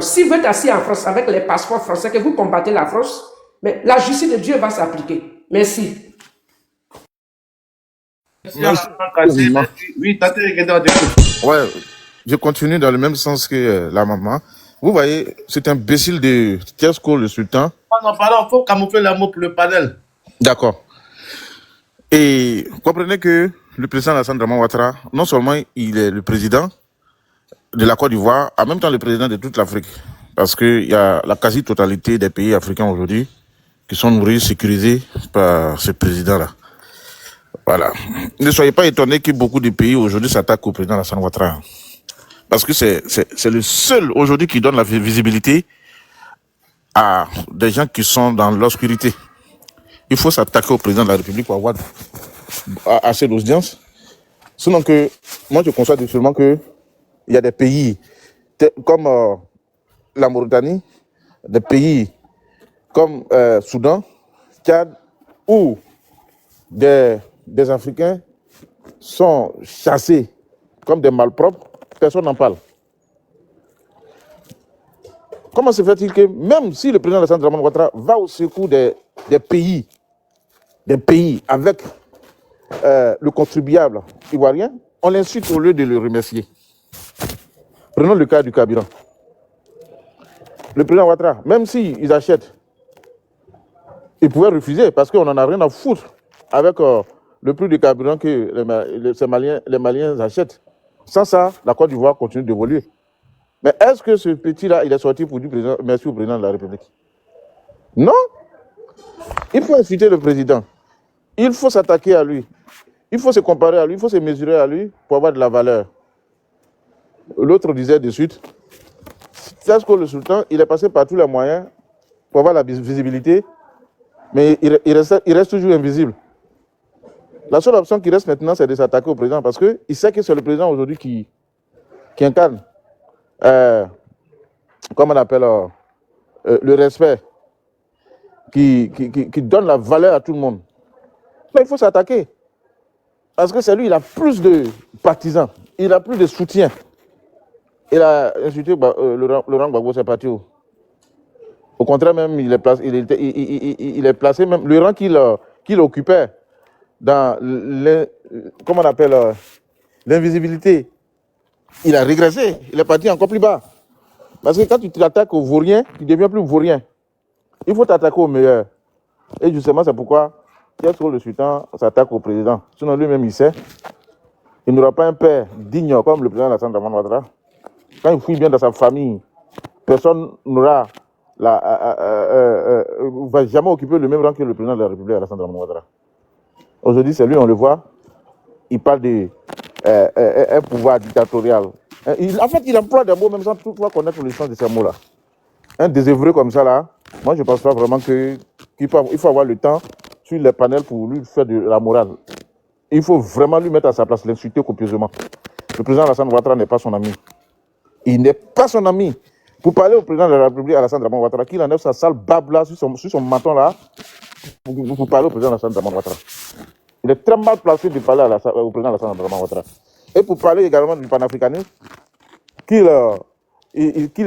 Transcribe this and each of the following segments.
Si vous êtes assis en France avec les passeports français, que vous combattez la France, mais la justice de Dieu va s'appliquer. Merci. Merci. Oui, ouais, je continue dans le même sens que la maman. Vous voyez, cet imbécile de Tiesco, le sultan. Non, pardon, il faut camoufler l'amour pour le panel. D'accord. Et comprenez que le président Alassane Draman Ouattara, non seulement il est le président de la Côte d'Ivoire, en même temps le président de toute l'Afrique. Parce qu'il y a la quasi-totalité des pays africains aujourd'hui qui sont nourris, sécurisés par ce président-là. Voilà. Ne soyez pas étonnés que beaucoup de pays aujourd'hui s'attaquent au président Alassane Ouattara. Parce que c'est le seul aujourd'hui qui donne la visibilité à des gens qui sont dans l'obscurité. Il faut s'attaquer au président de la République pour avoir assez d'audience. Sinon que, moi je constate seulement que il y a des pays comme la Mauritanie, des pays comme Soudan, Tchad, où des Africains sont chassés comme des malpropres, personne n'en parle. Comment se fait-il que même si le président Alassane Draman Ouattara va au secours des pays avec le contribuable ivoirien, on l'insulte au lieu de le remercier. Prenons le cas du carburant. Le président Ouattara, même s'ils achètent, ils pouvaient refuser parce qu'on n'en a rien à foutre avec le prix du carburant que les Maliens achètent. Sans ça, la Côte d'Ivoire continue d'évoluer. Mais est-ce que ce petit-là, il est sorti pour dire merci au président de la République? Non. Il faut inciter le président. Il faut s'attaquer à lui. Il faut se comparer à lui, il faut se mesurer à lui pour avoir de la valeur. L'autre disait de suite, Tiesco le sultan, il est passé par tous les moyens pour avoir la visibilité, mais il reste toujours invisible. La seule option qui reste maintenant, c'est de s'attaquer au président parce qu'il sait que c'est le président aujourd'hui qui incarne, comment on appelle, le respect, qui donne la valeur à tout le monde. Mais il faut s'attaquer. Parce que c'est lui, il a plus de partisans, il a plus de soutien. Il a insulté Laurent Gbagbo, c'est parti où? Au contraire, même, il est placé, même le rang qu'il occupait dans comment on appelle, l'invisibilité. Il a régressé, il est parti encore plus bas. Parce que quand tu t'attaques aux vauriens, tu deviens plus vaurien. Il faut t'attaquer au meilleur. Et justement, c'est pourquoi Tiesco le sultan s'attaque au président. Sinon, lui-même, il sait. Il n'aura pas un père digne comme le président Alassane Draman Ouattara. Quand il fouille bien dans sa famille, personne n'aura va jamais occuper le même rang que le président de la République, Alassane Draman Ouattara. Aujourd'hui, c'est lui, on le voit. Il parle d'un pouvoir dictatorial. En fait, il emploie des mots même sans toutefois connaître le sens de ces mots-là. Un désœuvré comme ça, là, moi, je ne pense pas vraiment qu'il faut avoir le temps sur les panels pour lui faire de la morale. Il faut vraiment lui mettre à sa place, l'insulter copieusement. Le président Alassane Ouattara n'est pas son ami. Il n'est pas son ami. Pour parler au président de la République, Alassane Draman Ouattara, qu'il enlève sa sale barbe là, sur son menton là, pour parler au président Alassane Draman Ouattara. Il est très mal placé de parler au président Alassane Draman Ouattara. Et pour parler également du panafricanisme, qu'il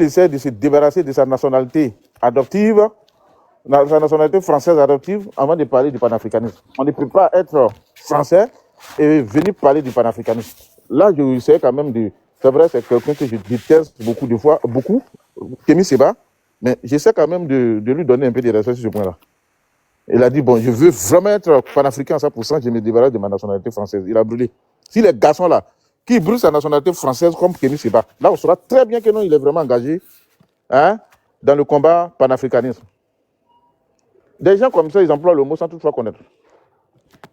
essaie de se débarrasser de sa nationalité adoptive, sa nationalité française adoptive, avant de parler du panafricanisme. On ne peut pas être français et venir parler du panafricanisme. Là, je sais quand même de... C'est vrai, c'est quelqu'un que je déteste beaucoup, Kémy Séba, mais j'essaie quand même de lui donner un peu de respect sur ce point-là. Il a dit, bon, je veux vraiment être panafricain à 100%, je me débarrasse de ma nationalité française. Il a brûlé. Si les garçons là, qui brûlent sa nationalité française comme Kémy Séba, là, on saura très bien que non, il est vraiment engagé dans le combat panafricanisme. Des gens comme ça, ils emploient le mot sans toutefois connaître.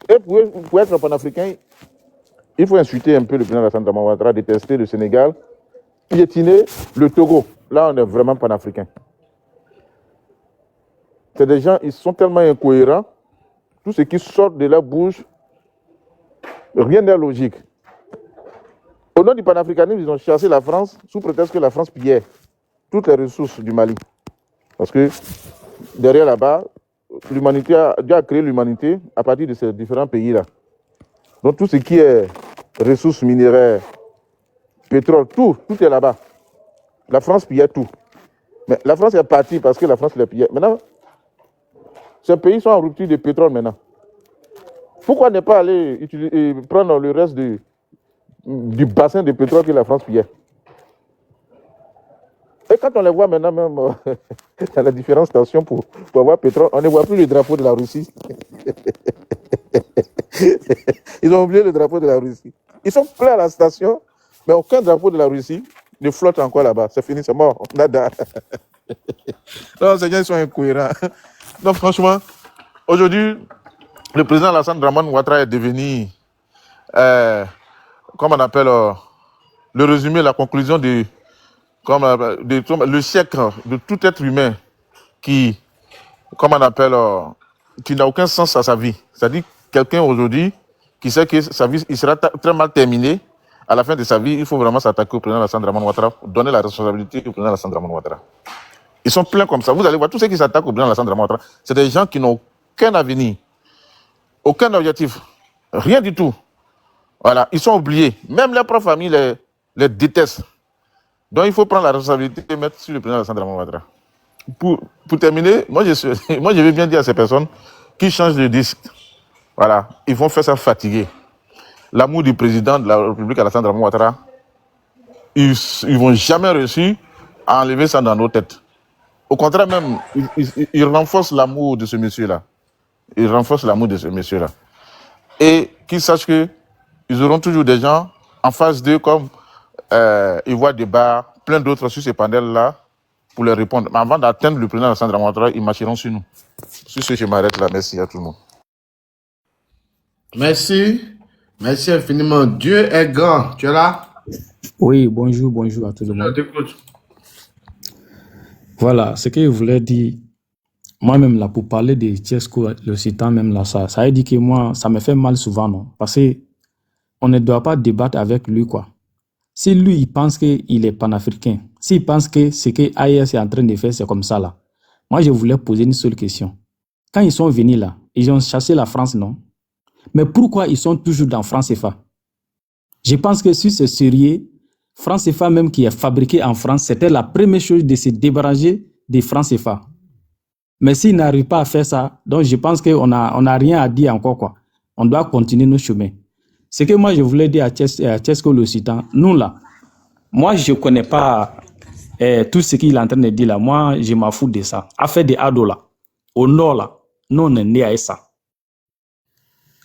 Et pour être panafricain, il faut insulter un peu le président Alassane Draman Ouattara, détester le Sénégal, piétiner le Togo. Là, on est vraiment panafricain. C'est des gens, ils sont tellement incohérents, tout ce qui sort de leur bouche, rien n'est logique. Au nom du panafricanisme, ils ont chassé la France sous prétexte que la France pillait toutes les ressources du Mali. Parce que derrière là-bas, Dieu a créé l'humanité à partir de ces différents pays-là. Donc tout ce qui est ressources minéraires, pétrole, tout est là-bas. La France pillait tout. Mais la France est partie parce que la France les pillait. Maintenant, ces pays sont en rupture de pétrole maintenant. Pourquoi ne pas aller prendre le reste du bassin de pétrole que la France pillait? Et quand on les voit maintenant, même à la différentes stations pour avoir pétrole, on ne voit plus le drapeau de la Russie. Ils ont oublié le drapeau de la Russie. Ils sont pleins à la station, mais aucun drapeau de la Russie ne flotte encore là-bas. C'est fini, c'est mort. Nada. Non, ces gens, ils sont incohérents. Donc, franchement, aujourd'hui, le président Alassane Draman Ouattara est devenu, comment on appelle, le résumé, la conclusion le siècle de tout être humain qui, comment on appelle, qui n'a aucun sens à sa vie. C'est-à-dire quelqu'un aujourd'hui qui sait que sa vie il sera très mal terminée. À la fin de sa vie, il faut vraiment s'attaquer au président Alassane Draman Ouattara, donner la responsabilité au président Alassane Draman Ouattara. Ils sont pleins comme ça. Vous allez voir, tous ceux qui s'attaquent au président Alassane Draman Ouattara, c'est des gens qui n'ont aucun avenir, aucun objectif, rien du tout. Voilà, ils sont oubliés. Même leurs propres familles les détestent. Donc il faut prendre la responsabilité et mettre sur le président Alassane Draman Ouattara. Pour terminer, moi je vais bien dire à ces personnes qui changent de disque. Voilà, ils vont faire ça fatiguer. L'amour du président de la République Alassane Draman Ouattara, ils vont jamais réussir à enlever ça dans nos têtes. Au contraire même, ils renforcent l'amour de ce monsieur-là. Ils renforcent l'amour de ce monsieur-là. Et qu'ils sachent qu'ils auront toujours des gens en face d'eux comme ils voient des bars, plein d'autres sur ces panels-là pour leur répondre. Mais avant d'atteindre le président Alassane Draman Ouattara, ils marcheront sur nous. Sur ce, je m'arrête là. Merci à tout le monde. Merci. Merci infiniment. Dieu est grand. Tu es là? Oui, bonjour à tout le Je monde. t'écoute. Voilà, ce que je voulais dire, moi-même là, pour parler de Tchesco, le citant même là, ça veut dire que moi, ça me fait mal souvent, non? Parce que on ne doit pas débattre avec lui, quoi. Si lui, il pense qu'il est panafricain, s'il pense que ce que AES est en train de faire, c'est comme ça, là. Moi, je voulais poser une seule question. Quand ils sont venus là, ils ont chassé la France, non? Mais pourquoi ils sont toujours dans France CFA? Je pense que si c'est sérieux, France CFA même qui est fabriqué en France, c'était la première chose de se débarrasser de France CFA. Mais s'ils n'arrivent pas à faire ça, donc je pense qu'on n'a rien à dire encore, quoi. On doit continuer nos chemins. Ce que moi je voulais dire à Tchesco le citant, nous là, moi je ne connais pas tout ce qu'il est en train de dire là. Moi je m'en fous de ça. Affaire de Ado là, au nord là, nous on est né à ça.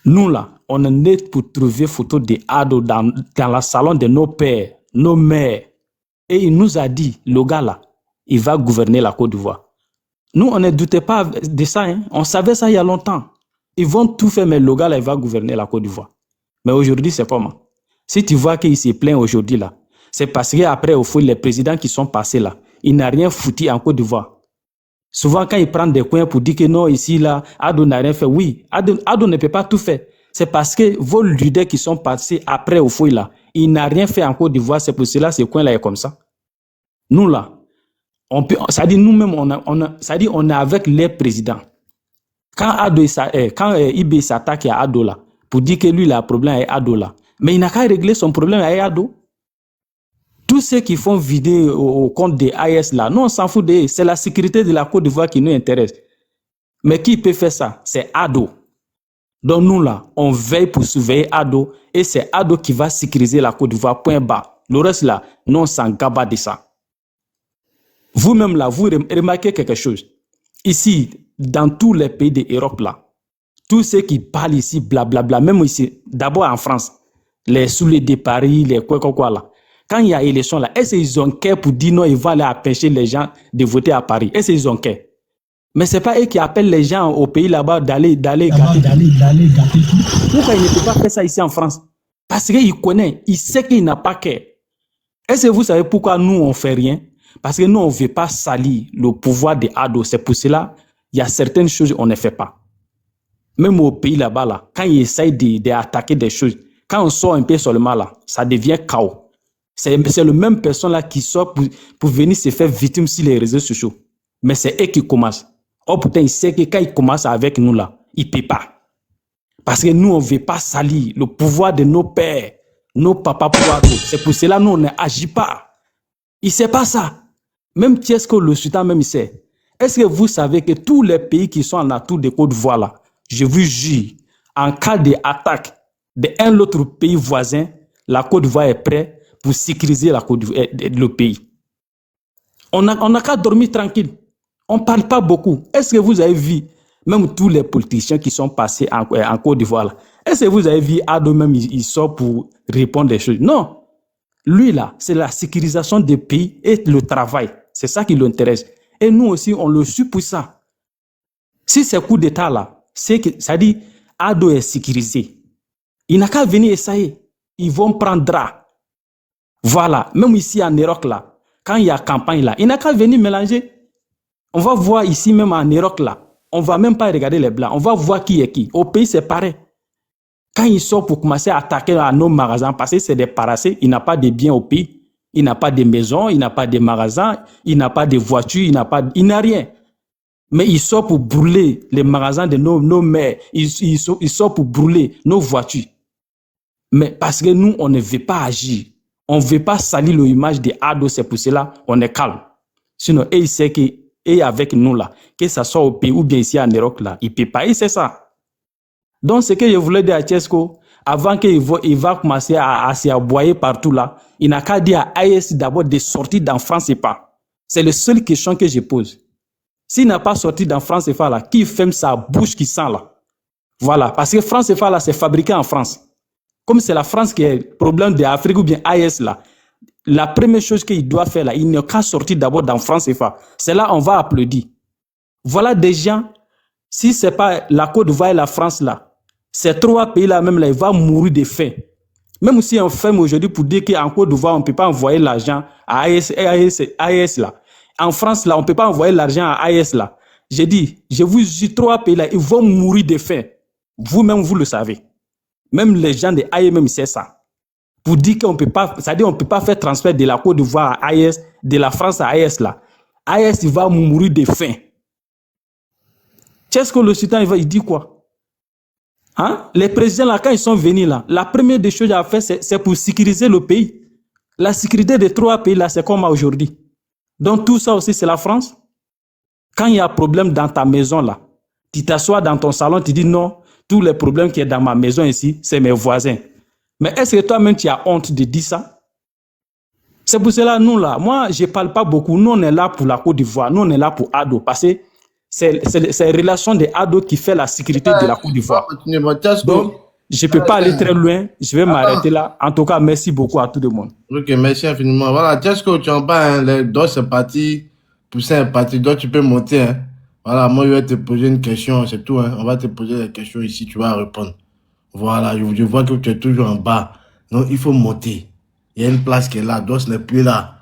Nous là, on est né pour trouver photo de Ado dans la salon de nos pères, nos mères. Et il nous a dit, le gars là, il va gouverner la Côte d'Ivoire. Nous, on ne doutait pas de ça. Hein. On savait ça il y a longtemps. Ils vont tout faire, mais le gars là, il va gouverner la Côte d'Ivoire. Mais aujourd'hui, c'est comment? Si tu vois qu'il se plaint aujourd'hui là, c'est parce qu'après, au fond, les présidents qui sont passés là, il n'a rien foutu en Côte d'Ivoire. Souvent, quand ils prennent des coins pour dire que non, ici, là, Ado n'a rien fait. Oui, Ado ne peut pas tout faire. C'est parce que vos leaders qui sont passés après au fond là, il n'a rien fait en Côte d'Ivoire. C'est pour cela que ce coin-là est comme ça. Nous là, on peut, ça dit nous-mêmes, on est avec les présidents. Quand IB s'attaque à Ado là, pour dire que lui, il a un problème avec Ado là, mais il n'a qu'à régler son problème avec Ado. Tous ceux qui font vider au compte des AES là, nous on s'en fout d'eux. C'est la sécurité de la Côte d'Ivoire qui nous intéresse. Mais qui peut faire ça? C'est Ado. Donc nous là, on veille pour surveiller Ado et c'est Ado qui va sécuriser la Côte d'Ivoire, point bas. Le reste là, nous on s'en gabat de ça. Vous-même là, vous remarquez quelque chose. Ici, dans tous les pays d'Europe là, tous ceux qui parlent ici, blablabla, même ici, d'abord en France, les soulés de Paris, les quoi là, quand il y a élection là, est-ce qu'ils ont qu'à pour dire non, ils vont aller empêcher les gens de voter à Paris? Est-ce qu'ils ont qu'à? Mais c'est pas eux qui appellent les gens au pays là-bas d'aller gâter. Pourquoi ils ne peuvent pas faire ça ici en France? Parce qu'ils connaissent, ils savent qu'il n'a pas qu'à. Est-ce que vous savez pourquoi nous on fait rien? Parce que nous on ne veut pas salir le pouvoir de Ado. C'est pour cela il y a certaines choses qu'on ne fait pas. Même au pays là-bas là, quand ils essayent d'attaquer des choses, quand on sort un peu seulement là, ça devient chaos. C'est le même personne là qui sort pour venir se faire victime sur les réseaux sociaux. Mais c'est eux qui commencent. Oh putain, il sait que quand il commence avec nous là, il ne peut pas. Parce que nous, on ne veut pas salir le pouvoir de nos pères, nos papas pour Ado. C'est pour cela que nous, on n'agit pas. Il ne sait pas ça. Même Tiesko, le sultan même sait. Est-ce que vous savez que tous les pays qui sont en autour de Côte d'Ivoire là, je vous jure, en cas d'attaque d'un autre pays voisin, la Côte d'Ivoire est prête pour sécuriser le pays. On n'a qu'à dormir tranquille. On ne parle pas beaucoup. Est-ce que vous avez vu, même tous les politiciens qui sont passés en Côte d'Ivoire là, est-ce que vous avez vu Ado même, il sort pour répondre des choses? Non. Lui là, c'est la sécurisation des pays et le travail. C'est ça qui l'intéresse. Et nous aussi, on le suit pour ça. Si ces coups d'État là, c'est que, ça dit, Ado est sécurisé. Il n'a qu'à venir essayer. Ils vont prendre drap. Voilà. Même ici en Europe là, quand il y a campagne là, il n'a qu'à venir mélanger. On va voir ici même en Europe là, on va même pas regarder les blancs. On va voir qui est qui. Au pays, c'est pareil. Quand il sort pour commencer à attaquer à nos magasins, parce que c'est des parassés, il n'a pas de biens au pays, il n'a pas de maison, il n'a pas de magasins, il n'a pas de voiture, il n'a rien. Mais il sort pour brûler les magasins de nos mères, il sort pour brûler nos voitures. Mais parce que nous, on ne veut pas agir, on ne veut pas salir l'image de Ado, c'est pour cela on est calme. Sinon, il sait que, et avec nous là, que ça soit au pays ou bien ici en Europe là, il ne peut pas, c'est ça. Donc, ce que je voulais dire à Tiesko, avant qu'il va commencer à s'y aboyer partout là, il n'a qu'à dire à AES d'abord de sortir d'en France CFA. C'est la seule question que je pose. S'il n'a pas sorti d'en France CFA là, qui ferme sa bouche qui sent là? Voilà, parce que France CFA là, c'est fabriqué en France. Comme c'est la France qui est le problème de l'Afrique ou bien AES là, la première chose qu'il doit faire là, il n'a qu'à sortir d'abord d'en France CFA. C'est là on va applaudir. Voilà des gens, si ce n'est pas la Côte d'Ivoire et la France là, ces trois pays-là même, là, ils vont mourir de faim. Même si on ferme aujourd'hui pour dire qu'en Côte d'Ivoire, on ne peut pas envoyer l'argent à AES là. En France, là, on ne peut pas envoyer l'argent à AES là. J'ai dit, je vous dis, trois pays-là, ils vont mourir de faim. Vous-même, vous le savez. Même les gens de AES, même, c'est ça. Pour dire qu'on peut pas, c'est-à-dire on ne peut pas faire transfert de la Côte d'Ivoire à AES, de la France à AES là. AES, il va mourir de faim. Qu'est-ce que le sultan, il dit quoi? Hein? Les présidents, là, quand ils sont venus, là, la première des choses à faire, c'est pour sécuriser le pays. La sécurité des trois pays, là, c'est comme aujourd'hui. Donc, tout ça aussi, c'est la France. Quand il y a un problème dans ta maison, là, tu t'assois dans ton salon, tu dis non, tous les problèmes qui sont dans ma maison ici, c'est mes voisins. Mais est-ce que toi-même, tu as honte de dire ça? C'est pour cela, nous, là, moi, je ne parle pas beaucoup. Nous, on est là pour la Côte d'Ivoire. Nous, on est là pour Ado. Parce que c'est la relation des Ado qui fait la sécurité de la Côte d'Ivoire. Donc, je ne peux pas aller très loin. Je vais m'arrêter là. En tout cas, merci beaucoup à tout le monde. Ok, merci infiniment. Voilà, Tiesko, tu en parles, hein, donc c'est parti. Poussin est parti, donc tu peux monter. Hein. Voilà, moi, je vais te poser une question, c'est tout. Hein. On va te poser des questions ici, tu vas répondre. Voilà, je vois que tu es toujours en bas. Donc, il faut monter. Il y a une place qui est là, donc ce n'est plus là.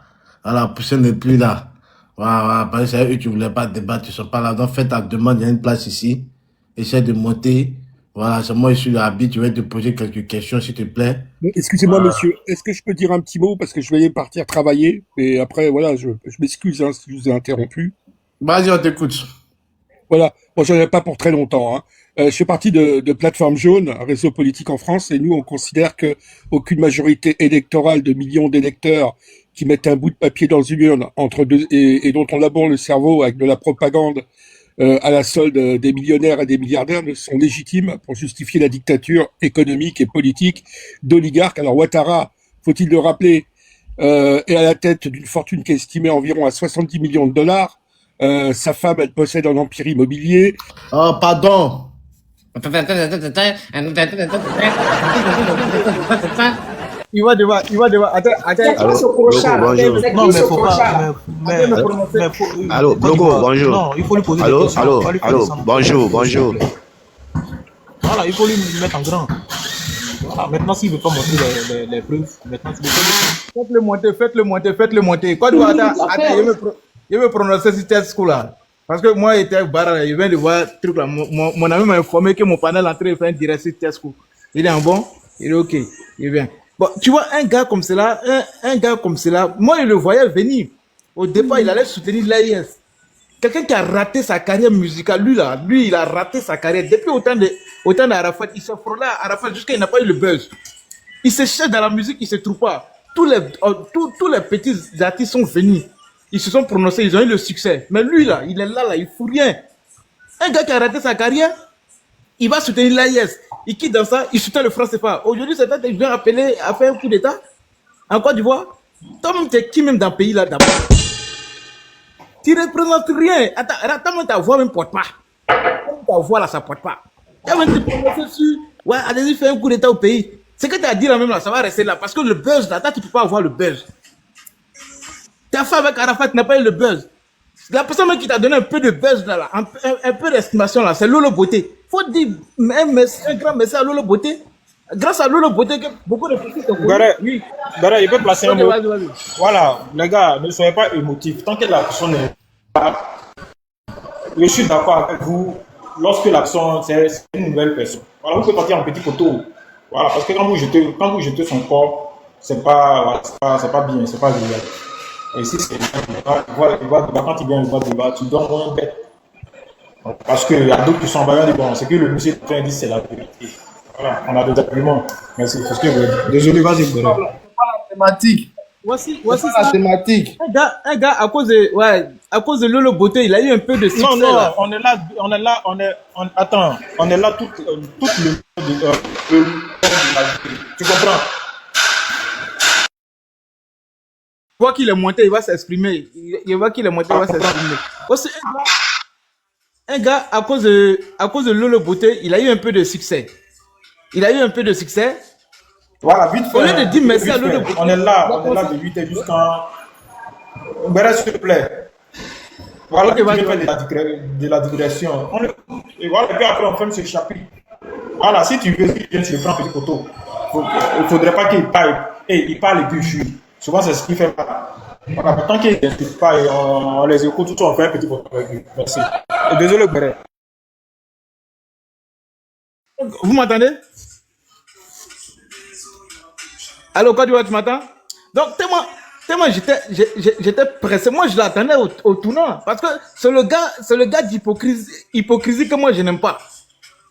Voilà, Poussin n'est plus là. Voilà, parce que eux, tu ne voulais pas débattre, tu ne sont pas là. Donc, fais ta demande, il y a une place ici. Essaie de monter. Voilà, c'est moi, je suis l'habitude, je vais te poser quelques questions, s'il te plaît. Excusez-moi, monsieur, est-ce que je peux dire un petit mot parce que je vais partir travailler et après, voilà, je m'excuse hein, si je vous ai interrompu. Vas-y, on t'écoute. Voilà, bon, j'en ai pas pour très longtemps. Hein. Je fais partie de Plateforme Jaune, un réseau politique en France, et nous, on considère que aucune majorité électorale de millions d'électeurs qui mettent un bout de papier dans une urne entre deux et dont on labore le cerveau avec de la propagande à la solde des millionnaires et des milliardaires ne sont légitimes pour justifier la dictature économique et politique d'oligarques. Alors Ouattara, faut-il le rappeler, est à la tête d'une fortune qui est estimée environ à 70 millions de dollars. Sa femme, elle possède un empire immobilier. Oh, pardon. Il va devoir, attends. Non, mais faut pas, Allô, Bloco, bonjour. Non, il faut lui poser des questions. Allô, bonjour. Voilà, il faut lui mettre en grand. Voilà, maintenant, s'il veut pas montrer les preuves, maintenant, faites-le monter. Quoi, attends, je vais prononcer ce test là. Parce que moi, j'étais au bar, je viens de voir truc là. Mon ami m'a informé que mon panel est en train de faire un direct sur test. Il est en bon, il est ok, il vient. Bon, tu vois, un gars comme cela, moi, je le voyais venir. Au départ, il allait soutenir l'AIS. Quelqu'un qui a raté sa carrière musicale, lui, il a raté sa carrière. Depuis autant d'Arafat, il se frôlait à Arafat jusqu'à il n'a pas eu le buzz. Il se cherche dans la musique, il ne se trouve pas. Tous les petits artistes sont venus. ils se sont prononcés, ils ont eu le succès. Mais lui, là, il est là, il fout rien. Un gars qui a raté sa carrière, il va soutenir l'AIS. Il quitte dans ça, il soutient le franc CFA. Aujourd'hui, c'est toi qui viens appeler à faire un coup d'État en Côte d'Ivoire. Toi-même, tu es qui même dans le pays là d'abord? Tu ne représentes rien. Attends, ta voix même porte pas. Ta voix là, ça porte pas. Tu as même te prononcer sur, ouais, allez-y, fais un coup d'État au pays. Ce que tu as dit là même là, ça va rester là. Parce que le buzz là, toi, tu ne peux pas avoir le buzz. Ta femme avec Arafat n'a pas eu le buzz. La personne même qui t'a donné un peu de buzz là, un peu d'estimation là, c'est Lolo Beauté. Faut dire un grand merci à Lolo Beauté. Grâce à Lolo Beauté, que beaucoup de personnes sont Garé, oui. Garé, il peut placer un Ok, mot. vas-y. Voilà, les gars, ne soyez pas émotifs. Tant que la personne est pas. Je suis d'accord avec vous. Lorsque l'action, c'est une nouvelle personne. Voilà, vous pouvez partir en petit photo. Voilà, parce que quand vous jetez son corps, c'est pas, voilà, c'est pas bien, c'est pas génial. Et si c'est quand il vient le débat, tu donnes un bête. Parce qu'il y a d'autres qui sont en bas, bon, c'est que le monsieur dit c'est la vérité. Voilà, on a des arguments. Merci, c'est ce que je veux dire. Désolé, vas-y, C'est pas la thématique. Voici C'est pas la ça. thématique. Un gars, à cause de Lolo Beauté, il a eu un peu de succès. Non, non, là. on est là, attends, on est là tout le tu comprends? Il voit qu'il est monté, il va s'exprimer. Il voit qu'il est monté, il va s'exprimer. Aussi, un gars, à cause de Lolo Beauté, il a eu un peu de succès. Voilà, vite fait. Au lieu de dire merci à vite Lolo fait. Beauté. On est là de 8h jusqu'à. Béret, s'il te plaît. Voilà, Ok, tu vas-y, viens faire de la digression. Et voilà, et puis après, on ferme ce chapitre. Voilà, si tu veux qu'il vienne, je prends un petit photo. Il ne faudrait pas qu'il parle. Et il parle et puis je suis. Souvent, c'est ce qu'il fait. Voilà, tant qu'il n'explique pas et on les écoute, tout ça, on fait un petit photo avec lui. Merci. Et désolé, Béret. Vous m'entendez? Allô, Côte d'Ivoire, tu m'entends? Donc, tellement j'étais pressé. Moi, je l'attendais au tournant. Parce que c'est le gars d'hypocrisie que moi, je n'aime pas.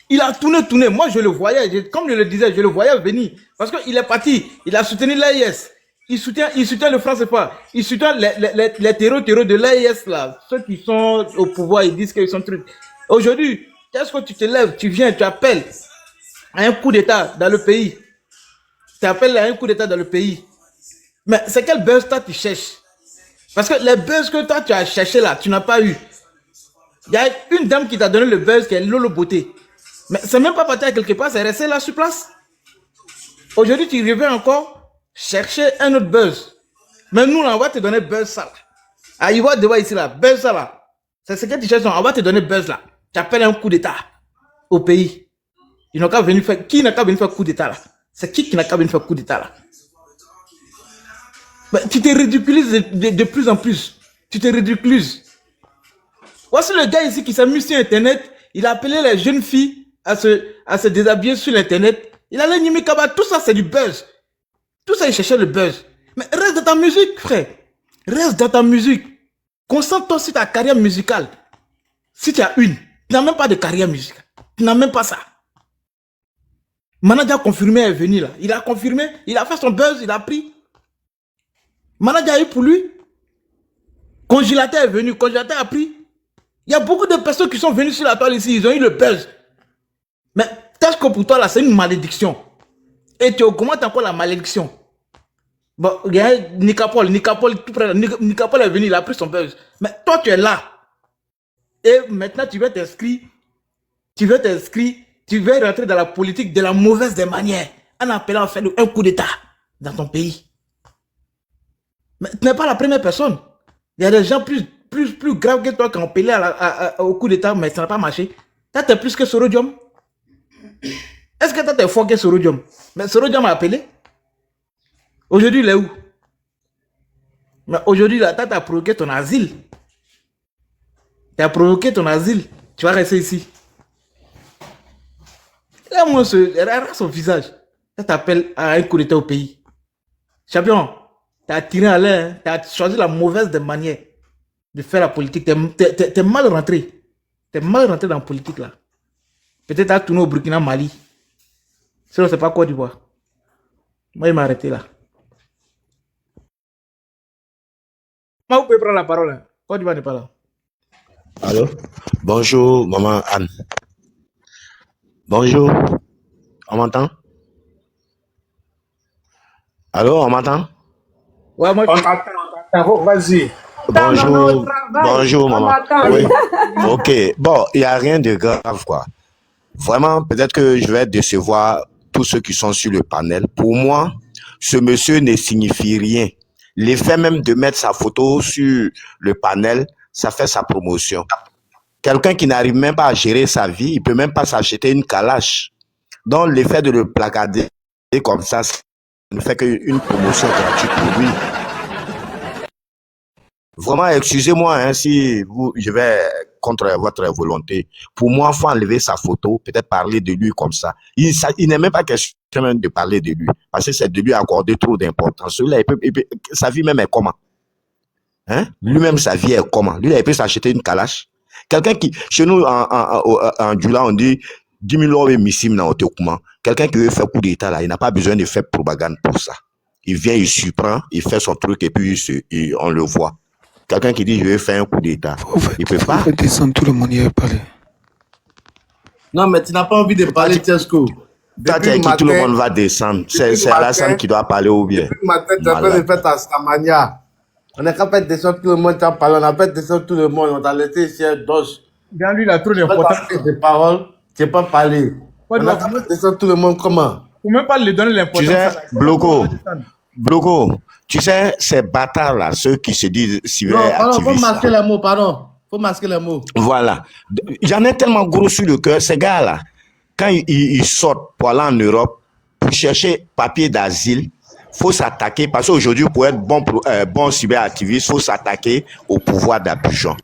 Il a tourné. Moi, je le voyais. Comme je le disais, je le voyais venir. Parce qu'il est parti. Il a soutenu l'AIS. Il soutient le franc CFA. Il soutient les terreaux de l'AIS, là. Ceux qui sont au pouvoir, ils disent qu'ils sont trucs. Aujourd'hui, qu'est-ce que tu te lèves, tu viens, tu appelles à un coup d'État dans le pays. Tu appelles à un coup d'État dans le pays. Mais c'est quel buzz toi tu cherches? Parce que les buzz que toi tu as cherché là, tu n'as pas eu. Il y a une dame qui t'a donné le buzz qui est Lolo Beauté. Mais c'est même pas parti à quelque part, c'est resté là sur place. Aujourd'hui, tu reviens encore chercher un autre buzz. Mais nous, là, on va te donner buzz ça là. Ah, il va devoir ici là, buzz ça là. C'est ce que tu cherches, on va te donner buzz là. Tu appelles un coup d'État au pays. Ils n'ont qu'à venir faire. Qui n'a qu'à venir faire coup d'État là? C'est qui n'a qu'à venir faire coup d'État là? Mais tu te ridiculises de plus en plus. Tu te ridiculises. Voici le gars ici qui s'amuse sur Internet. Il a appelé les jeunes filles à se déshabiller sur Internet. Il allait Nimi Kaba. Tout ça, c'est du buzz. Tout ça, il cherchait le buzz. Mais reste dans ta musique, frère. Reste dans ta musique. Concentre-toi sur ta carrière musicale. Si tu as une, tu n'as même pas de carrière musicale. Tu n'as même pas ça. Manager confirmé est venu là. Il a confirmé, il a fait son buzz, il a pris. Manager a eu pour lui. Congélateur est venu, congélateur a pris. Il y a beaucoup de personnes qui sont venues sur la toile ici, ils ont eu le buzz. Mais tâche que pour toi là, c'est une malédiction. Et tu augmentes encore la malédiction. Bon, il y a Nicapol tout près. Nicapol est venu, il a pris son buzz. Mais toi, tu es là. Et maintenant, tu veux t'inscrire. Tu veux rentrer dans la politique de la mauvaise des manières. En appelant à faire un coup d'État dans ton pays. Mais tu n'es pas la première personne. Il y a des gens plus graves que toi qui ont appelé au coup d'État, mais ça n'a pas marché. Toi, tu es plus que Sorodium. Est-ce que toi, tu es fort que Sorodium? Mais Sorodium a appelé. Aujourd'hui, il est où? Mais aujourd'hui, là, tu as provoqué ton asile. Tu as provoqué ton asile. Tu vas rester ici. Là, moi, regarde son visage. Ça t'appelle à un coup d'État au pays. Champion, tu as tiré à l'air, tu as choisi la mauvaise des manières de faire la politique. Tu es mal rentré. Tu es mal rentré dans la politique, là. Peut-être tu as tourné au Burkina Mali. Sinon, c'est pas Côte d'Ivoire. Moi, il m'a arrêté là. Moi, vous pouvez prendre la parole. Hein. Côte d'Ivoire n'est pas là. Allô? Bonjour, maman Anne. Bonjour. On m'entend? Allô, on m'entend? Ouais, moi, On t'attend, on t'attend. Vas-y. Bonjour. Bonjour, On maman. m'attend. Oui. Ok. Bon, il n'y a rien de grave, quoi. Vraiment, peut-être que je vais décevoir tous ceux qui sont sur le panel. Pour moi, ce monsieur ne signifie rien. L'effet même de mettre sa photo sur le panel, ça fait sa promotion. Quelqu'un qui n'arrive même pas à gérer sa vie, il peut même pas s'acheter une calache. Donc, l'effet de le placarder comme ça ne fait qu'une promotion gratuite pour lui. Vraiment, excusez-moi hein, si je vais contre votre volonté. Pour moi, il faut enlever sa photo, peut-être parler de lui comme ça. Il n'est même pas question même de parler de lui, parce que c'est de lui accorder trop d'importance. Celui-là, sa vie même est comment? Hein? Lui-même, sa vie est comment? Lui, il peut s'acheter une calache. Quelqu'un qui, chez nous, en Djula, on dit 10 000 euros missim dans Oteoukouman. Quelqu'un qui veut faire coup d'État, là, il n'a pas besoin de faire propagande pour ça. Il vient, il surprend, il fait son truc et puis on le voit. Quelqu'un qui dit je vais faire un coup d'État, il peut pas. Descendre, tout le monde y a parlé. Non, mais tu n'as pas envie de parler, Tesco. Toi, tu as qui tout le monde va descendre. C'est Alassane qui doit parler ou bien. Depuis le matin, tu as fait de faire ta stamania. On est capable de descendre tout le monde, tu as parlé. On a fait descendre tout le monde. On t'a laissé ici un dos. Dans lui, il a trop d'importance. Tu as fait des paroles, tu n'as pas parlé. On a capable de descendre tout le monde comment? Faut même pas lui donner l'importance. Tu sais, Bloco, tu sais, ces bâtards-là, ceux qui se disent cyberactivistes. Non, faut masquer les mots, pardon. Faut masquer les mots. Voilà. J'en ai tellement gros sur le cœur, ces gars-là, quand ils sortent pour aller en Europe, pour chercher papier d'asile, faut s'attaquer, parce qu'aujourd'hui, pour être bon cyberactiviste, faut s'attaquer au pouvoir d'Abidjan.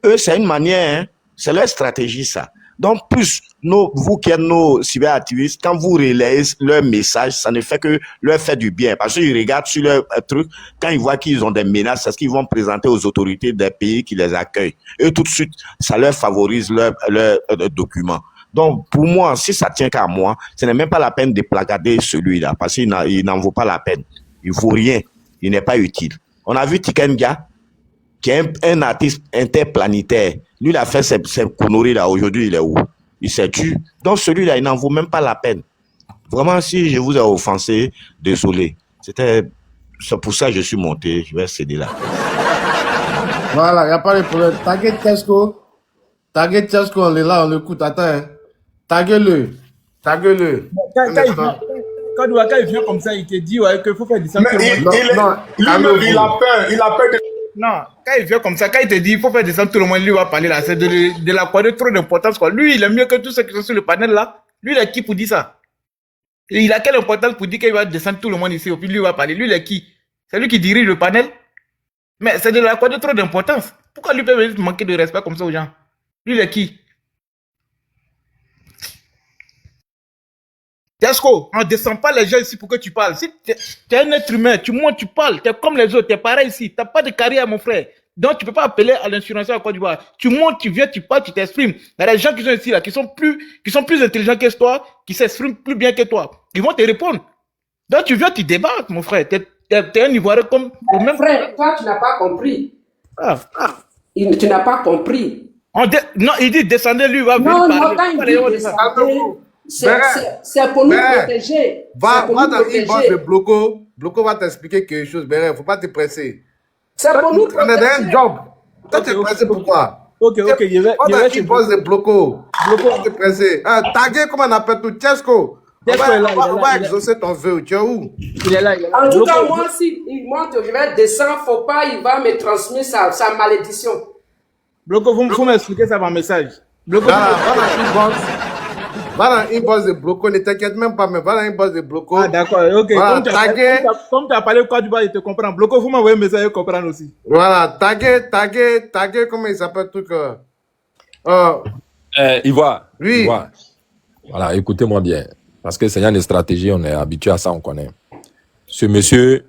Eux, c'est une manière, hein, c'est leur stratégie, ça. Donc, plus vous qui êtes nos cyberactivistes, quand vous relayez leur message, ça ne fait que leur faire du bien. Parce qu'ils regardent sur leur truc, quand ils voient qu'ils ont des menaces, c'est ce qu'ils vont présenter aux autorités des pays qui les accueillent. Et tout de suite, ça leur favorise leur document. Donc, pour moi, si ça tient qu'à moi, ce n'est même pas la peine de placarder celui-là, parce qu'il n'en vaut pas la peine. Il ne vaut rien. Il n'est pas utile. On a vu Tikenga, qui est un artiste interplanétaire. Lui, il a fait ses conneries-là. Aujourd'hui, il est où? Il s'est tué. Donc, celui-là, il n'en vaut même pas la peine. Vraiment, si je vous ai offensé, désolé. C'est pour ça que je suis monté. Je vais céder là. Voilà, il n'y a pas de problème. Taguez Tesco. Taguez Tesco, on est là, on l'écoute. Attends, hein. Taguez-le. Taguez-le. Quand il vient comme ça, il te dit ouais, qu'il faut faire du sang. Il a peur de... Non, quand il vient comme ça, quand il te dit il faut faire descendre tout le monde, lui va parler là, c'est de l'accorder trop d'importance quoi. Lui, il est mieux que tous ceux qui sont sur le panel là. Lui, il est qui pour dire ça? Et il a quelle importance pour dire qu'il va descendre tout le monde ici, et puis lui va parler. Lui, il est qui? C'est lui qui dirige le panel? Mais c'est de l'accorder trop d'importance. Pourquoi lui peut manquer de respect comme ça aux gens? Lui, il est qui? Tesco, on ne descend pas les gens ici pour que tu parles. Si tu es un être humain, tu montes, tu parles, tu es comme les autres, tu es pareil ici. Tu n'as pas de carrière, mon frère. Donc, tu ne peux pas appeler à l'insurrection à Côte d'Ivoire. Tu montes, tu viens, tu parles, tu t'exprimes. Il y a des gens qui sont ici, là, qui sont plus intelligents que toi, qui s'expriment plus bien que toi. Ils vont te répondre. Donc, tu viens, tu débats, mon frère. Tu es un Ivoirien comme au même frère. Toi, tu n'as pas compris. Tu n'as pas compris. Non, il dit descendez, lui, va venir parler. Non, quand il dit descendez, c'est pour nous protéger. Va dans l'inbox de Bloco. Bloco va t'expliquer quelque chose. Il ne faut pas te presser. C'est pour nous protéger. On est dans un job. Toi, tu es pressé pourquoi? Ok, va dans l'inbox de Bloco. Bloco, tu es pressé. Taguer, comment on appelle tout? Tesco. On va exaucer ton vœu. Tu es où? Il est là. En tout cas, moi, si il monte, je vais descendre, faut pas, il va me transmettre sa malédiction. Bloco, vous m'expliquer ça par message. Bloco, va dans l'inbox de Bloco, ne t'inquiète même pas, mais va dans l'inbox de Bloco. Ah, d'accord, ok. Voilà, comme tu as parlé quoi du bas, il te comprend. Bloco, vous m'envoyez un message, il comprend aussi. Voilà, taguer, comment il s'appelle tout Ivoire. Oui. Ivoire. Voilà, écoutez-moi bien. Parce que c'est une stratégie, on est habitué à ça, on connaît. Ce monsieur,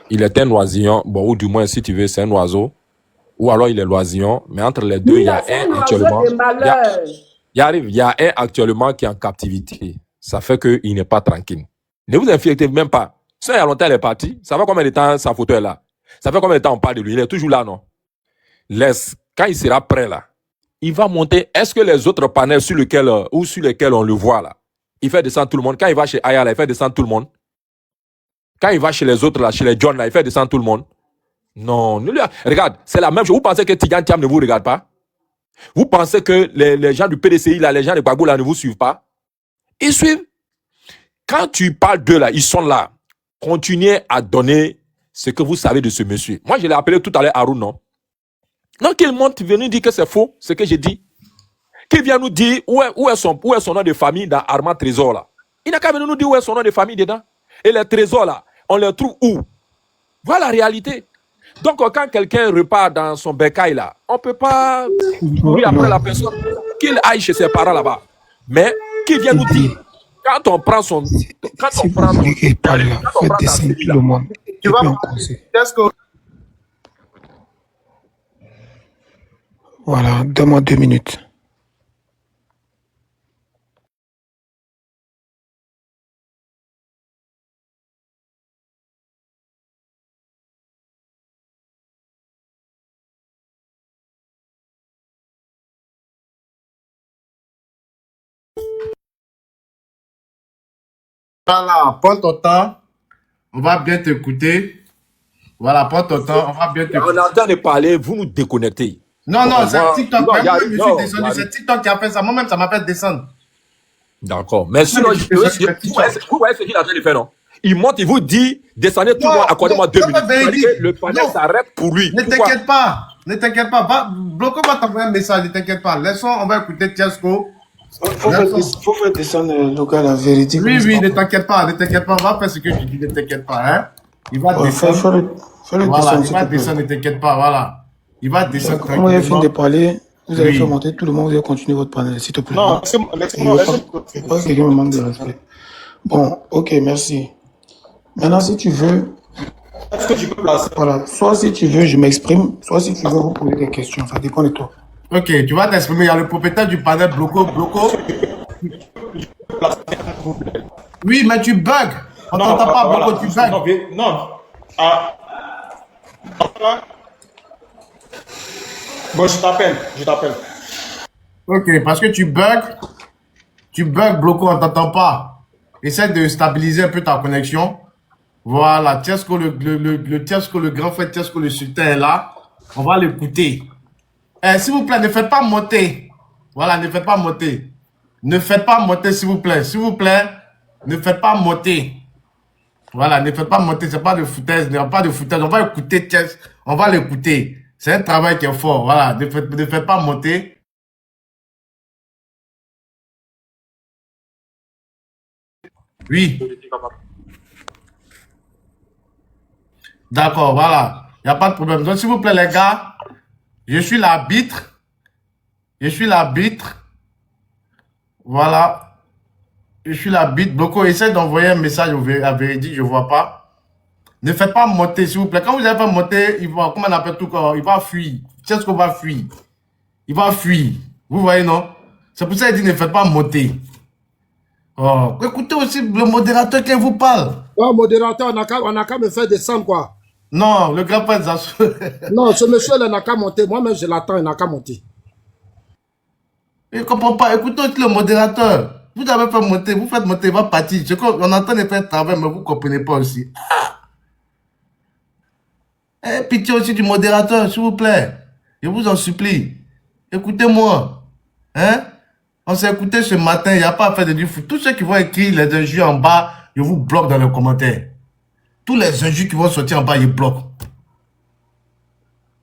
il est un oisillon, bon, ou du moins, si tu veux, c'est un oiseau. Ou alors il est l'oisillon, mais entre les deux, il y a un actuellement. Il y a un actuellement qui est en captivité. Ça fait qu'il n'est pas tranquille. Ne vous inquiétez même pas. Ça, il y a longtemps, elle est partie. Ça va combien de temps sa photo est là? Ça fait combien de temps on parle de lui? Il est toujours là, non? Laisse. Quand il sera prêt, là, il va monter. Est-ce que les autres panels sur lesquels on le voit, là, il fait descendre tout le monde? Quand il va chez Aya, là, il fait descendre tout le monde? Quand il va chez les autres, là, chez les John, là, il fait descendre tout le monde? Non. Regarde, c'est la même chose. Vous pensez que Tidjane Thiam ne vous regarde pas? Vous pensez que les gens du PDCI, là, les gens de Gbagbo, là, ne vous suivent pas? Ils suivent. Quand tu parles d'eux, là, ils sont là. Continuez à donner ce que vous savez de ce monsieur. Moi, je l'ai appelé tout à l'heure Haroun, non? Non, qu'il monte, il vient nous dire que c'est faux, ce que j'ai dit. Qu'il vient nous dire où est son nom de famille dans Armand Trésor, là. Il n'a qu'à venir nous dire où est son nom de famille dedans. Et les trésors, là, on les trouve où? Voilà la réalité. Donc, quand quelqu'un repart dans son bécaille, là, on ne peut pas courir après la personne, qu'il aille chez ses parents là-bas. Mais, qu'il vient nous dire, quand on prend son... Quand on prend son... Faites descendre tout le monde. Tu vas... Voilà, donne-moi 2 minutes. Voilà, prends ton temps. On va bien t'écouter. Voilà, prends ton temps. On va bien t'écouter. On entend de parler, vous nous déconnectez. Non, non, c'est TikTok. Non, Même moi, je suis descendu. C'est TikTok qui a fait ça. Moi-même, ça m'appelle descendre. D'accord. Mais sinon, vous voyez ce qu'il est en train de faire, non? Il monte, il vous dit, descendez tout le monde, accordez-moi 2 minutes. Le panel s'arrête pour lui. Ne t'inquiète pas. Ne t'inquiète pas. Bloco va t'envoyer un message. Ne t'inquiète pas. Laissons, on va écouter Tiesco. Faut faire descendre Lucas la vérité. Oui, ne t'inquiète pas. Ne t'inquiète pas. On va faire ce que tu dis. Ne t'inquiète pas. Hein? Il va descendre. Voilà, il va descendre. Ne t'inquiète pas. Voilà. Il va descendre. Quand vous avez fini de parler, vous allez faire monter tout le monde, vous allez continuer votre panel, s'il te plaît. Non, laisse-moi. Pas que quelqu'un me manque de respect. Bon, ok, merci. Maintenant, si tu veux, Est-ce que tu peux placer? voilà, soit si tu veux, je m'exprime, soit si tu veux, vous poser des questions, ça dépend de toi. Ok, tu vas t'exprimer. Il y a le propriétaire du panel Bloco. Oui, mais tu bugs. On t'entend pas, Bloco, tu bugs. Non. Bon, je t'appelle. Ok, parce que tu bugs. Tu bugs, Bloco, on t'entend pas. Essaie de stabiliser un peu ta connexion. Voilà, Tiesco, le grand frère Tiesco, le sultan est là. On va l'écouter. S'il vous plaît, ne faites pas monter. Voilà, ne faites pas monter. Ne faites pas monter, s'il vous plaît. S'il vous plaît, ne faites pas monter. Voilà, ne faites pas monter. C'est pas de foutaise. Il n'y a pas de foutaise. On va écouter Tiesco. On va l'écouter. C'est un travail qui est fort. Voilà, ne faites pas monter. Oui. D'accord, voilà. Il n'y a pas de problème. Donc, s'il vous plaît, les gars, je suis l'arbitre. Voilà. Je suis l'arbitre. Bloco, essaie d'envoyer un message à Véridique, je ne vois pas. Ne faites pas monter, s'il vous plaît. Quand vous allez faire monter, il va, comment on appelle tout corps, il va fuir. C'est ce qu'on va fuir. Il va fuir. Vous voyez, non? C'est pour ça qu'il dit ne faites pas monter. Oh, écoutez aussi le modérateur qui vous parle. Oh, modérateur, on n'a qu'à me faire descendre, quoi. Non, le grand père Zassou. Non, ce monsieur-là n'a qu'à monter. Moi-même, je l'attends, il n'a qu'à monter. Je ne comprends pas. Écoutez aussi le modérateur. Vous avez fait monter, vous faites monter, il va partir. On entend de faire travail, mais vous ne comprenez pas aussi. Pitié aussi du modérateur, s'il vous plaît. Je vous en supplie. Écoutez-moi. Hein? On s'est écouté ce matin, il n'y a pas à faire de du foot. Tous ceux qui vont écrire les injures en bas, je vous bloque dans les commentaires. Tous les injures qui vont sortir en bas, ils bloquent.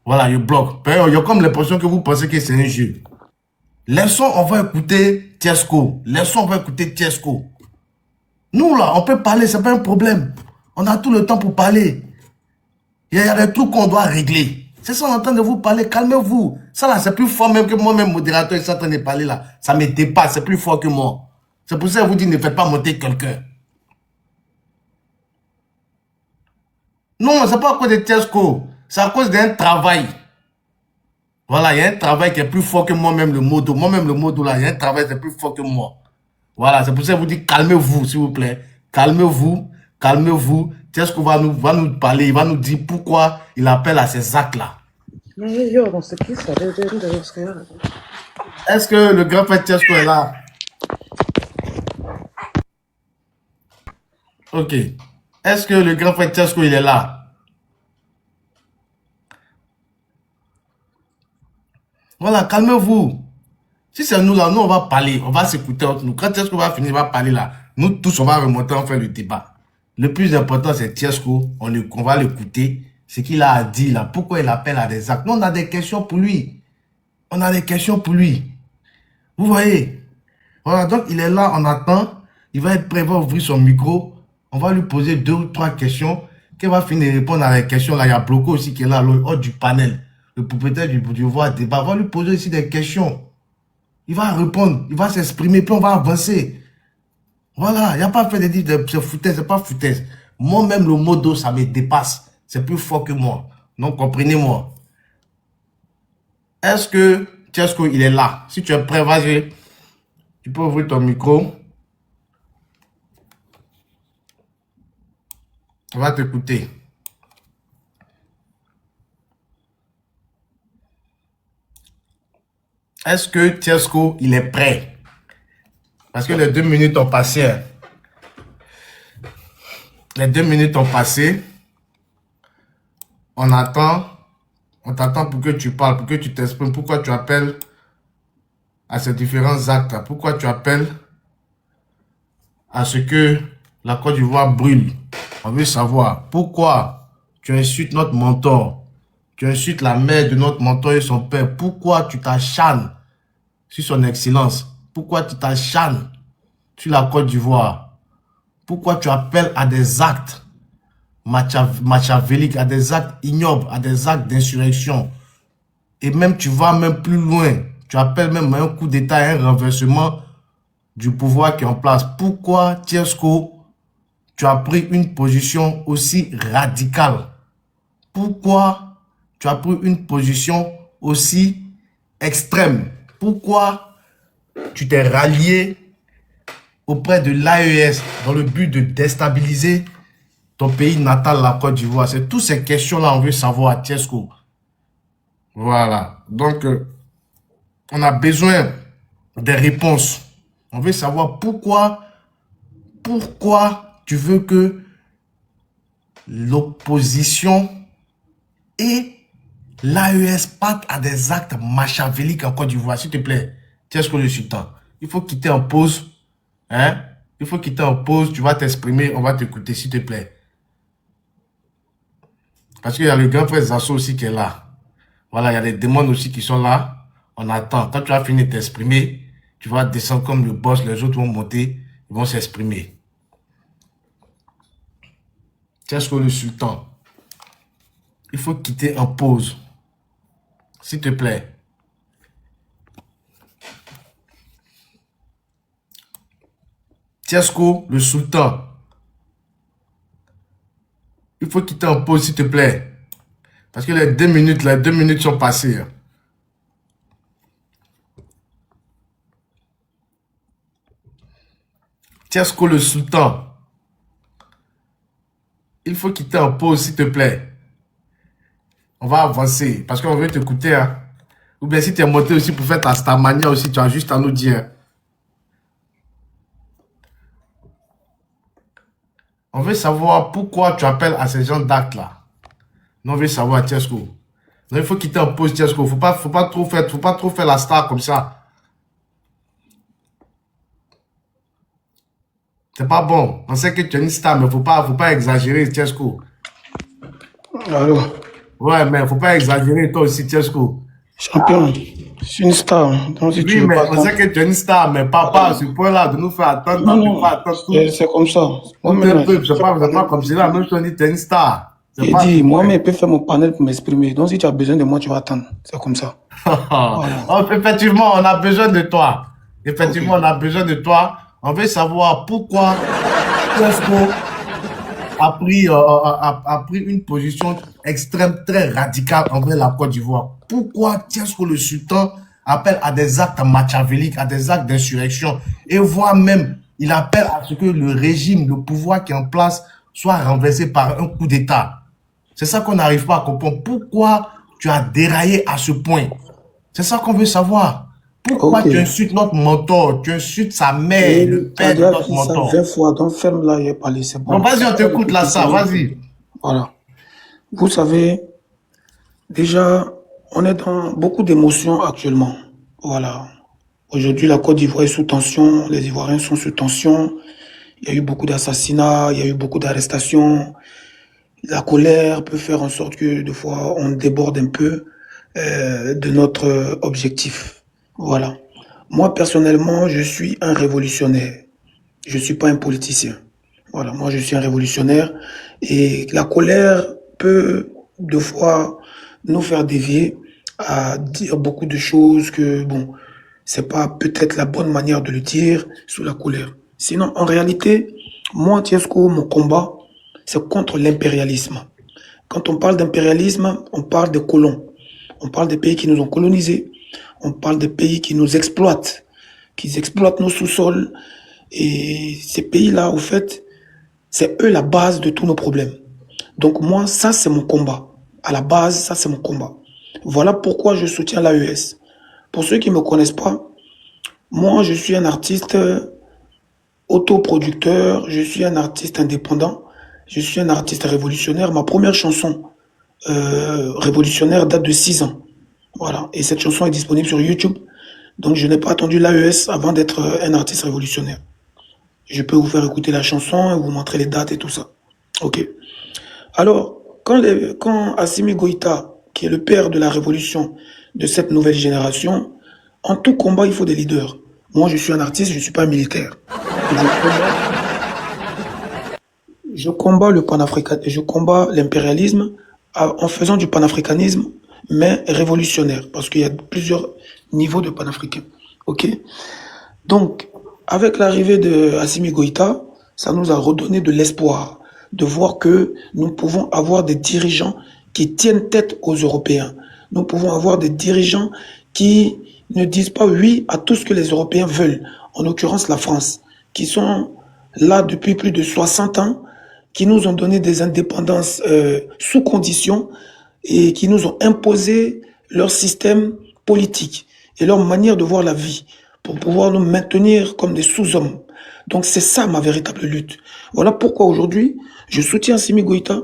Voilà, ils bloquent. Il y a comme l'impression que vous pensez que c'est un jeu. Laissons, on va écouter Tiesco. Nous, là, on peut parler, c'est pas un problème. On a tout le temps pour parler. Il y a des trucs qu'on doit régler. C'est ça, on entend de vous parler, calmez-vous. Ça là, c'est plus fort même que moi-même, modérateur, ils sont en train de parler là. Ça me dépasse, c'est plus fort que moi. C'est pour ça que je vous dis, ne faites pas monter quelqu'un. Non, c'est pas à cause de Tiesco. C'est à cause d'un travail. Voilà, il y a un travail qui est plus fort que moi-même, le modo. Moi-même, le modo là, il y a un travail qui est plus fort que moi. Voilà, c'est pour ça que je vous dis, calmez-vous, s'il vous plaît. Calmez-vous. Tiesco va nous parler, il va nous dire pourquoi il appelle à ces actes-là. Est-ce que le grand frère Tiesco est là? Ok. Est-ce que le grand frère Tiesco, il est là? Voilà, calmez-vous. Si c'est nous là, nous on va parler, on va s'écouter entre nous. Quand Tiesco va finir, il va parler là. Nous tous, on va remonter, on va faire le débat. Le plus important, c'est Tiesco. On va l'écouter. Ce qu'il a à dire là. Pourquoi il appelle à des actes. Nous, on a des questions pour lui. On a des questions pour lui. Vous voyez? Voilà, donc il est là, on attend. Il va être prêt, il va ouvrir son micro. On va lui poser 2 ou 3 questions. Qu'il va finir de répondre à les questions là. Il y a Bloco aussi qui est là, le haut du panel. Le propriétaire du voix débat. On va lui poser aussi des questions. Il va répondre, il va s'exprimer, puis on va avancer. Voilà, il n'y a pas fait de dire de foutaise, c'est pas foutaise. Moi-même, le mot d'eau, ça me dépasse. C'est plus fort que moi. Donc, comprenez-moi. Est-ce que Tiesco, il est là? Si tu es prêt, vas-y. Tu peux ouvrir ton micro. On va t'écouter. Est-ce que Tiesco, il est prêt? Parce que les 2 minutes ont passé. Hein. Les 2 minutes ont passé. On attend. On t'attend pour que tu parles, pour que tu t'exprimes. Pourquoi tu appelles à ces différents actes? Pourquoi tu appelles à ce que la Côte d'Ivoire brûle? On veut savoir pourquoi tu insultes notre mentor. Tu insultes la mère de notre mentor et son père. Pourquoi tu t'acharnes sur son excellence? Pourquoi tu t'acharnes sur la Côte d'Ivoire? Pourquoi tu appelles à des actes machiavéliques, à des actes ignobles, à des actes d'insurrection? Et même tu vas même plus loin. Tu appelles même à un coup d'État, un renversement du pouvoir qui est en place. Pourquoi, Tiesco, tu as pris une position aussi radicale? Pourquoi tu as pris une position aussi extrême? Pourquoi tu t'es rallié auprès de l'AES dans le but de déstabiliser ton pays natal, la Côte d'Ivoire? C'est toutes ces questions-là on veut savoir, Tiesco. Voilà. Donc, on a besoin des réponses. On veut savoir pourquoi tu veux que l'opposition et l'AES partent à des actes machiavéliques en Côte d'Ivoire. S'il te plaît, Tiesco le Sultan. Il faut quitter en pause. Hein? Il faut quitter en pause. Tu vas t'exprimer. On va t'écouter, s'il te plaît. Parce qu'il y a le grand frère Zasso aussi qui est là. Voilà, il y a les démons aussi qui sont là. On attend. Quand tu vas finir de t'exprimer, tu vas descendre comme le boss. Les autres vont monter. Ils vont s'exprimer. Tiesco le Sultan. Il faut quitter en pause. S'il te plaît. Tiesco le Sultan. Il faut quitter en pause, s'il te plaît. Parce que les 2 minutes sont passées. Tiesco le Sultan. Il faut quitter en pause, s'il te plaît. On va avancer. Parce qu'on veut t'écouter. Hein. Ou bien si tu es monté aussi pour faire ta starmania aussi, tu as juste à nous dire. On veut savoir pourquoi tu appelles à ces gens d'actes là. Non, on veut savoir, Tiesco. Non, il faut quitter en pause, Tiesco. Faut pas trop faire la star comme ça. C'est pas bon. On sait que tu es une star, mais faut pas exagérer, Tiesco. Allô? Ouais, mais faut pas exagérer toi aussi, Tiesco. Champion, je suis une star. Donc, si Oui, tu veux mais pas on sait que tu es une star, mais pas à ce point-là de nous faire attendre. Non, C'est c'est comme ça. pas comme si là, même si on dit que tu es une star. J'ai dit, moi-même, je peux faire mon panel pour m'exprimer. Donc, si tu as besoin de moi, tu vas attendre. C'est comme ça. Oh, effectivement, on a besoin de toi. Effectivement, on a besoin de toi. On veut savoir pourquoi Tiesco a pris une position extrême, très radicale envers la Côte d'Ivoire. Pourquoi Tiesco le Sultan appelle à des actes machiavéliques, à des actes d'insurrection, et voire même, il appelle à ce que le régime, le pouvoir qui est en place soit renversé par un coup d'État. C'est ça qu'on n'arrive pas à comprendre. Pourquoi tu as déraillé à ce point? C'est ça qu'on veut savoir. Pourquoi Ok. tu insultes notre mentor? Tu insultes sa mère, le T'as père de déjà notre dit ça mentor. 20 fois, donc ferme-la et parler, c'est Non, bon. vas-y, on t'écoute là, ça, vas-y. Voilà. Vous savez, déjà, on est dans beaucoup d'émotions actuellement. Voilà. Aujourd'hui, la Côte d'Ivoire est sous tension, les Ivoiriens sont sous tension. Il y a eu beaucoup d'assassinats, il y a eu beaucoup d'arrestations. La colère peut faire en sorte que, des fois, on déborde un peu de notre objectif. Voilà. Moi, personnellement, je suis un révolutionnaire. Je ne suis pas un politicien. Voilà, moi, je suis un révolutionnaire. Et la colère peut, des fois, nous faire dévier à dire beaucoup de choses que, bon, c'est pas peut-être la bonne manière de le dire sous la colère. Sinon, en réalité, moi, Tiesco, mon combat, c'est contre l'impérialisme. Quand on parle d'impérialisme, on parle des colons. On parle des pays qui nous ont colonisés. On parle des pays qui nous exploitent, qui exploitent nos sous-sols. Et ces pays-là, au fait, c'est eux la base de tous nos problèmes. Donc moi, ça, c'est mon combat. À la base, ça, c'est mon combat. Voilà pourquoi je soutiens l'AES. Pour ceux qui ne me connaissent pas, moi, je suis un artiste autoproducteur, je suis un artiste indépendant, je suis un artiste révolutionnaire. Ma première chanson révolutionnaire date de 6 ans. Voilà. Et cette chanson est disponible sur YouTube. Donc je n'ai pas attendu l'AES avant d'être un artiste révolutionnaire. Je peux vous faire écouter la chanson et vous montrer les dates et tout ça. Ok. Alors, quand Assimi Goïta, qui est le père de la révolution de cette nouvelle génération, en tout combat, il faut des leaders. Moi, je suis un artiste, je ne suis pas un militaire. Je combats le panafricanisme, je combats l'impérialisme en faisant du panafricanisme, mais révolutionnaire, parce qu'il y a plusieurs niveaux de panafricain. Ok? Donc, avec l'arrivée de Assimi Goïta, ça nous a redonné de l'espoir de voir que nous pouvons avoir des dirigeants qui tiennent tête aux Européens. Nous pouvons avoir des dirigeants qui ne disent pas oui à tout ce que les Européens veulent, en l'occurrence la France, qui sont là depuis plus de 60 ans, qui nous ont donné des indépendances sous conditions et qui nous ont imposé leur système politique et leur manière de voir la vie pour pouvoir nous maintenir comme des sous-hommes. Donc c'est ça ma véritable lutte. Voilà pourquoi aujourd'hui, je soutiens Assimi Goïta,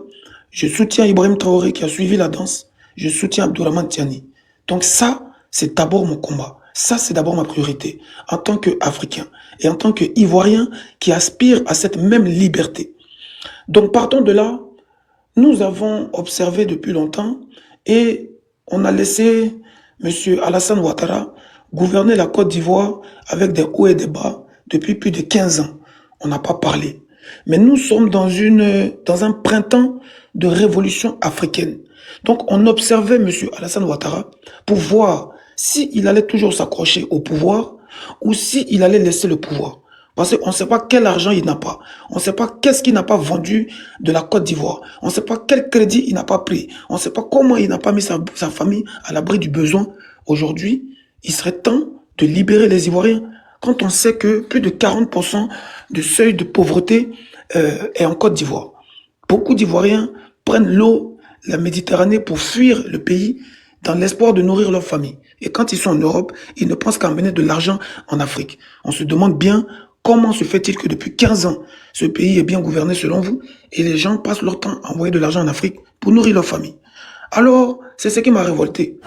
je soutiens Ibrahim Traoré qui a suivi la danse, je soutiens Abdourahmane Tiani. Donc ça, c'est d'abord mon combat. Ça, c'est d'abord ma priorité en tant qu'Africain et en tant qu'Ivoirien qui aspire à cette même liberté. Donc partons de là, nous avons observé depuis longtemps et on a laissé M. Alassane Ouattara gouverner la Côte d'Ivoire avec des hauts et des bas depuis plus de 15 ans. On n'a pas parlé. Mais nous sommes dans un printemps de révolution africaine. Donc on observait M. Alassane Ouattara pour voir s'il allait toujours s'accrocher au pouvoir ou s'il allait laisser le pouvoir. Parce qu'on ne sait pas quel argent il n'a pas. On ne sait pas qu'est-ce qu'il n'a pas vendu de la Côte d'Ivoire. On ne sait pas quel crédit il n'a pas pris. On ne sait pas comment il n'a pas mis sa famille à l'abri du besoin. Aujourd'hui, il serait temps de libérer les Ivoiriens. Quand on sait que plus de 40% du seuil de pauvreté est en Côte d'Ivoire. Beaucoup d'Ivoiriens prennent l'eau, la Méditerranée pour fuir le pays dans l'espoir de nourrir leur famille. Et quand ils sont en Europe, ils ne pensent qu'à emmener de l'argent en Afrique. On se demande bien comment se fait-il que depuis 15 ans, ce pays est bien gouverné selon vous et les gens passent leur temps à envoyer de l'argent en Afrique pour nourrir leur famille. Alors, c'est ce qui m'a révolté.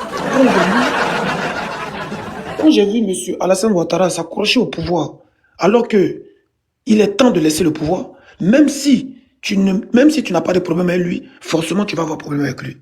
Quand j'ai vu M. Alassane Ouattara s'accrocher au pouvoir, alors que il est temps de laisser le pouvoir, même si tu n'as pas de problème avec lui, forcément tu vas avoir problème avec lui.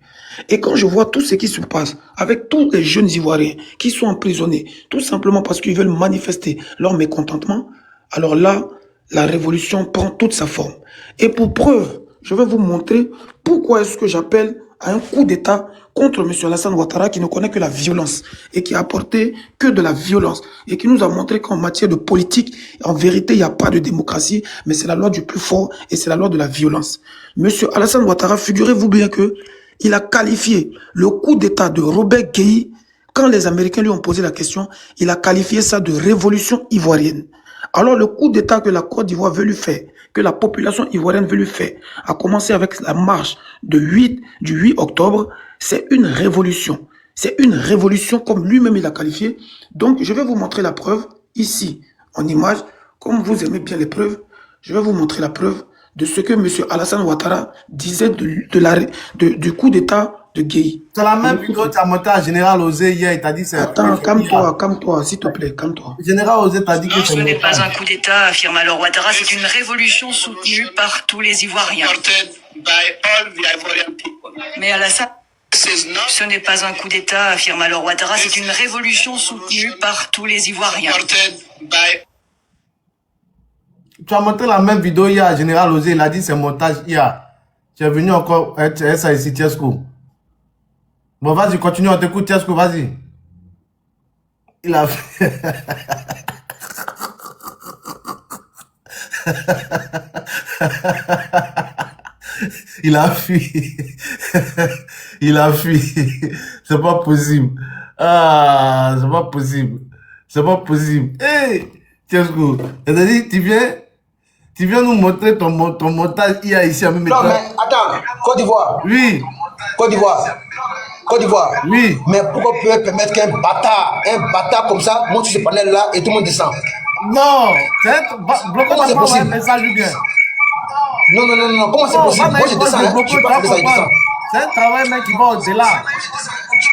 Et quand je vois tout ce qui se passe avec tous les jeunes Ivoiriens qui sont emprisonnés, tout simplement parce qu'ils veulent manifester leur mécontentement, alors là, la révolution prend toute sa forme. Et pour preuve, je vais vous montrer pourquoi est-ce que j'appelle à un coup d'État contre M. Alassane Ouattara qui ne connaît que la violence et qui a apporté que de la violence et qui nous a montré qu'en matière de politique, en vérité, il n'y a pas de démocratie, mais c'est la loi du plus fort et c'est la loi de la violence. M. Alassane Ouattara, figurez-vous bien que il a qualifié le coup d'État de Robert Gueye, quand les Américains lui ont posé la question, il a qualifié ça de révolution ivoirienne. Alors le coup d'État que la Côte d'Ivoire veut lui faire, que la population ivoirienne veut lui faire, à commencer avec la marche du 8 octobre, c'est une révolution. C'est une révolution comme lui-même il a qualifié. Donc, je vais vous montrer la preuve ici, en image. Comme vous aimez bien les preuves, je vais vous montrer la preuve de ce que M. Alassane Ouattara disait du coup d'État de Gueye. C'est la même vidéo que tu as monté à Général Osé hier, il t'a dit c'est... Attends, calme-toi, s'il te plaît, calme-toi. Général Osé t'a dit que ce n'est pas un coup d'État, affirme alors Ouattara, c'est une révolution soutenue par tous les Ivoiriens. Mais Alassane, ce n'est pas un coup d'État, affirme alors Ouattara, c'est une révolution soutenue par tous les Ivoiriens. Tu as montré la même vidéo hier à Général Osé, il a dit c'est montage hier. Tu es venu encore être ça ici, Tiesco. Bon, vas-y, continue, on t'écoute, Tiesco, vas-y. Il a fait... Il a fui. Il a fui. C'est pas possible. Ah, c'est pas possible. C'est pas possible. Hé, Tiesco, c'est-à-dire, tu viens nous montrer ton montage hier ici à même Non, mais attends, Côte d'Ivoire. Oui. Côte d'Ivoire. Côte d'Ivoire. Oui. Mais pourquoi vous pouvez permettre qu'un bâtard comme ça monte sur ce panel là et tout le monde descend? Non, c'est bloqué c'est possible? message bien. Non, comment c'est possible? Moi je descends, hein. Je pas descendre, je descends. C'est un travail, mec, qui va au-delà.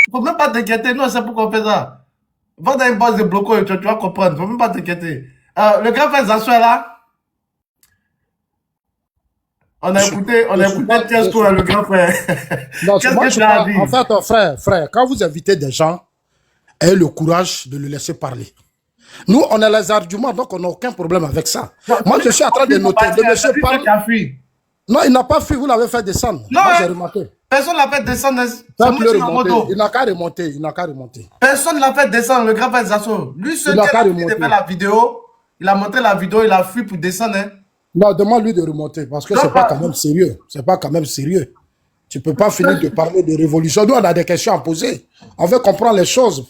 Il faut même pas t'inquiéter, non, c'est pourquoi on fait ça. Va dans une base de bloco, tu vas comprendre, faut même pas t'inquiéter. Le grand frère Zassou est là. On a écouté Tiesco, le grand frère. Non, Qu'est-ce moi, que tu as dit? en fait, frère, quand vous invitez des gens, ayez le courage de le laisser parler. Nous, on a les arguments, donc on n'a aucun problème avec ça. Moi, je suis en train de noter. Le monsieur parle. Non, il n'a pas fui, vous l'avez fait descendre. Non, moi, j'ai remarqué. Personne ne l'a fait descendre. Il n'a qu'à remonter. Personne ne l'a fait descendre, le grand frère Zassou. Lui, seul qui a fait la vidéo, il a montré la vidéo, il a fui pour descendre. Hein. Non, demande-lui de remonter, parce que c'est pas quand même sérieux. C'est pas quand même sérieux. Tu peux pas finir de parler de révolution. Nous, on a des questions à poser. On veut comprendre les choses.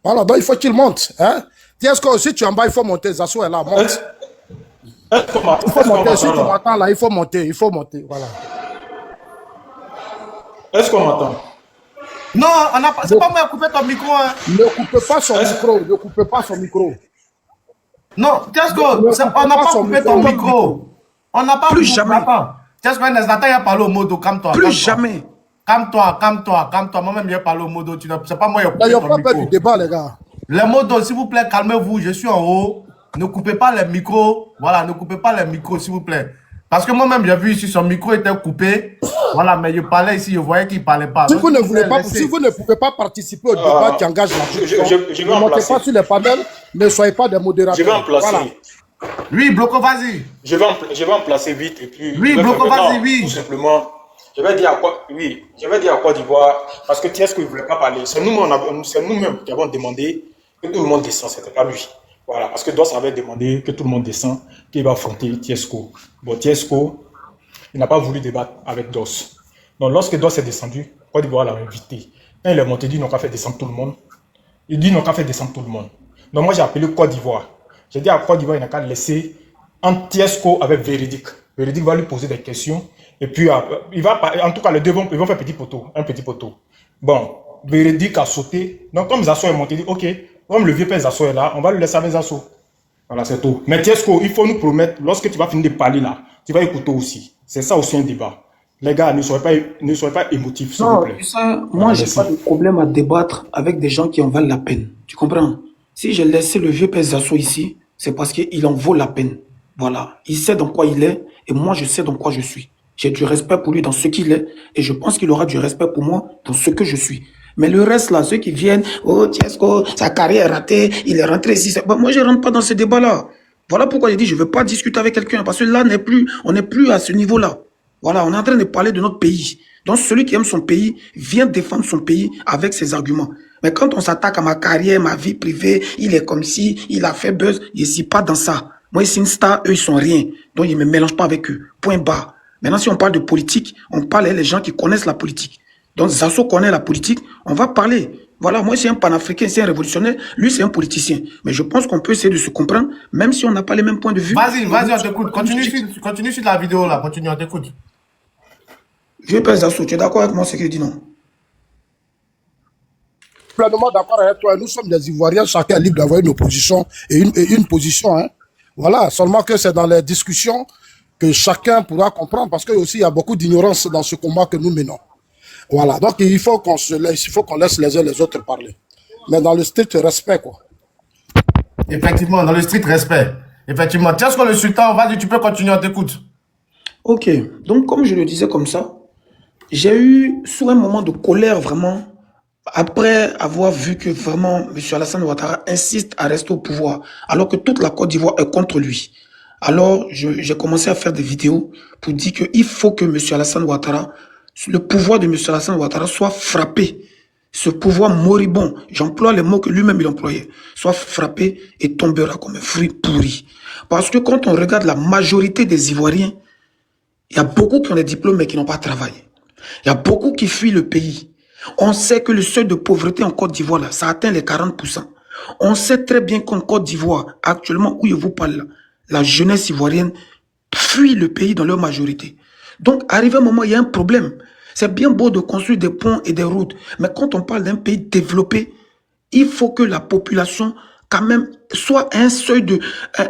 Voilà, donc il faut qu'il monte. Hein? Tiesco, si tu es en bas, il faut monter. Zassou est là, monte. Il faut monter. Si tu m'attends là, il faut monter. Voilà. Est-ce qu'on m'entend? Non, c'est pas moi qui ai coupé ton micro. Hein. Ne coupez pas son micro. Non, Tiesco, on n'a pas coupé ton micro. On n'a pas plus jamais. Tiesco, Nathan, il a parlé au modo, calme-toi. Plus jamais. Calme-toi. Moi-même, il a parlé au modo. C'est pas moi qui ai coupé ton micro. Il n'y a pas du débat, les gars. Les modos, s'il vous plaît, calmez-vous. Je suis en haut. Ne coupez pas les micros. Voilà, ne coupez pas les micros, s'il vous plaît. Parce que moi-même, j'ai vu ici, son micro était coupé. Voilà, mais je parlais ici, je voyais qu'il ne parlait pas. Si vous ne pouvez pas participer au débat qui engage la question, ne montez pas sur les panels, ne soyez pas des modérateurs. Je vais en placer. Voilà. Oui, Bloco, vas-y. Je vais en placer vite et puis. Oui, Bloco, vas-y, oui. Tout simplement, je vais dire à Côte d'Ivoire, parce que Tiesco ne voulait pas parler. C'est nous-mêmes qui avons demandé que tout le monde descende, c'était pas lui. Voilà, parce que Doss avait demandé que tout le monde descende, qu'il va affronter Tiesco. Bon, Tiesco, il n'a pas voulu débattre avec Doss. Donc, lorsque Doss est descendu, Côte d'Ivoire l'a invité. Quand il est monté, il dit non qu'à faire descendre tout le monde. Il dit non qu'à faire descendre tout le monde. Donc, moi, j'ai appelé Côte d'Ivoire. J'ai dit à Côte d'Ivoire, il n'a qu'à laisser un Tiesco avec Véridique. Véridique va lui poser des questions. Et puis, il va, en tout cas, les deux vont faire un petit poteau. Bon, Véridique a sauté. Donc, comme Zassou est monté, il dit ok, comme le vieux père Zassou est là, on va lui laisser avec Zassou. Voilà, c'est tout. Mais Tiesco, il faut nous promettre, lorsque tu vas finir de parler là, tu vas écouter aussi. C'est ça aussi un débat. Les gars, ne soyez pas émotifs, s'il vous plaît. Tu sais, moi, j'ai pas de problème à débattre avec des gens qui en valent la peine. Tu comprends? Si j'ai laissé le vieux père Zassou ici, c'est parce qu'il en vaut la peine. Voilà. Il sait dans quoi il est et moi, je sais dans quoi je suis. J'ai du respect pour lui dans ce qu'il est et je pense qu'il aura du respect pour moi dans ce que je suis. Mais le reste, là, ceux qui viennent, oh, Tiesco, sa carrière est ratée, il est rentré ici. Moi, je ne rentre pas dans ce débat-là. Voilà pourquoi j'ai dit, je ne veux pas discuter avec quelqu'un, parce que là, on n'est plus à ce niveau-là. Voilà, on est en train de parler de notre pays. Donc, celui qui aime son pays vient défendre son pays avec ses arguments. Mais quand on s'attaque à ma carrière, ma vie privée, il est comme si, il a fait buzz, je ne suis pas dans ça. Moi, ici, une star, eux, ils sont rien. Donc, ils ne me mélangent pas avec eux. Point barre. Maintenant, si on parle de politique, on parle des gens qui connaissent la politique. Donc, Zassou connaît la politique, on va parler. Voilà, moi, c'est un panafricain, c'est un révolutionnaire. Lui, c'est un politicien. Mais je pense qu'on peut essayer de se comprendre, même si on n'a pas les mêmes points de vue. Vas-y, on t'écoute. Continue sur la vidéo, là. Continue, on t'écoute. Je pèse à tu es d'accord avec moi, ce qu'il dit, non? Pleinement d'accord avec toi. Nous sommes des Ivoiriens, chacun est libre d'avoir une opposition et une position. Hein. Voilà, seulement que c'est dans les discussions que chacun pourra comprendre, parce qu'il y a beaucoup d'ignorance dans ce combat que nous menons. Voilà, donc il faut qu'on laisse les uns les autres parler. Mais dans le strict respect, quoi. Effectivement, dans le strict respect. Effectivement. Tiens, ce que le sultan, vas-y, tu peux continuer, on t'écoute. Ok, donc comme je le disais comme ça, j'ai eu, sous un moment de colère vraiment, après avoir vu que vraiment M. Alassane Ouattara insiste à rester au pouvoir, alors que toute la Côte d'Ivoire est contre lui. Alors, j'ai commencé à faire des vidéos pour dire qu'il faut que M. Alassane Ouattara, le pouvoir de M. Alassane Ouattara soit frappé. Ce pouvoir moribond, j'emploie les mots que lui-même il employait, soit frappé et tombera comme un fruit pourri. Parce que quand on regarde la majorité des Ivoiriens, il y a beaucoup qui ont des diplômes mais qui n'ont pas travaillé. Il y a beaucoup qui fuient le pays. On sait que le seuil de pauvreté en Côte d'Ivoire, là, ça atteint les 40%. On sait très bien qu'en Côte d'Ivoire, actuellement où je vous parle, là, la jeunesse ivoirienne fuit le pays dans leur majorité. Donc, arrivé un moment, il y a un problème. C'est bien beau de construire des ponts et des routes, mais quand on parle d'un pays développé, il faut que la population, quand même, soit à un seuil de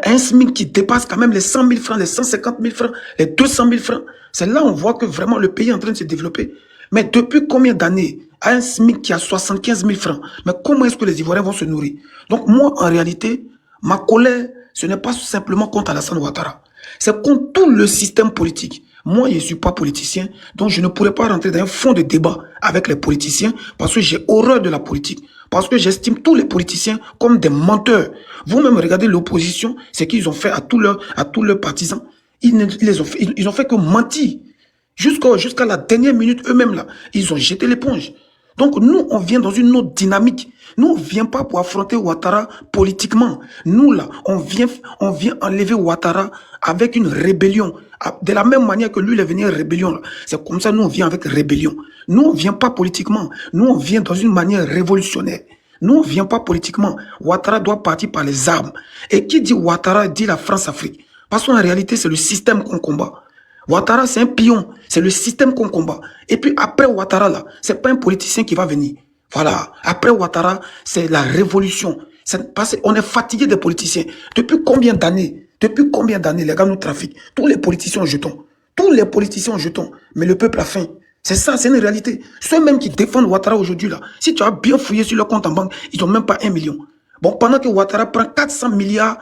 un SMIC qui dépasse quand même les 100 000 francs, les 150 000 francs, les 200 000 francs. C'est là où on voit que vraiment le pays est en train de se développer. Mais depuis combien d'années, à un SMIC qui a 75 000 francs, mais comment est-ce que les Ivoiriens vont se nourrir? Donc moi, en réalité, ma colère, ce n'est pas simplement contre Alassane Ouattara. C'est contre tout le système politique. Moi, je ne suis pas politicien, donc je ne pourrais pas rentrer dans un fond de débat avec les politiciens parce que j'ai horreur de la politique. Parce que j'estime tous les politiciens comme des menteurs. Vous-même regardez l'opposition, ce qu'ils ont fait à tous leurs partisans. Ils ont fait que mentir. Jusqu'à la dernière minute, eux-mêmes, là, ils ont jeté l'éponge. Donc, nous, on vient dans une autre dynamique. Nous, on ne vient pas pour affronter Ouattara politiquement. Nous, là, on vient enlever Ouattara avec une rébellion. De la même manière que lui, il est venu en rébellion. C'est comme ça, nous, on vient avec rébellion. Nous, on ne vient pas politiquement. Nous, on vient dans une manière révolutionnaire. Nous, on ne vient pas politiquement. Ouattara doit partir par les armes. Et qui dit Ouattara, dit la France-Afrique. Parce qu'en réalité, c'est le système qu'on combat. Ouattara, c'est un pion. C'est le système qu'on combat. Et puis après Ouattara, là, c'est pas un politicien qui va venir. Voilà. Après Ouattara, c'est la révolution. On est fatigué des politiciens. Depuis combien d'années, les gars nous trafiquent? Tous les politiciens ont jetons. Tous les politiciens ont jetons. Mais le peuple a faim. C'est ça, c'est une réalité. Ceux même qui défendent Ouattara aujourd'hui, là, si tu as bien fouillé sur leur compte en banque, ils n'ont même pas 1 million. Bon, pendant que Ouattara prend 400 milliards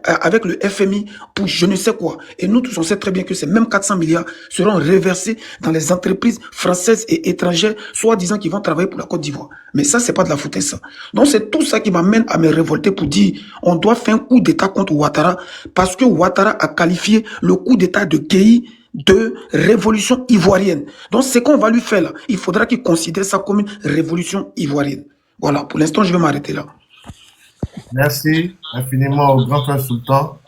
avec le FMI pour je ne sais quoi. Et nous tous, on sait très bien que ces mêmes 400 milliards seront reversés dans les entreprises françaises et étrangères, soi-disant qu'ils vont travailler pour la Côte d'Ivoire. Mais ça, c'est pas de la foutaise, ça. Donc, c'est tout ça qui m'amène à me révolter pour dire on doit faire un coup d'État contre Ouattara parce que Ouattara a qualifié le coup d'État de Guéhi de révolution ivoirienne. Donc, ce qu'on va lui faire là, il faudra qu'il considère ça comme une révolution ivoirienne. Voilà, pour l'instant, je vais m'arrêter là. Merci infiniment au grand frère Sultan.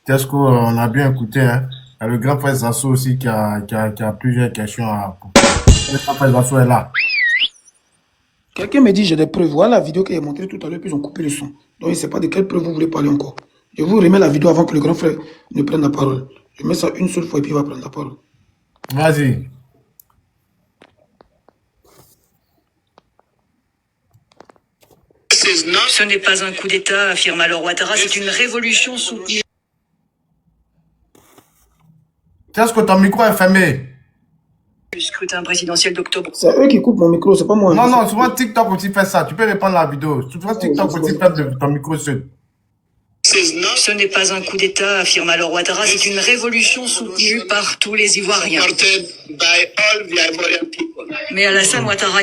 Tesco, on a bien écouté. Hein. Il y a le grand frère Zasso aussi qui a plusieurs questions à poser. Le grand frère Zasso est là. Quelqu'un me dit j'ai des preuves. Voilà la vidéo qu'il a montrée tout à l'heure, puis ils ont coupé le son. Donc je ne sais pas de quelle preuve vous voulez parler encore. Je vous remets la vidéo avant que le grand frère ne prenne la parole. Je mets ça une seule fois et puis il va prendre la parole. Vas-y. Ce n'est pas un coup d'État, affirme alors Ouattara, c'est une révolution soutenue. Qu'est-ce que ton micro est fermé? Le scrutin présidentiel d'octobre. C'est eux qui coupent mon micro, c'est pas moi. Non, souvent TikTok aussi fait ça. Tu peux répondre à la vidéo. Souvent TikTok aussi fait ton micro seul. Ce n'est pas un coup d'État, affirme alors Ouattara, c'est une révolution soutenue par tous les Ivoiriens. Mais Alassane Ouattara...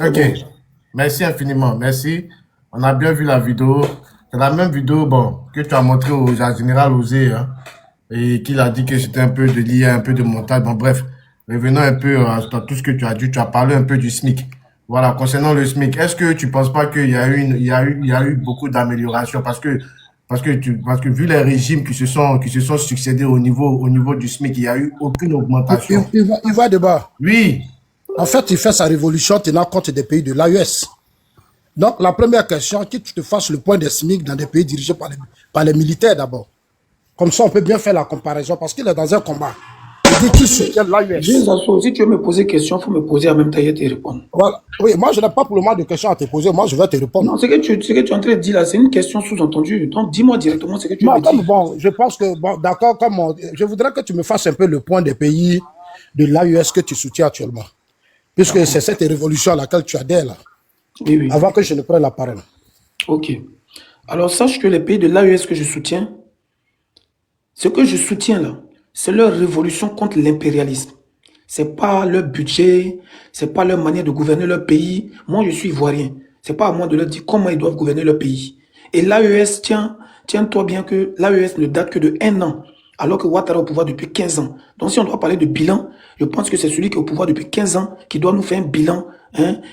Ok. Merci infiniment. Merci. On a bien vu la vidéo. C'est la même vidéo que tu as montré au général Osé. Hein, et qu'il a dit que c'était un peu de l'IA, un peu de montage. Bon, bref. Revenons un peu à tout ce que tu as dit. Tu as parlé un peu du SMIC. Voilà. Concernant le SMIC, est-ce que tu penses pas qu'il y a eu beaucoup d'améliorations? Parce que vu les régimes qui se sont succédés au niveau du SMIC, il n'y a eu aucune augmentation. Il va débat. Oui. En fait, il fait sa révolution tenant compte des pays de l'AES. Donc, la première question, que tu te fasses le point des SMIC dans des pays dirigés par les militaires d'abord. Comme ça, on peut bien faire la comparaison parce qu'il est dans un combat. Il dit qu'il soutient l'AUS. Si tu veux me poser une question, il faut me poser en même temps et te répondre. Voilà. Oui, moi, je n'ai pas pour le moment de questions à te poser. Moi, je vais te répondre. Non, ce que tu es en train de dire là, c'est une question sous-entendue. Donc, dis-moi directement ce que tu veux dire. Bon, je pense que, bon, d'accord, je voudrais que tu me fasses un peu le point des pays de l'AUS que tu soutiens actuellement. Puisque c'est cette révolution à laquelle tu adhères là. Oui, oui. Avant que je ne prenne la parole. Ok. Alors, sache que les pays de l'AES que je soutiens, ce que je soutiens là, c'est leur révolution contre l'impérialisme. C'est pas leur budget, c'est pas leur manière de gouverner leur pays. Moi, je suis ivoirien. C'est pas à moi de leur dire comment ils doivent gouverner leur pays. Et l'AES, tiens-toi bien que l'AES ne date que de 1 an, alors que Ouattara est au pouvoir depuis 15 ans. Donc, si on doit parler de bilan, je pense que c'est celui qui est au pouvoir depuis 15 ans qui doit nous faire un bilan,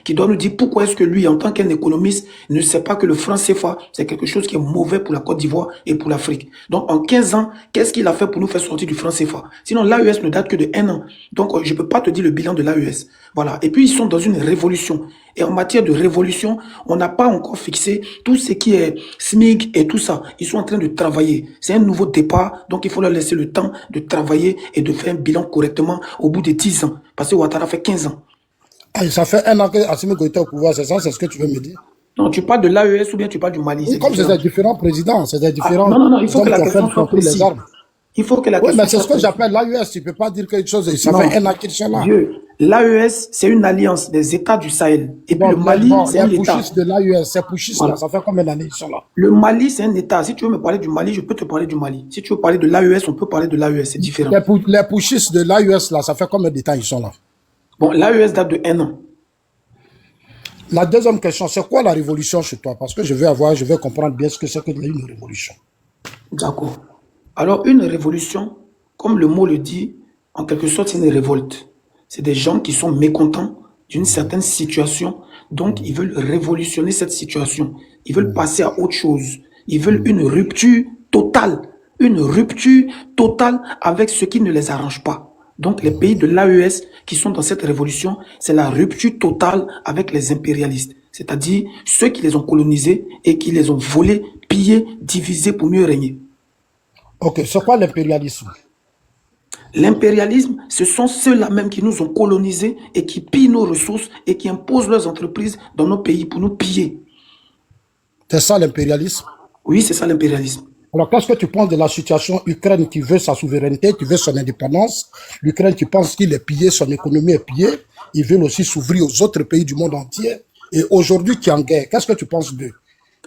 qui doit nous dire pourquoi est-ce que lui, en tant qu'un économiste, ne sait pas que le franc CFA, c'est quelque chose qui est mauvais pour la Côte d'Ivoire et pour l'Afrique. Donc, en 15 ans, qu'est-ce qu'il a fait pour nous faire sortir du franc CFA? Sinon, l'AES ne date que de 1 an. Donc, je ne peux pas te dire le bilan de l'AES. Voilà. Et puis, ils sont dans une révolution. Et en matière de révolution, on n'a pas encore fixé tout ce qui est SMIC et tout ça. Ils sont en train de travailler. C'est un nouveau départ. Donc, il faut leur laisser le temps de travailler et de faire un bilan correctement au bout de 10 ans. Parce que Ouattara fait 15 ans. Ah, ça fait 1 an que Assimi Goïta est au pouvoir, c'est ça? C'est ce que tu veux me dire? Non, tu parles de l'AES ou bien tu parles du Mali? Oui, comme c'est des différents présidents, c'est des différents... non, il faut que la question soit précise. Il faut que la question mais c'est ce que j'appelle l'AES. Tu ne peux pas dire quelque chose. Ça fait 1 an qu'ils sont là. L'AES, c'est une alliance des États du Sahel. Et puis le Mali, c'est un État. C'est de l'AES, c'est pouchiste là. Ça fait combien d'années ils sont là? Le Mali, c'est un État. Si tu veux me parler du Mali, je peux te parler du Mali. Si tu veux parler de l'AES, on peut parler de l'AES. C'est différent. Les pouchistes de l'AES là, ça fait combien d'États ils sont là? Bon, l'AES date de 1 an. La deuxième question, c'est quoi la révolution chez toi? Parce que je vais comprendre bien ce que c'est que une révolution. D'accord. Alors, une révolution, comme le mot le dit, en quelque sorte, c'est une révolte. C'est des gens qui sont mécontents d'une certaine situation, donc ils veulent révolutionner cette situation. Ils veulent passer à autre chose. Ils veulent une rupture totale avec ce qui ne les arrange pas. Donc, les pays de l'AES qui sont dans cette révolution, c'est la rupture totale avec les impérialistes. C'est-à-dire ceux qui les ont colonisés et qui les ont volés, pillés, divisés pour mieux régner. Ok, c'est quoi l'impérialisme? L'impérialisme, ce sont ceux-là même qui nous ont colonisés et qui pillent nos ressources et qui imposent leurs entreprises dans nos pays pour nous piller. C'est ça l'impérialisme? Oui, c'est ça l'impérialisme. Alors, qu'est-ce que tu penses de la situation Ukraine qui veut sa souveraineté, qui veut son indépendance? L'Ukraine qui pense qu'il est pillé, son économie est pillée. Ils veulent aussi s'ouvrir aux autres pays du monde entier. Et aujourd'hui, qui est en guerre, qu'est-ce que tu penses d'eux?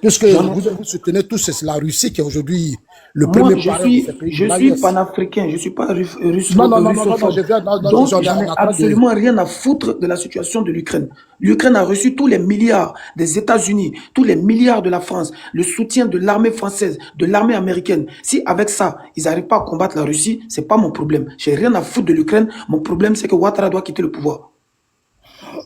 Puisque vous soutenez tous, c'est la Russie qui est aujourd'hui le premier parrain de ces pays. Je suis panafricain, je ne suis pas russe. Non, donc, je n'ai absolument rien à foutre de la situation de l'Ukraine. L'Ukraine a reçu tous les milliards des États-Unis, tous les milliards de la France, le soutien de l'armée française, de l'armée américaine. Si avec ça, ils n'arrivent pas à combattre la Russie, ce n'est pas mon problème. Je n'ai rien à foutre de l'Ukraine. Mon problème, c'est que Ouattara doit quitter le pouvoir.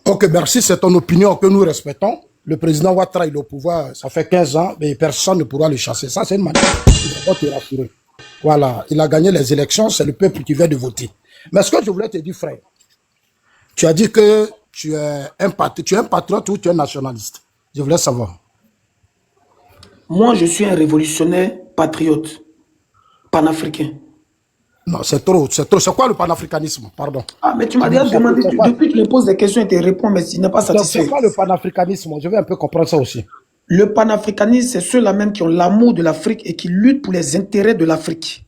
Ok, merci, c'est ton opinion que nous respectons. Le président Ouattara, il est au pouvoir, ça fait 15 ans, mais personne ne pourra le chasser. Ça, c'est une manière. Il faut te rassurer. Voilà, il a gagné les élections, c'est le peuple qui vient de voter. Mais ce que je voulais te dire, frère, tu as dit que tu es un patriote ou tu es un nationaliste. Je voulais savoir. Moi, je suis un révolutionnaire patriote, panafricain. Non, c'est trop. C'est quoi le panafricanisme? Pardon. Ah, mais tu m'as déjà demandé, depuis que tu me poses des questions et tu réponds, mais tu n'es pas satisfait. C'est quoi le panafricanisme? Je vais un peu comprendre ça aussi. Le panafricanisme, c'est ceux-là même qui ont l'amour de l'Afrique et qui luttent pour les intérêts de l'Afrique.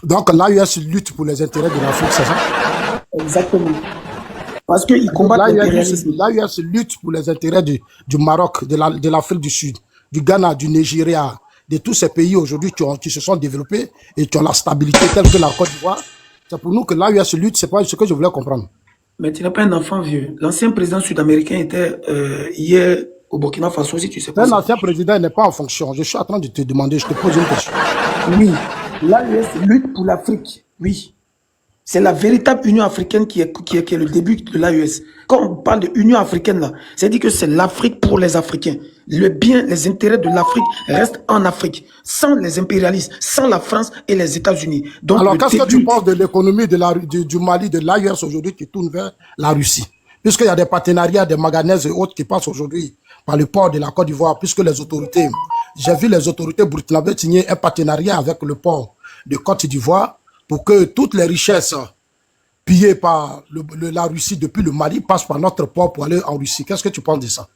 Donc l'AES lutte pour les intérêts de l'Afrique, c'est ça? Exactement. Parce qu'ils combattent l'impérialisme. L'AES lutte pour les intérêts du Maroc, de l'Afrique du Sud, du Ghana, du Nigeria, de tous ces pays aujourd'hui qui se sont développés et qui ont la stabilité telle que la Côte d'Ivoire. C'est pour nous que l'AES lutte, c'est pas ce que je voulais comprendre. Mais tu n'es pas un enfant vieux. L'ancien président sud-américain était hier au Burkina Faso, si tu sais pas. L'ancien président n'est pas en fonction. Je suis en train de te demander, je te pose une question. Oui, l'AES lutte pour l'Afrique, oui. C'est la véritable Union africaine qui est le début de l'AES. Quand on parle de Union africaine, là, c'est-à-dire que c'est l'Afrique pour les Africains. Le bien, les intérêts de l'Afrique restent en Afrique, sans les impérialistes, sans la France et les États-Unis. Alors, qu'est-ce que tu penses de l'économie du Mali, de l'AES aujourd'hui qui tourne vers la Russie? Puisqu'il y a des partenariats, des manganèses et autres qui passent aujourd'hui par le port de la Côte d'Ivoire, puisque les autorités, j'ai vu les autorités burkinabées signer un partenariat avec le port de Côte d'Ivoire pour que toutes les richesses pillées par la Russie depuis le Mali passent par notre port pour aller en Russie. Qu'est-ce que tu penses de ça?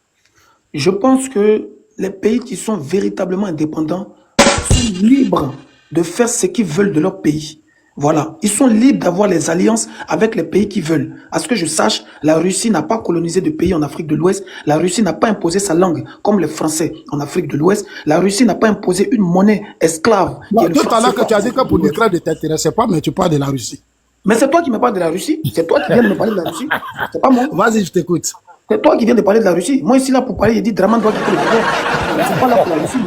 Je pense que les pays qui sont véritablement indépendants sont libres de faire ce qu'ils veulent de leur pays. Voilà, ils sont libres d'avoir les alliances avec les pays qu'ils veulent. À ce que je sache, la Russie n'a pas colonisé de pays en Afrique de l'Ouest. La Russie n'a pas imposé sa langue comme les Français en Afrique de l'Ouest. La Russie n'a pas imposé une monnaie esclave. Tout à l'heure que tu as dit que pour l'Ukraine ne t'intéressait pas, mais tu parles de la Russie. Mais c'est toi qui me parles de la Russie. C'est toi qui viens de me parler de la Russie. C'est pas moi. Vas-y, je t'écoute. C'est toi qui viens de parler de la Russie. Moi, ici, là, pour parler, il dit Draman doit quitter le pouvoir. Je ne suis pas là pour la Russie.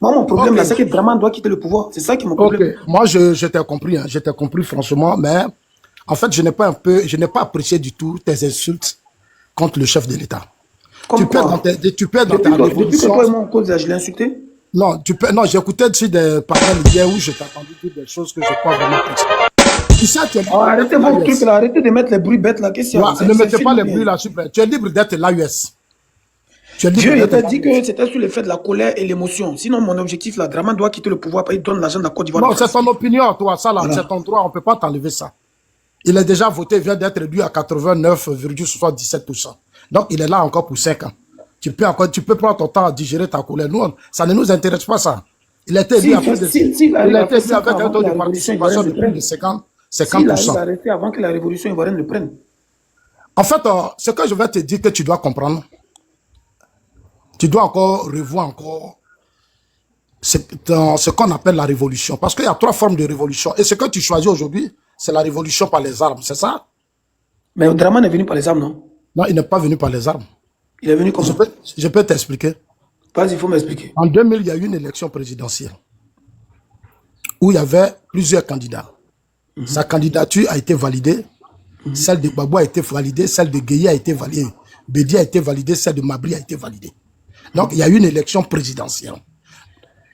Moi, mon problème, là, c'est que Draman doit quitter le pouvoir. C'est ça qui est mon problème. Moi, je t'ai compris. Hein. Je t'ai compris, franchement. Mais, en fait, je n'ai pas apprécié du tout tes insultes contre le chef de l'État. Tu perds dans ta révolution. Depuis que toi et moi, on cause, je l'ai insulté? Non, j'écoutais dessus des paroles hier où je t'ai entendu dire des choses que je n'ai pas vraiment appréciées. Arrêtez vos trucs là, arrêtez de mettre les bruits bêtes là. Qu'est-ce qu'il y a? Ne mettez pas les bruits là, super. Tu es libre d'être l'AUS. Dieu t'a dit que c'était sur l'effet de la colère et l'émotion. Sinon, mon objectif là, Draman doit quitter le pouvoir parce qu'il donne l'argent de la Côte d'Ivoire. Non, c'est ton opinion, toi, ça là, c'est ton droit, on ne peut pas t'enlever ça. Il est déjà voté, il vient d'être réduit à 89,77%. Donc, il est là encore pour 5 ans. Tu peux prendre ton temps à digérer ta colère. Nous, ça ne nous intéresse pas ça. Il a été élu avec un taux de participation de plus de 50%. Il a resté avant que la révolution ivoirienne le prenne. En fait, ce que je vais te dire que tu dois comprendre, tu dois encore revoir ce qu'on appelle la révolution. Parce qu'il y a 3 formes de révolution. Et ce que tu choisis aujourd'hui, c'est la révolution par les armes, c'est ça? Mais Draman est venu par les armes, non? Non, il n'est pas venu par les armes. Il est venu comment? Je peux t'expliquer. Vas-y, il faut m'expliquer. En 2000, il y a eu une élection présidentielle où il y avait plusieurs candidats. Sa candidature a été validée. Celle de Babou a été validée. Celle de Gueye a été validée. Bédi a été validée. Celle de Mabri a été validée. Donc, il y a eu une élection présidentielle.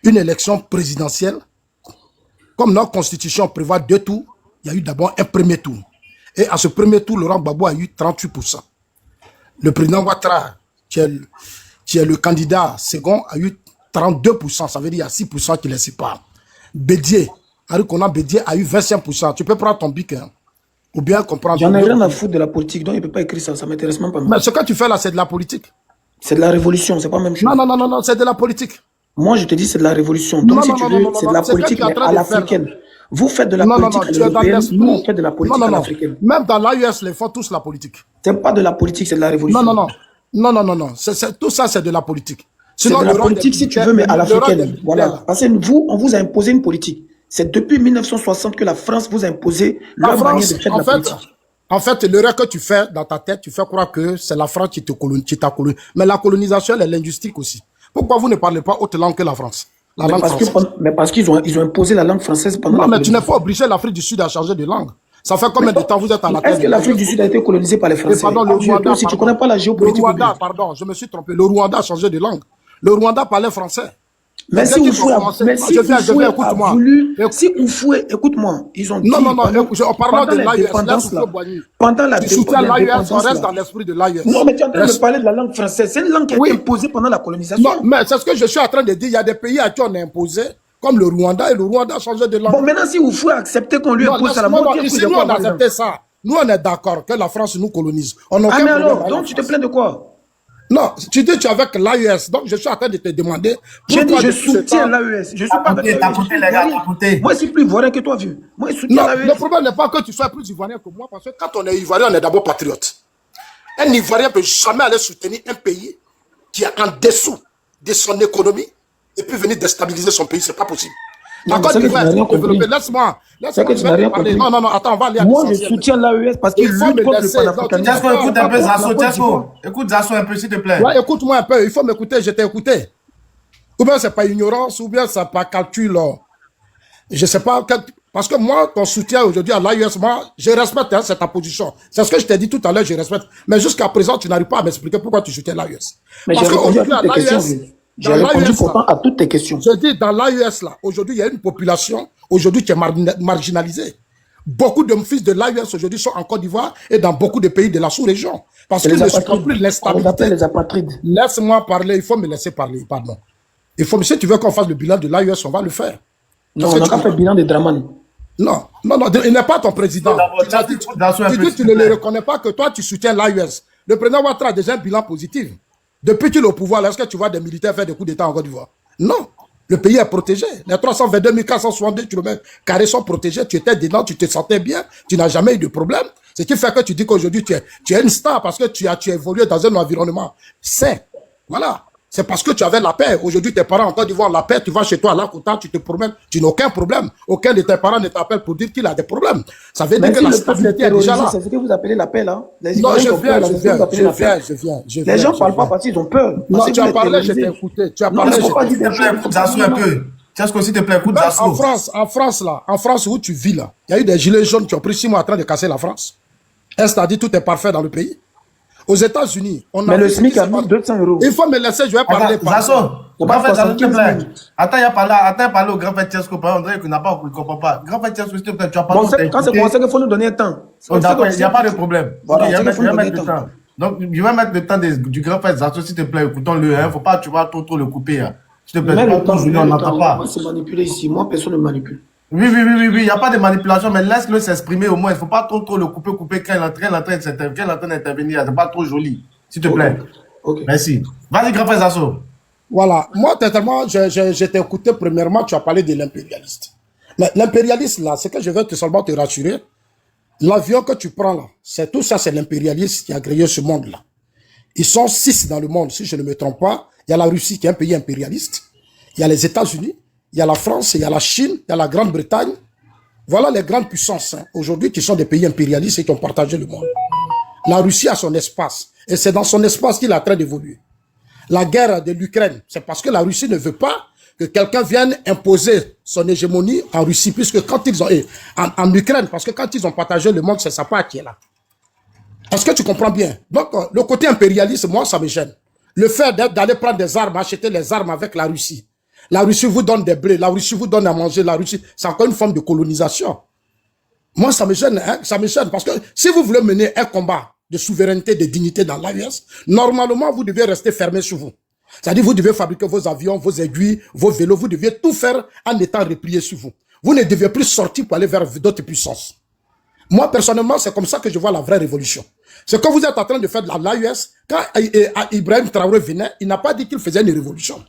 Une élection présidentielle, comme notre constitution prévoit 2 tours, il y a eu d'abord un premier tour. Et à ce premier tour, Laurent Gbagbo a eu 38%. Le président Ouattara, qui est le candidat second, a eu 32%. Ça veut dire qu'il y a 6% qui les séparent. Bédié, Harikona Bédié a eu 25%. Tu peux prendre ton bic, hein, ou bien comprendre. J'en ai rien à foutre de la politique, donc il ne peut pas écrire ça. Ça ne m'intéresse même pas. Mais ce que tu fais là, c'est de la politique. C'est de la révolution, c'est pas la même chose. Non, c'est de la politique. Moi, je te dis, c'est de la révolution. Donc, si tu veux, c'est de la politique à l'africaine. Vous faites de la politique à l'européenne, nous, on fait de la politique à l'africaine. Même dans l'AUS, ils font tous la politique. C'est pas de la politique, c'est de la révolution. Non. Tout ça, c'est de la politique. C'est de la politique, si tu veux, mais à l'africaine. Voilà. Parce que vous, on vous a imposé une politique. C'est depuis 1960 que la France vous a imposé leur manière de faire de la politique. En fait, l'erreur que tu fais dans ta tête, tu fais croire que c'est la France qui t'a colonisé. Mais la colonisation, elle est linguistique aussi. Pourquoi vous ne parlez pas autre langue que la France? Mais parce qu'ils ont imposé la langue française pendant la mais tu n'es pas obligé l'Afrique du Sud à changer de langue. Ça fait combien de temps vous êtes à la tête? Est-ce que l'Afrique du Sud a été colonisée par les Français? Pardon, le Rwanda, si tu ne connais pas la géopolitique. Le Rwanda, pardon, je me suis trompé. Le Rwanda a changé de langue. Le Rwanda parlait français. Mais si Oufoué, écoute-moi, ils ont dit... Non, en parlant de l'AUS, pendant la tu soutiens l'AUS, on reste dans l'esprit de l'AUS. Non, mais tu es en train de parler de la langue française. C'est une langue qui a été imposée pendant la colonisation. Non, mais c'est ce que je suis en train de dire. Il y a des pays à qui on a imposé, comme le Rwanda, et le Rwanda a changé de langue. Bon, maintenant, si Oufoué a accepté qu'on lui impose ça, la moitié... Ici, nous, on a accepté ça. Nous, on est d'accord que la France nous colonise. Ah, mais alors, donc tu te plains de quoi? Non, tu dis que tu es avec l'AES, donc je suis en train de te demander. J'ai dit je soutiens l'AES. Je suis pas avec l'AES. Moi, je suis plus ivoirien que toi, vieux. Moi, je soutiens l'AES. Le problème n'est pas que tu sois plus ivoirien que moi, parce que quand on est ivoirien, on est d'abord patriote. Un ivoirien ne peut jamais aller soutenir un pays qui est en dessous de son économie et puis venir déstabiliser son pays. Ce n'est pas possible. Laisse-moi. Non, attends, on va aller à moi, je soutiens l'AES parce qu'il lutte contre le panafricanisme. Écoute un peu Zasso. Écoute Zasso un peu, s'il te plaît. Ouais, écoute-moi un peu. Il faut m'écouter. Je t'ai écouté. Ou bien c'est pas ignorance, ou bien c'est pas calcul. Je sais pas. Parce que moi, ton soutien aujourd'hui à l'AES, moi, je respecte, hein, c'est ta position. C'est ce que je t'ai dit tout à l'heure, je respecte. Mais jusqu'à présent, tu n'arrives pas à m'expliquer pourquoi tu soutiens l'AES. Mais j'ai répondu à toutes tes questions. J'ai répondu pourtant à toutes tes questions. Je dis, dans l'AES, là, aujourd'hui, il y a une population, aujourd'hui, qui est marginalisée. beaucoup de fils de l'AUS aujourd'hui sont en Côte d'Ivoire et dans beaucoup de pays de la sous-région. Parce C'est qu'ils les ne supportent plus apatrides. On les appelle l'instabilité. les apatrides. Laisse-moi parler, il faut me laisser parler, pardon. Il faut, si tu veux qu'on fasse le bilan de l'AUS, on va le faire. Non, Parce on que n'a tu pas fait comprends. le bilan de Draman. Non, il n'est pas ton président. Tu as dit, tu dis que tu ne le reconnais pas, que toi, tu soutiens l'AUS. Le président Ouattara a déjà un bilan positif. Depuis qu'il est au pouvoir, est-ce que tu vois des militaires faire des coups d'État en Côte d'Ivoire? Non. Le pays est protégé. Les 322 462 km² sont protégés. Tu étais dedans, tu te sentais bien, tu n'as jamais eu de problème. Ce qui fait que tu dis qu'aujourd'hui, tu es une star parce que tu as évolué dans un environnement sain. Voilà. C'est parce que tu avais la paix. Aujourd'hui, tes parents en Côte d'Ivoire, la paix, tu vas chez toi à Lakota, tu te promènes, tu n'as aucun problème. Aucun de tes parents ne t'appelle pour dire qu'il a des problèmes. Ça veut dire Mais que si la le peuple est stabilité est déjà terrorisé, là. c'est ce que vous appelez la paix, là. Les Non, Ivoiriens je ont peur, viens, là, je c'est ce que vous viens, appelez je la paix. viens. Les gens ne parlent pas parce qu'ils ont peur. Non, Parce que tu vous as êtes parlé, je t'ai terrorisés. écouté. Tu as Non, parlé, il ne je faut pas t'ai dire des écouté. choses. Écoute Zasso un peu. Tiasco, s'il te plaît, écoute Même Zasso. en France, là, en France où tu vis, là, il y a eu des gilets jaunes qui ont pris 6 mois en train de casser la France. Est-ce que tu as dit tout est parfait dans le pays? Aux États-Unis, on a Mais le vu ce qui SMIC se a mis passe. 200 euros. Il faut me laisser, je vais parler. Attends, Zasso, C'est grand pas frère Zasso, s'il te 75 plaît. 000. Attends, il a parlé au grand frère Tiasco, par exemple, il n'a pas, il comprend pas. Grand frère Tiasco, s'il te plaît, tu as parlé, Bon, quand c'est commencé, il faut nous donner un temps. Oh, d'accord, il n'y a pas de problème. Voilà, Ok, c'est qu'il faut je vais nous mettre donner le le temps. temps. Donc, je vais mettre le temps du grand frère Zasso, s'il te plaît, écoutons-le. Hein. Faut pas, tu vas trop le couper. Hein. S'il te plaît, Mais pas le temps, trop joli, on n'entend pas. moi, c'est manipulé ici. Moi, personne ne manipule. Oui, il n'y a pas de manipulation, mais laisse-le s'exprimer au moins. Il ne faut pas trop le couper quand il est en train d'intervenir. C'est pas trop joli. S'il te plaît. Ok. Merci. Vas-y, grand frère Zasso. Voilà. Moi, totalement, je t'ai écouté. Premièrement, tu as parlé de l'impérialiste. Mais l'impérialiste, là, c'est que je veux seulement te rassurer. L'avion que tu prends, là, c'est tout ça, c'est l'impérialiste qui a créé ce monde-là. Ils sont 6 dans le monde, si je ne me trompe pas. Il y a la Russie qui est un pays impérialiste. Il y a les États-Unis. Il y a la France, il y a la Chine, il y a la Grande-Bretagne. Voilà les grandes puissances, hein, aujourd'hui, qui sont des pays impérialistes et qui ont partagé le monde. La Russie a son espace. Et c'est dans son espace qu'il est en train d'évoluer. La guerre de l'Ukraine, c'est parce que la Russie ne veut pas que quelqu'un vienne imposer son hégémonie en Russie, puisque quand ils ont... En Ukraine, parce que quand ils ont partagé le monde, c'est sa part qui est là. Est-ce que tu comprends bien? Donc, le côté impérialiste, moi, ça me gêne. Le fait d'aller prendre des armes, acheter les armes avec la Russie. La Russie vous donne des blés, la Russie vous donne à manger, la Russie, c'est encore une forme de colonisation. Moi, ça me gêne, hein, ça me gêne, parce que si vous voulez mener un combat de souveraineté, de dignité dans l'AES, normalement, vous devez rester fermé sur vous. C'est-à-dire, vous devez fabriquer vos avions, vos aiguilles, vos vélos, vous devez tout faire en étant replié sur vous. Vous ne devez plus sortir pour aller vers d'autres puissances. Moi, personnellement, c'est comme ça que je vois la vraie révolution. C'est quand vous êtes en train de faire de l'AES, quand Ibrahim Traoré venait, il n'a pas dit qu'il faisait une révolution.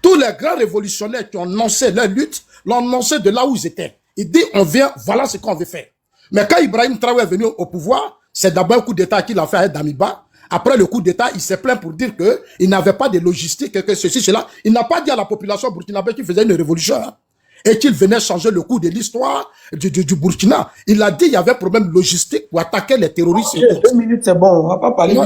Tous les grands révolutionnaires qui ont lancé leur lutte, l'ont lancé de là où ils étaient. Ils disent, on vient, voilà ce qu'on veut faire. Mais quand Ibrahim Traoré est venu au pouvoir, c'est d'abord un coup d'État qu'il a fait à Damiba. Après le coup d'État, il s'est plaint pour dire qu'il n'avait pas de logistique, que ceci, cela. Il n'a pas dit à la population burkinabé qu'il faisait une révolution. Hein, et qu'il venait changer le cours de l'histoire du Burkina. Il a dit qu'il y avait un problème logistique pour attaquer les terroristes. Okay, 2 minutes, c'est bon. On va pas parler. Non,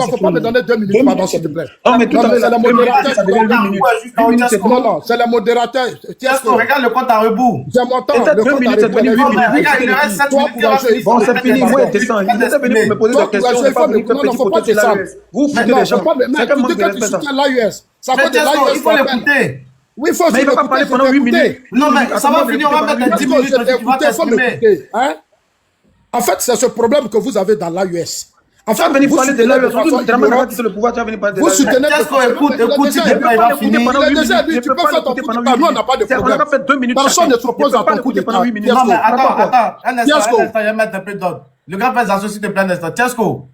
faut pas me donner 2 minutes, pardon, s'il te plaît. Non, mais tout à fait, c'est la modérateur. ça devient 8 minutes. Non, c'est la modérateur. Tiasco, regarde le compte à rebours. J'ai mon temps. Le compte à rebours. Regarde, il reste 7 minutes. Bon, c'est fini. Moi, intéressant. Il était venu me poser des questions. Non, faut pas te ça. Vous foutez les gens. Mais tu dis que tu soutiens l'AUS. Ça Mais Tiasco, il faut l'écouter. Oui, il faut mais il ne va pas parler pendant 8 minutes. Non, mais ça va finir, on va mettre 10 minutes, tu vas t'exprimer. Hein? En fait, c'est ce problème que vous avez dans l'AUS. En fait, vous venez parler de l'AUS. Vous soutenez Tiasco, écoute, s'il te plaît, il va finir. Il a déjà dit, tu peux faire ton coup d'État. Nous, on n'a pas de problème. On a fait 2 minutes. Personne ne s'oppose à ton coup d'État. Non, mais attends, un instant, je vais mettre un peu d'ordre. Le grand frère Zasso, s'il te plaît, un instant. Tiasco,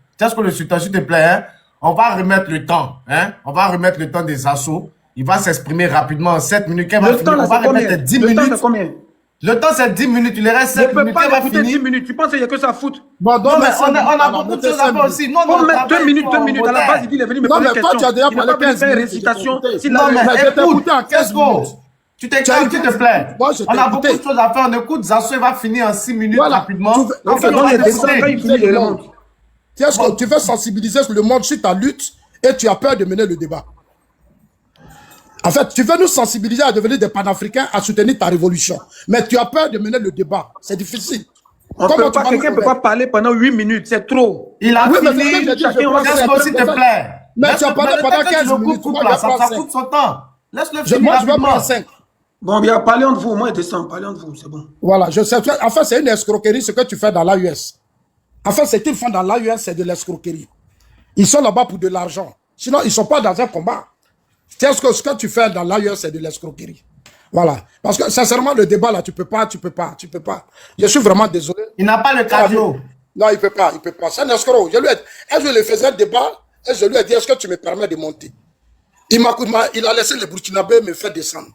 le sultan, s'il te plaît, hein. On va remettre le temps, hein. On va remettre le temps des assauts. Il va s'exprimer rapidement en 7 minutes. Quand il va finir, on va remettre 10 minutes. Le temps, c'est combien? Le temps, c'est 10 minutes. Il reste 7 minutes. Je ne peux pas écouter 10 minutes. Tu penses qu'il n'y a que ça à foutre? Bon, non, mais on a beaucoup de choses à faire aussi. Non, on met 2 minutes, 2 minutes. À la base, il dit, il est venu me poser une question. Il n'a pas besoin de faire une récitation. Non, mais écoute, Tiasco, tu t'écoutes, s'il te plaît. On a beaucoup de choses à faire. On écoute, Zasso, il va finir en 6 minutes rapidement. En fait, on est descendu quand il finit le monde. Tiasco, tu veux sensibiliser le monde sur ta lutte et tu as peur de mener le débat. En fait, tu veux nous sensibiliser à devenir des panafricains, à soutenir ta révolution. Mais tu as peur de mener le débat. C'est difficile. Quelqu'un ne peut pas parler pendant 8 minutes, c'est trop. Il a fini. Tiasco, s'il te plaît. Mais tu as parlé pendant 15 minutes. Ça coûte son temps. Laisse-le finir. Moi, je vais prendre 5. Bon, bien, parlons de vous. Moi, je descends. Parlons de vous, c'est bon. Voilà, je sais. Enfin, c'est une escroquerie ce que tu fais dans l'AUS. Enfin, ce qu'ils font dans l'AUS, c'est de l'escroquerie. Ils sont là-bas pour de l'argent. Sinon, ils ne sont pas dans un combat. Ce que tu fais dans l'AUS, c'est de l'escroquerie. Voilà. Parce que, sincèrement, le débat, là, tu peux pas. Je suis vraiment désolé. Il n'a pas le cardio. Non, il peut pas. C'est un escroc. Je lui faisais un débat, et je lui ai dit, est-ce que tu me permets de monter? Il a laissé les Burkinabés me faire descendre.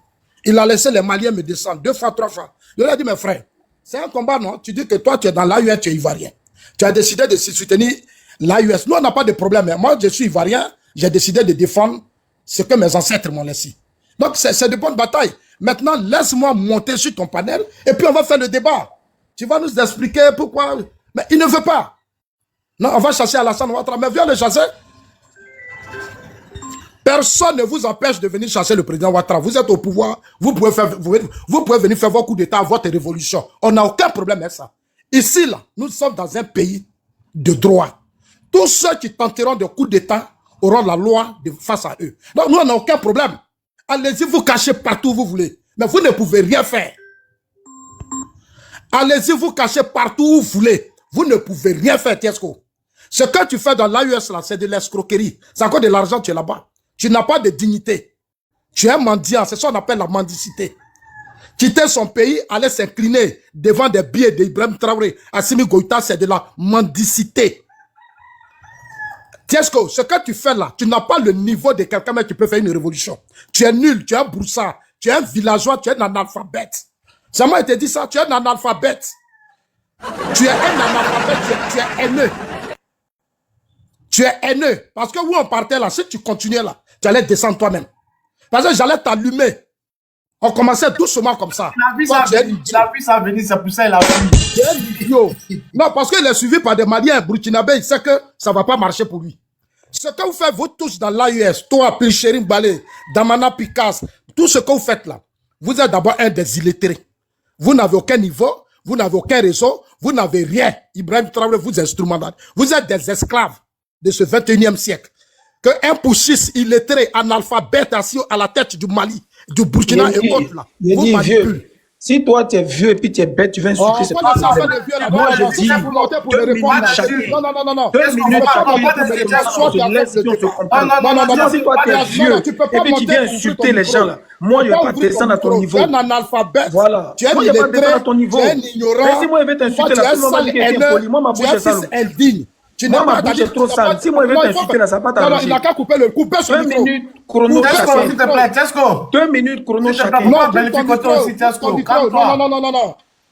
Il a laissé les Maliens me descendre 2 fois, 3 fois. Je lui ai dit, mes frères, c'est un combat, non? Tu dis que toi, tu es dans l'AUS, tu es ivoirien. Tu as décidé de soutenir l'AUS. Nous, on n'a pas de problème. Moi, je suis ivoirien. J'ai décidé de défendre ce que mes ancêtres m'ont laissé. Donc, c'est de bonnes batailles. Maintenant, laisse-moi monter sur ton panel et puis on va faire le débat. Tu vas nous expliquer pourquoi. Mais il ne veut pas. Non, on va chasser Alassane Ouattara. Mais viens le chasser. Personne ne vous empêche de venir chasser le président Ouattara. Vous êtes au pouvoir. Vous pouvez venir faire vos coups d'État, votre révolution. On n'a aucun problème avec ça. Ici, là, nous sommes dans un pays de droit. Tous ceux qui tenteront de coups d'État auront la loi face à eux. Donc, nous, on n'a aucun problème. Allez-y, vous cachez partout où vous voulez. Mais vous ne pouvez rien faire. Allez-y, vous cachez partout où vous voulez. Vous ne pouvez rien faire, Tiesco. Ce que tu fais dans l'AUS, là, c'est de l'escroquerie. C'est encore de l'argent, tu es là-bas. Tu n'as pas de dignité. Tu es un mendiant. C'est ça qu'on appelle la mendicité. Quitter son pays, aller s'incliner devant des billets d'Ibrahim Traoré, Assimi Goïta, c'est de la mendicité. Tiesco, ce que tu fais là, tu n'as pas le niveau de quelqu'un mais tu peux faire une révolution. Tu es nul, tu es un broussard, tu es un villageois, tu es un analphabète. C'est moi qui te dis ça, tu es un analphabète. Tu es un analphabète, tu es haineux. Tu es haineux. Parce que où on partait là, si tu continuais là, tu allais descendre toi-même. Parce que j'allais t'allumer. On commençait doucement comme ça. Il a vu ça venir, c'est pour ça qu'il a vu. Tu es un idiot. Non, parce qu'il est suivi par des Maliens burkinabés, il sait que ça ne va pas marcher pour lui. Ce que vous faites, vous tous dans l'AUS, toi, Pilcherim Balé, Damana Picasso, tout ce que vous faites là, vous êtes d'abord un des illettrés. Vous n'avez aucun niveau, vous n'avez aucun réseau, vous n'avez rien. Ibrahim Traoré vous instrumentalise. Vous êtes des esclaves de ce 21e siècle. Que un pouchis illettré, analphabète assis à la tête du Mali, du Burkina et autres là, vous manipulez. Si toi tu es vieux et puis tu es bête, tu vas insulter cette personne. Moi je dis, 2 minutes chacun. Non. 2 minutes chacun. Si toi tu es vieux et puis tu viens insulter les gens là, moi je ne vais pas descendre à ton niveau. Tu es un analphabète. Voilà. Tu es moi je ne vais pas descendre à ton niveau. Tu es un ignorant. Mais si moi je vais t'insulter là, tout le monde va dire que tu es impoli. Moi ma bouche est sale. Indigne. Moi, ma bouche est trop sale. Si moi, je vais t'insulter là, ça va pas t'arranger. Il n'a qu'à couper le coup. 2 minutes chrono chacun. S'il te plaît, Tesco. 2 minutes chrono chacun. Non.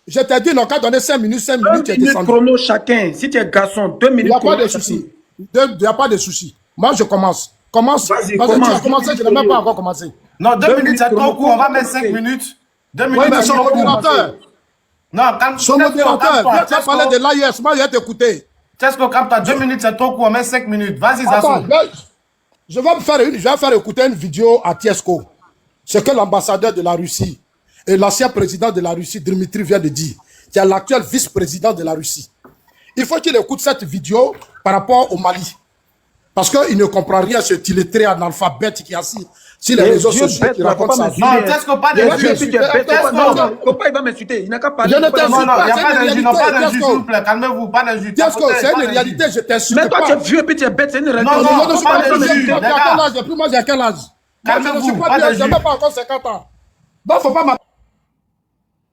Je t'ai dit, non, qu'à donner 5 minutes, 2 minutes chrono chacun. Si tu es garçon, 2 minutes chrono. Il n'y a pas de souci. Il n'y a pas de souci. Moi, je commence. Vas-y, commence. Tu as commencé, je n'ai même pas encore commencé. Non, 2 minutes, c'est trop court. On va mettre 5 minutes. 2 minutes. Oui, mais son modérateur. Non, quand son modérateur, viens te parler de l'AIS. Moi, je vais t'écouter. Tesco, quand tu as 2 minutes, c'est trop court. On met 5 minutes. Vas-y, Zasso. Je vais faire écouter une vidéo à Tiesco. Ce que l'ambassadeur de la Russie et l'ancien président de la Russie, Dmitry, vient de dire. Qui est l'actuel vice-président de la Russie. Il faut qu'il écoute cette vidéo par rapport au Mali. Parce qu'il ne comprend rien, cet illettré analphabète qui est assis sur les réseaux sociaux qui raconte ça. Non, Tesco, pas de jus. Non, pourquoi il va m'insulter? Il n'a qu'à parler. Je ne t'insulte pas, il n'y a pas de jus, non, pas de jus, s'il vous plaît. Calmez-vous, pas de jus. Tiesco, c'est une réalité, je t'insulte pas. Mais toi, tu es vieux et puis tu es bête, c'est une réalité. Non, pas de jus. Moi, j'ai quel âge? Calmez-vous, pas de jus. Je n'ai pas encore 50 ans. Donc, faut pas m'appeler.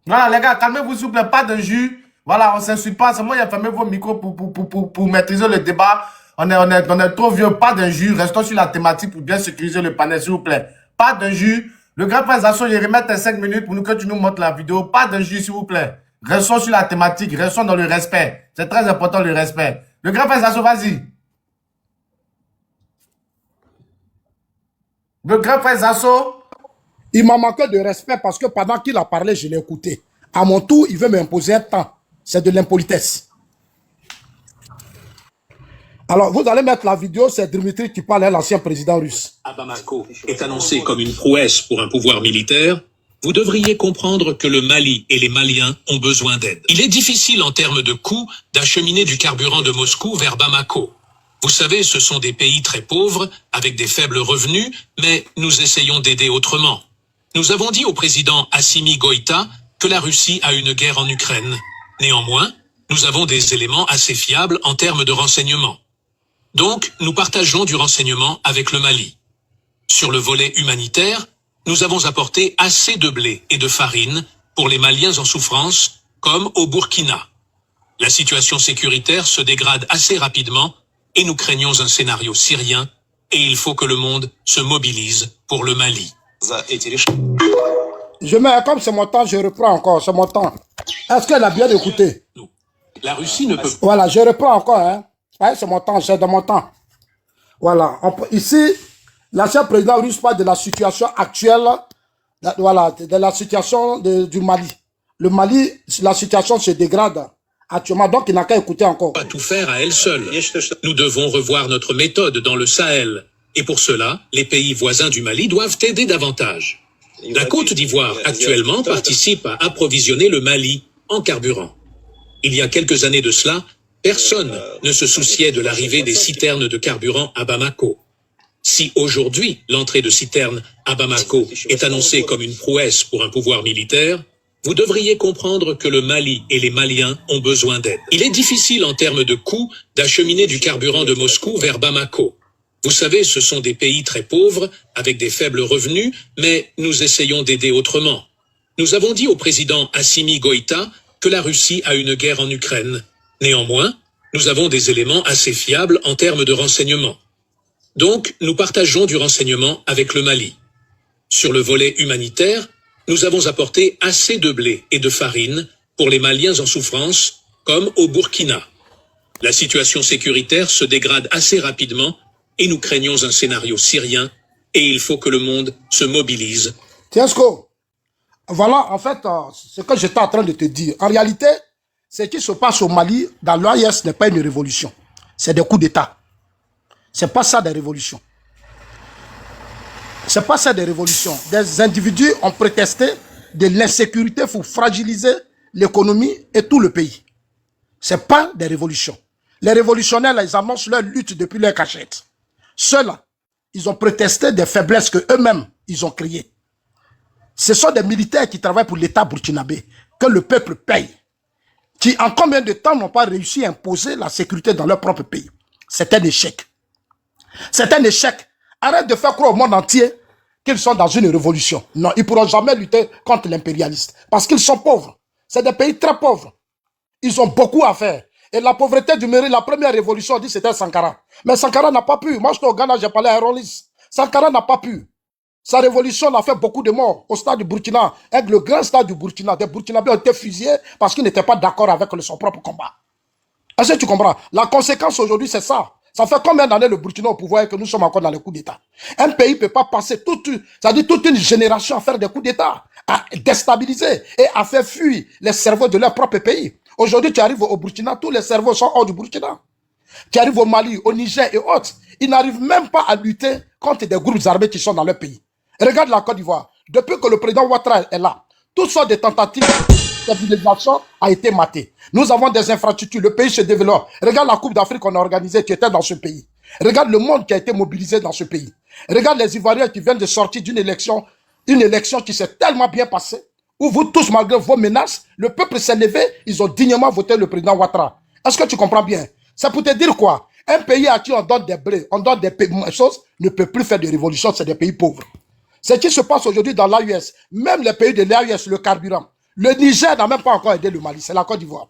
Voilà, les gars, calmez-vous, s'il vous plaît, pas de jus. Voilà, on ne s'insulte pas. C'est moi qui ai fermé vos micros pour maîtriser le débat. On est trop vieux, pas d'injure. Restons sur la thématique pour bien sécuriser le panel, s'il vous plaît. Pas d'injure. Le grand frère Zasso, il remet tes 5 minutes pour nous que tu nous montres la vidéo. Pas d'injure, s'il vous plaît. Restons sur la thématique, restons dans le respect. C'est très important, le respect. Le grand frère Zasso, vas-y. Le grand frère Zasso. Il m'a manqué de respect parce que pendant qu'il a parlé, je l'ai écouté. À mon tour, il veut m'imposer un temps. C'est de l'impolitesse. Alors, vous allez mettre la vidéo, c'est Dmitry qui parle à l'ancien président russe. À Bamako est annoncé comme une prouesse pour un pouvoir militaire. Vous devriez comprendre que le Mali et les Maliens ont besoin d'aide. Il est difficile en termes de coûts d'acheminer du carburant de Moscou vers Bamako. Vous savez, ce sont des pays très pauvres, avec des faibles revenus, mais nous essayons d'aider autrement. Nous avons dit au président Assimi Goïta que la Russie a une guerre en Ukraine. Néanmoins, nous avons des éléments assez fiables en termes de renseignement. Donc, nous partageons du renseignement avec le Mali. Sur le volet humanitaire, nous avons apporté assez de blé et de farine pour les Maliens en souffrance, comme au Burkina. La situation sécuritaire se dégrade assez rapidement et nous craignons un scénario syrien et il faut que le monde se mobilise pour le Mali. Je mets, comme c'est mon temps, je reprends encore, c'est mon temps. Est-ce qu'elle a bien écouté? La Russie ne peut... Voilà, je reprends encore, hein. Ouais, c'est mon temps, c'est de mon temps. Voilà, ici, l'ancien président russe parle de la situation actuelle, voilà, de la situation du Mali. Le Mali, la situation se dégrade actuellement, donc il n'a qu'à écouter encore. Pas tout faire à elle seule. Nous devons revoir notre méthode dans le Sahel. Et pour cela, les pays voisins du Mali doivent aider davantage. La Côte d'Ivoire, actuellement, participe à approvisionner le Mali en carburant. Il y a quelques années de cela, personne ne se souciait de l'arrivée des citernes de carburant à Bamako. Si aujourd'hui, l'entrée de citernes à Bamako est annoncée comme une prouesse pour un pouvoir militaire, vous devriez comprendre que le Mali et les Maliens ont besoin d'aide. Il est difficile en termes de coûts d'acheminer du carburant de Moscou vers Bamako. Vous savez, ce sont des pays très pauvres, avec des faibles revenus, mais nous essayons d'aider autrement. Nous avons dit au président Assimi Goïta que la Russie a une guerre en Ukraine. Néanmoins, nous avons des éléments assez fiables en termes de renseignement. Donc, nous partageons du renseignement avec le Mali. Sur le volet humanitaire, nous avons apporté assez de blé et de farine pour les Maliens en souffrance, comme au Burkina. La situation sécuritaire se dégrade assez rapidement et nous craignons un scénario syrien et il faut que le monde se mobilise. Tiesco, voilà en fait ce que j'étais en train de te dire. En réalité, ce qui se passe au Mali, dans l'OAS, n'est pas une révolution. C'est des coups d'État. C'est pas ça des révolutions. C'est pas ça des révolutions. Des individus ont protesté de l'insécurité pour fragiliser l'économie et tout le pays. C'est pas des révolutions. Les révolutionnaires, là, ils annoncent leur lutte depuis leur cachette. Ceux-là, ils ont protesté des faiblesses que eux-mêmes, ils ont créées. Ce sont des militaires qui travaillent pour l'État burkinabé, que le peuple paye, qui en combien de temps n'ont pas réussi à imposer la sécurité dans leur propre pays. C'est un échec. C'est un échec. Arrête de faire croire au monde entier qu'ils sont dans une révolution. Non, ils ne pourront jamais lutter contre l'impérialiste. Parce qu'ils sont pauvres. C'est des pays très pauvres. Ils ont beaucoup à faire. Et la pauvreté du mérite, la première révolution, on dit c'était Sankara. Mais Sankara n'a pas pu. Moi, j'étais au Ghana, j'ai parlé à Rolis. Sankara n'a pas pu. Sa révolution a fait beaucoup de morts au stade du Burkina. Avec le grand stade du Burkina, des Burkinabés ont été fusillés parce qu'ils n'étaient pas d'accord avec son propre combat. Est-ce que tu comprends? La conséquence aujourd'hui, c'est ça. Ça fait combien d'années le Burkina au pouvoir et que nous sommes encore dans les coups d'État? Un pays ne peut pas passer toute une génération à faire des coups d'État, à déstabiliser et à faire fuir les cerveaux de leur propre pays. Aujourd'hui, tu arrives au Burkina, tous les cerveaux sont hors du Burkina. Tu arrives au Mali, au Niger et autres. Ils n'arrivent même pas à lutter contre des groupes armés qui sont dans leur pays. Regarde la Côte d'Ivoire. Depuis que le président Ouattara est là, toutes sortes de tentatives de civilisation a été matée. Nous avons des infrastructures, le pays se développe. Regarde la Coupe d'Afrique qu'on a organisée, tu étais dans ce pays. Regarde le monde qui a été mobilisé dans ce pays. Regarde les Ivoiriens qui viennent de sortir d'une élection, une élection qui s'est tellement bien passée, où vous tous, malgré vos menaces, le peuple s'est levé, ils ont dignement voté le président Ouattara. Est-ce que tu comprends bien? C'est pour te dire quoi? Un pays à qui on donne des blés, on donne des choses, ne peut plus faire de révolution, c'est des pays pauvres. Ce qui se passe aujourd'hui dans l'AUS, même les pays de l'AUS, le carburant, le Niger n'a même pas encore aidé le Mali, c'est la Côte d'Ivoire.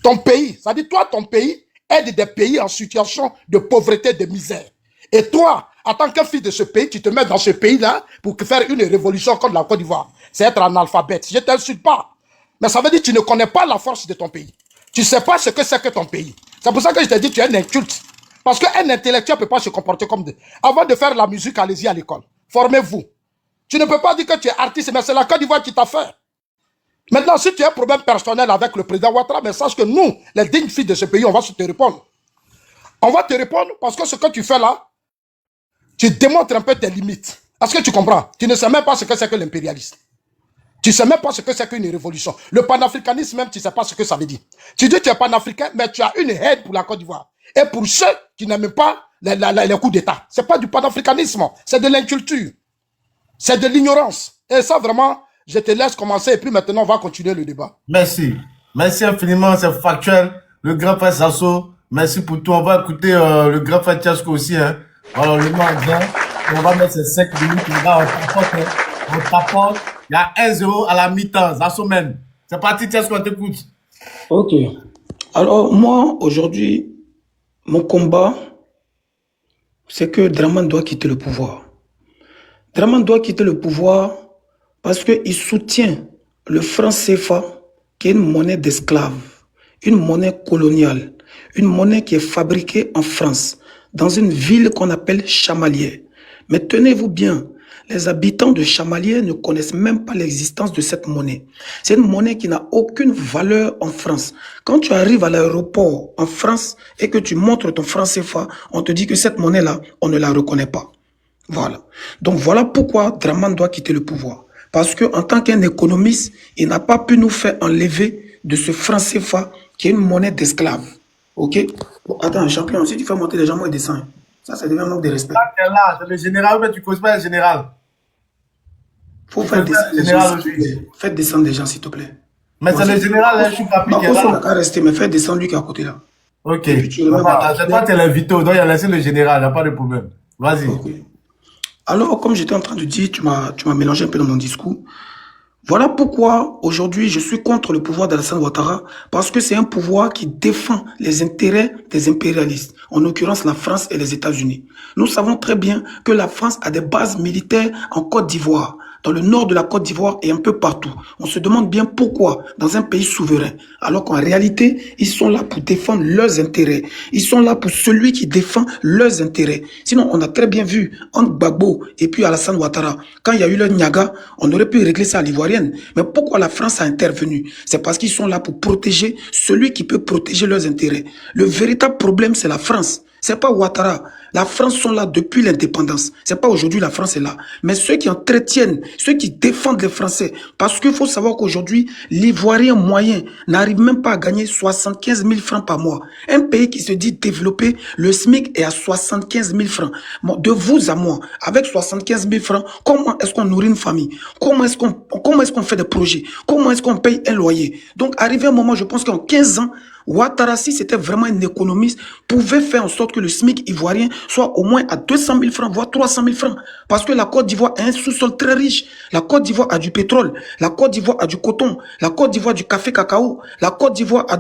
Ton pays, ça dit toi, ton pays aide des pays en situation de pauvreté, de misère. Et toi, en tant que fils de ce pays, tu te mets dans ce pays-là pour faire une révolution contre la Côte d'Ivoire. C'est être analphabète. Je ne t'insulte pas. Mais ça veut dire que tu ne connais pas la force de ton pays. Tu ne sais pas ce que c'est que ton pays. C'est pour ça que je t'ai dit que tu es un inculte. Parce qu'un intellectuel ne peut pas se comporter comme des... Avant de faire la musique, allez-y à l'école. Formez-vous. Tu ne peux pas dire que tu es artiste, mais c'est la Côte d'Ivoire qui t'a fait. Maintenant, si tu as un problème personnel avec le président Ouattara, mais sache que nous, les dignes filles de ce pays, on va te répondre. On va te répondre parce que ce que tu fais là, tu démontres un peu tes limites. Est-ce que tu comprends? Tu ne sais même pas ce que c'est que l'impérialisme. Tu ne sais même pas ce que c'est qu'une révolution. Le panafricanisme même, tu ne sais pas ce que ça veut dire. Tu dis que tu es panafricain, mais tu as une haine pour la Côte d'Ivoire. Et pour ceux qui n'aiment pas les coups d'État. Ce n'est pas du panafricanisme, c'est de l'inculture. C'est de l'ignorance. Et ça, vraiment, je te laisse commencer et puis maintenant, on va continuer le débat. Merci. Merci infiniment, c'est factuel. Le grand frère Sasso, merci pour tout. On va écouter le grand frère Tchasco aussi. Hein. Alors, le nom vient. On va mettre ces 5 minutes. Là, on tapote. Il y a 1-0 à la mi-temps. Sasso mène. C'est parti, Tchasco, on t'écoute. Ok. Alors, moi, aujourd'hui, mon combat, c'est que Draman doit quitter le pouvoir. Draman doit quitter le pouvoir parce qu'il soutient le franc CFA, qui est une monnaie d'esclaves, une monnaie coloniale, une monnaie qui est fabriquée en France, dans une ville qu'on appelle Chamalières. Mais tenez-vous bien, les habitants de Chamalières ne connaissent même pas l'existence de cette monnaie. C'est une monnaie qui n'a aucune valeur en France. Quand tu arrives à l'aéroport en France et que tu montres ton franc CFA, on te dit que cette monnaie-là, on ne la reconnaît pas. Voilà. Donc voilà pourquoi Draman doit quitter le pouvoir. Parce qu'en tant qu'un économiste, il n'a pas pu nous faire enlever de ce franc CFA qui est une monnaie d'esclaves. Ok? Bon, attends, champion, si tu fais monter les gens, moi, ils descendent. Ça devient un manque de respect. Là, t'es là, c'est le général, mais tu ne causes pas le général. Faut faire descendre les gens. Faites descendre les gens, s'il te plaît. Mais c'est le général, là, je suis pas piqué. On n'a qu'à rester, mais faites descendre lui qui est à côté là. Ok. C'est toi qui es l'invité, donc il y a laissé le général, il n'y a pas de problème. Vas-y. Okay. Alors, comme j'étais en train de dire, tu m'as mélangé un peu dans mon discours. Voilà pourquoi aujourd'hui je suis contre le pouvoir d'Alassane Ouattara, parce que c'est un pouvoir qui défend les intérêts des impérialistes, en l'occurrence la France et les États-Unis. Nous savons très bien que la France a des bases militaires en Côte d'Ivoire, dans le nord de la Côte d'Ivoire et un peu partout. On se demande bien pourquoi dans un pays souverain, alors qu'en réalité, ils sont là pour défendre leurs intérêts. Ils sont là pour celui qui défend leurs intérêts. Sinon, on a très bien vu entre Gbagbo et puis Alassane Ouattara, quand il y a eu le Niaga, on aurait pu régler ça à l'ivoirienne. Mais pourquoi la France a intervenu? C'est parce qu'ils sont là pour protéger celui qui peut protéger leurs intérêts. Le véritable problème, c'est la France. C'est pas Ouattara. La France sont là depuis l'indépendance. C'est pas aujourd'hui la France est là. Mais ceux qui entretiennent, ceux qui défendent les Français, parce qu'il faut savoir qu'aujourd'hui, l'Ivoirien moyen n'arrive même pas à gagner 75 000 francs par mois. Un pays qui se dit développé, le SMIC est à 75 000 francs. De vous à moi, avec 75 000 francs, comment est-ce qu'on nourrit une famille? Comment est-ce qu'on fait des projets? Comment est-ce qu'on paye un loyer? Donc, arrivé un moment, je pense qu'en 15 ans, Ouattara, si c'était vraiment un économiste, pouvait faire en sorte que le SMIC ivoirien soit au moins à 200 000 francs, voire 300 000 francs. Parce que la Côte d'Ivoire a un sous-sol très riche. La Côte d'Ivoire a du pétrole. La Côte d'Ivoire a du coton. La Côte d'Ivoire a du café cacao. La Côte d'Ivoire a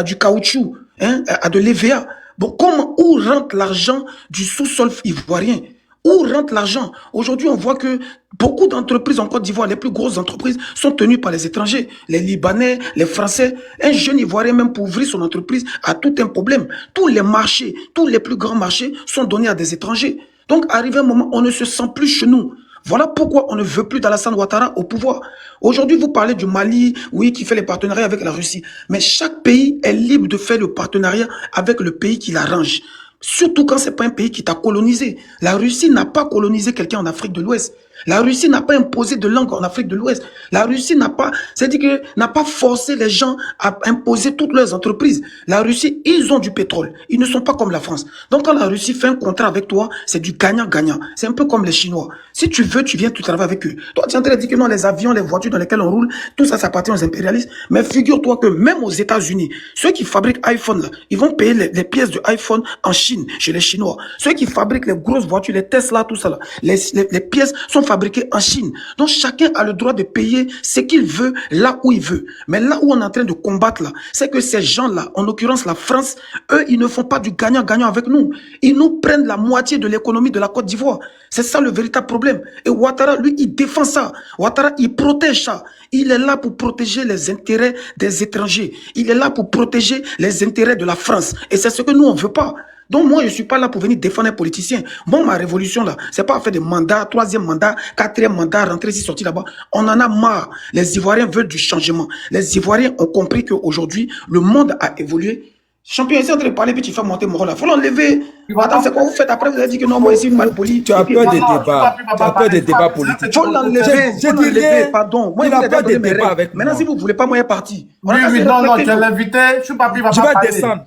du caoutchouc, a de l'EVA. Bon, où rentre l'argent du sous-sol ivoirien? Où rentre l'argent? Aujourd'hui, on voit que beaucoup d'entreprises en Côte d'Ivoire, les plus grosses entreprises, sont tenues par les étrangers, les Libanais, les Français. Un jeune Ivoirien, même pour ouvrir son entreprise, a tout un problème. Tous les marchés, tous les plus grands marchés sont donnés à des étrangers. Donc, arrivé un moment, on ne se sent plus chez nous. Voilà pourquoi on ne veut plus d'Alassane Ouattara au pouvoir. Aujourd'hui, vous parlez du Mali, oui, qui fait les partenariats avec la Russie. Mais chaque pays est libre de faire le partenariat avec le pays qui l'arrange. Surtout quand ce n'est pas un pays qui t'a colonisé. La Russie n'a pas colonisé quelqu'un en Afrique de l'Ouest. La Russie n'a pas imposé de langue en Afrique de l'Ouest. La Russie n'a pas forcé les gens à imposer toutes leurs entreprises. La Russie, ils ont du pétrole. Ils ne sont pas comme la France. Donc quand la Russie fait un contrat avec toi, c'est du gagnant-gagnant. C'est un peu comme les Chinois. Si tu veux, tu viens, tu travailles avec eux. Toi, tu es en train de dire que non, les avions, les voitures dans lesquelles on roule, tout ça, ça appartient aux impérialistes. Mais figure-toi que même aux États-Unis, ceux qui fabriquent iPhone, là, ils vont payer les pièces de iPhone en Chine, chez les Chinois. Ceux qui fabriquent les grosses voitures, les Tesla, tout ça, là, les pièces sont fabriquées en Chine. Donc chacun a le droit de payer ce qu'il veut, là où il veut. Mais là où on est en train de combattre, là, c'est que ces gens-là, en l'occurrence la France, eux, ils ne font pas du gagnant-gagnant avec nous. Ils nous prennent la moitié de l'économie de la Côte d'Ivoire. C'est ça le véritable problème. Et Ouattara, lui, il défend ça. Ouattara, il protège ça. Il est là pour protéger les intérêts des étrangers. Il est là pour protéger les intérêts de la France. Et c'est ce que nous, on ne veut pas. Donc moi, je ne suis pas là pour venir défendre un politicien. Bon, ma révolution, là, c'est pas faire des mandats, 3e mandat, 4e mandat, rentrer ici, sortir là-bas. On en a marre. Les Ivoiriens veulent du changement. Les Ivoiriens ont compris qu'aujourd'hui, le monde a évolué. Champion, essaie de parler, puis tu fais monter mon rôle là. Faut l'enlever. Attends, c'est quoi vous faites après? Vous avez dit que non, moi ici, mal poli. Tu as peur des débats. Tu as peur des débats politiques. Faut l'enlever. Faut l'enlever, pardon. Moi, il n'a pas de débat avec moi. Maintenant, si vous ne voulez pas, moi, il est parti. Oui, non, tu es l'invité. Je suis pas plus, je vais descendre.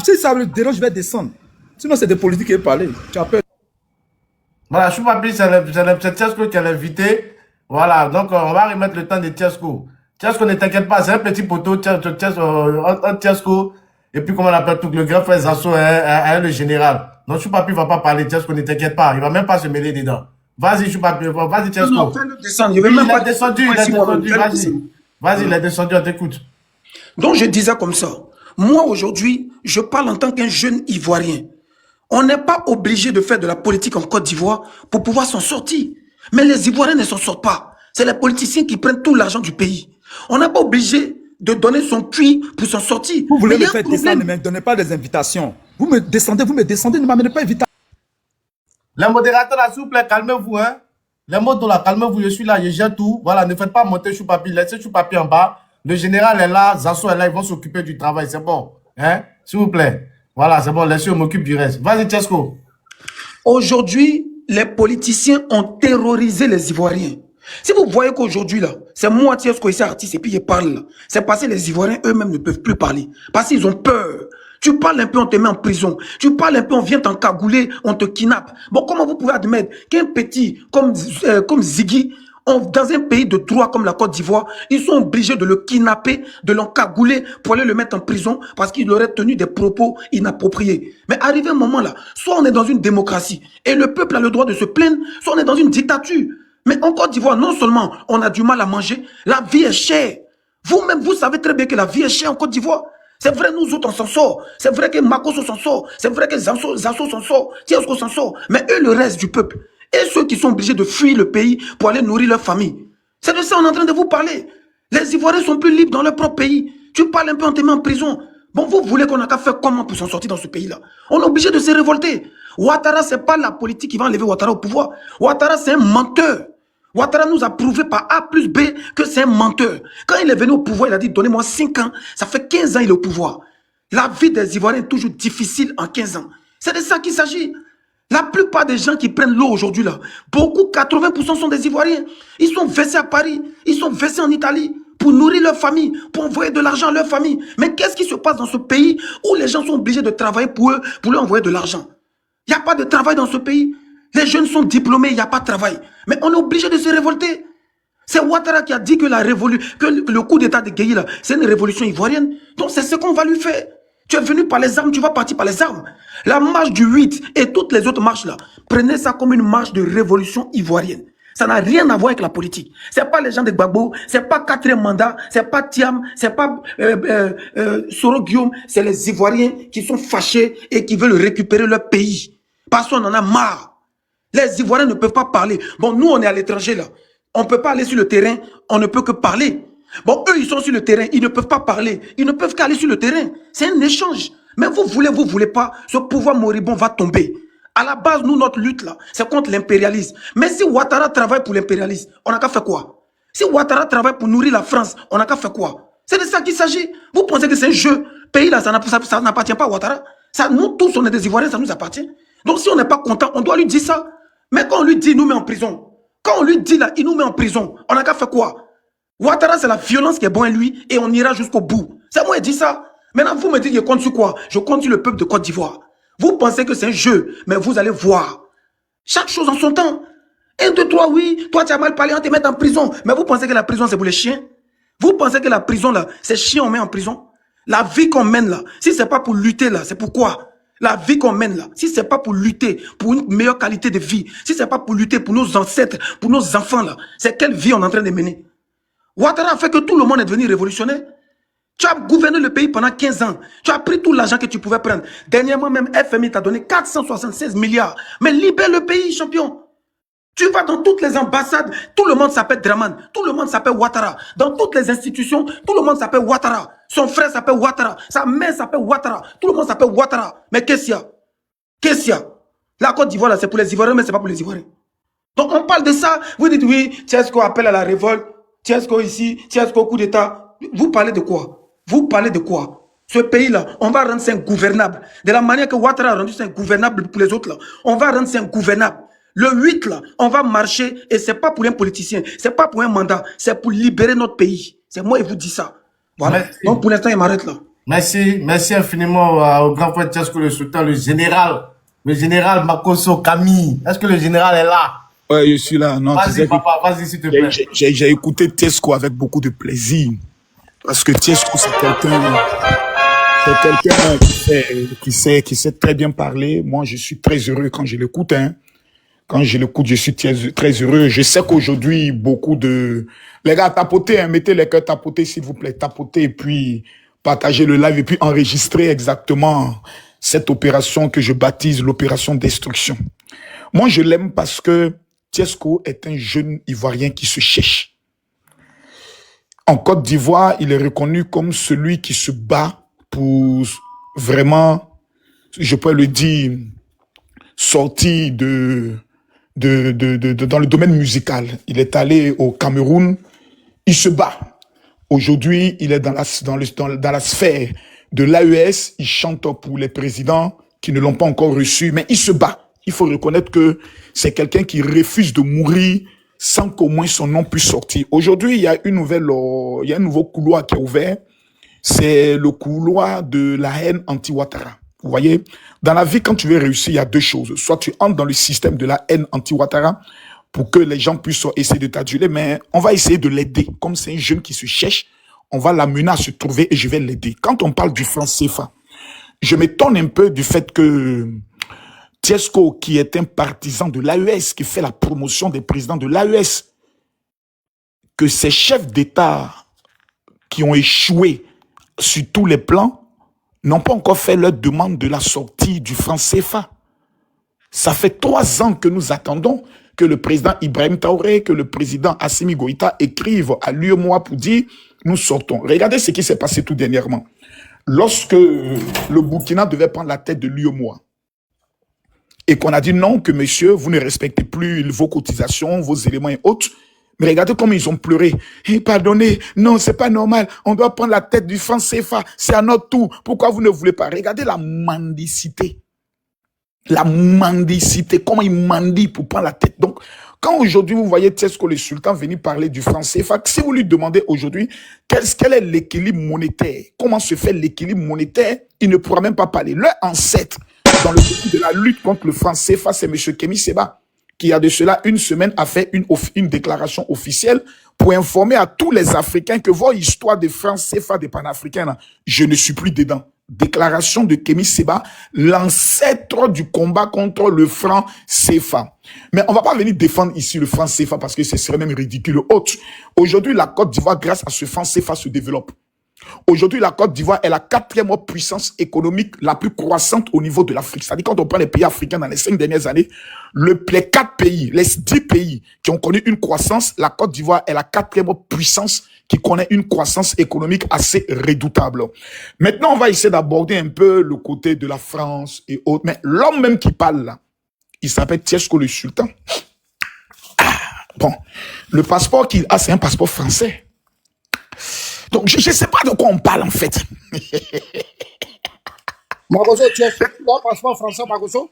Si ça me dérange, je vais descendre. Sinon, c'est des politiques qui veulent parler. Tu as peur. Voilà, Choupapi, c'est Tiesco qui a l'invité. Voilà, donc on va remettre le temps de Tiesco. Tiesco, ne t'inquiète pas, c'est un petit poteau, Tiesco. Et puis, comment on appelle tout, le grand frère Zasso est le général. Donc, Choupapi ne va pas parler, Tiesco, ne t'inquiète pas, il ne va même pas se mêler dedans. Vas-y, Choupapi, vas-y, Tiesco. Non, fais-le descendre, je vais même pas descendu, vas-y. Vas-y, il est descendu, on t'écoute. Donc, je disais comme ça. Moi, aujourd'hui, je parle en tant qu'un jeune Ivoirien. On n'est pas obligé de faire de la politique en Côte d'Ivoire pour pouvoir s'en sortir. Mais les Ivoiriens ne s'en sortent pas. C'est les politiciens qui prennent tout l'argent du pays. On n'est pas obligé de donner son puits pour s'en sortir. Vous voulez Mais il y me a un faire problème. descendre, ne me donnez pas des invitations. Vous me descendez, ne m'amenez pas invitation. Les modérateurs, là, s'il vous plaît, calmez-vous, hein. Les motos, là, calmez-vous, je suis là, je gère tout. Voilà, ne faites pas monter Choupapi, laissez Choupapi en bas. Le général est là, Zasso est là, ils vont s'occuper du travail, c'est bon. Hein? S'il vous plaît. Voilà, c'est bon, laissez, on m'occupe du reste. Vas-y, Tiesco. Aujourd'hui, les politiciens ont terrorisé les Ivoiriens. Si vous voyez qu'aujourd'hui, là, c'est moi, Tiesco, ici, artiste, et puis je parle, là, c'est parce que les Ivoiriens eux-mêmes ne peuvent plus parler. Parce qu'ils ont peur. Tu parles un peu, on te met en prison. Tu parles un peu, on vient t'encagouler, on te kidnappe. Bon, comment vous pouvez admettre qu'un petit comme Ziggy, dans un pays de droit comme la Côte d'Ivoire, ils sont obligés de le kidnapper, de l'encagouler pour aller le mettre en prison parce qu'il aurait tenu des propos inappropriés. Mais arrivé un moment là, soit on est dans une démocratie et le peuple a le droit de se plaindre, soit on est dans une dictature. Mais en Côte d'Ivoire, non seulement on a du mal à manger, la vie est chère. Vous-même, vous savez très bien que la vie est chère en Côte d'Ivoire. C'est vrai, nous autres, on s'en sort. C'est vrai que Makoso s'en sort. C'est vrai que Zasso s'en sort. Tiesco s'en sort. Mais eux, le reste du peuple, et ceux qui sont obligés de fuir le pays pour aller nourrir leur famille. C'est de ça qu'on est en train de vous parler. Les Ivoiriens sont plus libres dans leur propre pays. Tu parles un peu, on te met en prison. Bon, vous voulez qu'on a qu'à faire comment pour s'en sortir dans ce pays-là? On est obligé de se révolter. Ouattara, c'est pas la politique qui va enlever Ouattara au pouvoir. Ouattara, c'est un menteur. Ouattara nous a prouvé par A plus B que c'est un menteur. Quand il est venu au pouvoir, il a dit, donnez-moi 5 ans. Ça fait 15 ans qu'il est au pouvoir. La vie des Ivoiriens est toujours difficile en 15 ans. C'est de ça qu'il s'agit. La plupart des gens qui prennent l'eau aujourd'hui, là, beaucoup, 80% sont des Ivoiriens. Ils sont versés à Paris, ils sont versés en Italie pour nourrir leur famille, pour envoyer de l'argent à leur famille. Mais qu'est-ce qui se passe dans ce pays où les gens sont obligés de travailler pour eux, pour leur envoyer de l'argent? Il n'y a pas de travail dans ce pays. Les jeunes sont diplômés, il n'y a pas de travail. Mais on est obligé de se révolter. C'est Ouattara qui a dit que le coup d'état de Gueye, c'est une révolution ivoirienne. Donc c'est ce qu'on va lui faire. Tu es venu par les armes, tu vas partir par les armes. La marche du 8 et toutes les autres marches là, prenez ça comme une marche de révolution ivoirienne. Ça n'a rien à voir avec la politique. C'est pas les gens de Gbagbo, c'est pas 4e mandat, c'est pas Thiam, c'est pas Soro Guillaume, c'est les Ivoiriens qui sont fâchés et qui veulent récupérer leur pays. Parce qu'on en a marre. Les Ivoiriens ne peuvent pas parler. Bon, nous on est à l'étranger là. On ne peut pas aller sur le terrain, on ne peut que parler. Bon, eux, ils sont sur le terrain, ils ne peuvent pas parler. Ils ne peuvent qu'aller sur le terrain. C'est un échange. Mais vous voulez pas, ce pouvoir moribond va tomber. À la base, nous, notre lutte, là, c'est contre l'impérialisme. Mais si Ouattara travaille pour l'impérialisme, on n'a qu'à faire quoi? Si Ouattara travaille pour nourrir la France, on n'a qu'à faire quoi? C'est de ça qu'il s'agit. Vous pensez que c'est un jeu? Pays, là, ça n'appartient pas à Ouattara. Ça, nous tous, on est des Ivoiriens, ça nous appartient. Donc, si on n'est pas content, on doit lui dire ça. Mais quand on lui dit, il nous met en prison. Quand on lui dit, là, il nous met en prison, on n'a qu'à faire quoi? Ouattara, c'est la violence qui est bonne à lui et on ira jusqu'au bout. C'est moi qui dis ça. Maintenant, vous me dites, je compte sur quoi? Je compte sur le peuple de Côte d'Ivoire. Vous pensez que c'est un jeu, mais vous allez voir. Chaque chose en son temps. 1, 2, 3, oui, toi tu as mal parlé, on te met en prison. Mais vous pensez que la prison c'est pour les chiens? Vous pensez que la prison là, c'est chiens on met en prison? La vie qu'on mène là, si c'est pas pour lutter là, c'est pourquoi? La vie qu'on mène là, si c'est pas pour lutter pour une meilleure qualité de vie, si c'est pas pour lutter pour nos ancêtres, pour nos enfants là, c'est quelle vie on est en train de mener? Ouattara a fait que tout le monde est devenu révolutionnaire. Tu as gouverné le pays pendant 15 ans. Tu as pris tout l'argent que tu pouvais prendre. Dernièrement même, FMI t'a donné 476 milliards. Mais libère le pays, champion. Tu vas dans toutes les ambassades, tout le monde s'appelle Draman, tout le monde s'appelle Ouattara. Dans toutes les institutions, tout le monde s'appelle Ouattara. Son frère s'appelle Ouattara, sa mère s'appelle Ouattara. Tout le monde s'appelle Ouattara. Mais qu'est-ce qu'il y a? Qu'est-ce qu'il y a? La Côte d'Ivoire, là, c'est pour les Ivoiriens, mais c'est pas pour les Ivoiriens. Donc on parle de ça. Vous dites oui, Tiesco appelle à la révolte. Tiesco ici, Tiesco coup d'état. Vous parlez de quoi? Vous parlez de quoi? Ce pays-là, on va rendre ça ingouvernable. De la manière que Ouattara a rendu ça ingouvernable pour les autres, là, on va rendre ça ingouvernable. Le 8, là, on va marcher et c'est pas pour un politicien, c'est pas pour un mandat, c'est pour libérer notre pays. C'est moi qui vous dis ça. Voilà. Merci. Donc pour l'instant, il m'arrête là. Merci infiniment au grand frère Tiesco le Sultan, le général Le général Makoso Camille, est-ce que le général est là? Ouais, je suis là. Non, tu Vas-y, sais que papa, vas-y, s'il te plaît. j'ai écouté Tiesco avec beaucoup de plaisir. Parce que Tiesco, c'est quelqu'un qui sait très bien parler. Moi, je suis très heureux quand je l'écoute. Hein. Quand je l'écoute, je suis très heureux. Je sais qu'aujourd'hui, beaucoup de... Les gars, tapotez, hein, mettez les cœurs, tapotez, s'il vous plaît. Tapotez et puis partagez le live et puis enregistrez exactement cette opération que je baptise l'opération destruction. Moi, je l'aime parce que Tiesco est un jeune Ivoirien qui se cherche. En Côte d'Ivoire, il est reconnu comme celui qui se bat pour vraiment, je peux le dire, sortir dans le domaine musical. Il est allé au Cameroun, il se bat. Aujourd'hui, il est dans la sphère de l'AES, il chante pour les présidents qui ne l'ont pas encore reçu, mais il se bat. Il faut reconnaître que c'est quelqu'un qui refuse de mourir sans qu'au moins son nom puisse sortir. Aujourd'hui, il y a un nouveau couloir qui est ouvert. C'est le couloir de la haine anti-Ouattara. Vous voyez, dans la vie, quand tu veux réussir, il y a deux choses. Soit tu entres dans le système de la haine anti-Ouattara pour que les gens puissent essayer de t'aduler, mais on va essayer de l'aider. Comme c'est un jeune qui se cherche, on va l'amener à se trouver et je vais l'aider. Quand on parle du franc CFA, je m'étonne un peu du fait que Tiesco, qui est un partisan de l'AES, qui fait la promotion des présidents de l'AES, que ces chefs d'État qui ont échoué sur tous les plans n'ont pas encore fait leur demande de la sortie du franc CFA. Ça fait 3 ans que nous attendons que le président Ibrahim Traoré, que le président Assimi Goïta écrivent à l'UEMOA pour dire « nous sortons ». Regardez ce qui s'est passé tout dernièrement. Lorsque le Burkina devait prendre la tête de l'UEMOA, et qu'on a dit non, que monsieur, vous ne respectez plus vos cotisations, vos éléments et autres. Mais regardez comment ils ont pleuré. Hey, pardonnez, non, c'est pas normal. On doit prendre la tête du franc CFA. C'est à notre tour. Pourquoi vous ne voulez pas? Regardez la mendicité. La mendicité. Comment ils mendient pour prendre la tête. Donc, quand aujourd'hui vous voyez Tiesco le sultan venir parler du franc CFA, si vous lui demandez aujourd'hui quel est l'équilibre monétaire, comment se fait l'équilibre monétaire, il ne pourra même pas parler. Leur ancêtre, dans le début de la lutte contre le franc CFA, c'est M. Kémy Séba, qui a de cela une semaine a fait une déclaration officielle pour informer à tous les Africains que votre histoire de franc CFA des panafricains, là, je ne suis plus dedans. Déclaration de Kémy Séba, l'ancêtre du combat contre le franc CFA. Mais on va pas venir défendre ici le franc CFA parce que ce serait même ridicule. Aujourd'hui, la Côte d'Ivoire, grâce à ce franc CFA, se développe. Aujourd'hui, la Côte d'Ivoire est la 4e puissance économique la plus croissante au niveau de l'Afrique. C'est-à-dire, quand on prend les pays africains dans les 5 dernières années, les 4 pays, les 10 pays qui ont connu une croissance, la Côte d'Ivoire est la 4e puissance qui connaît une croissance économique assez redoutable. Maintenant, on va essayer d'aborder un peu le côté de la France et autres. Mais l'homme même qui parle là, il s'appelle Tiesco le sultan. Bon, le passeport qu'il a, c'est un passeport français. Donc, je ne sais pas de quoi on parle, en fait. Makoso, tu as un passeport français, Makoso?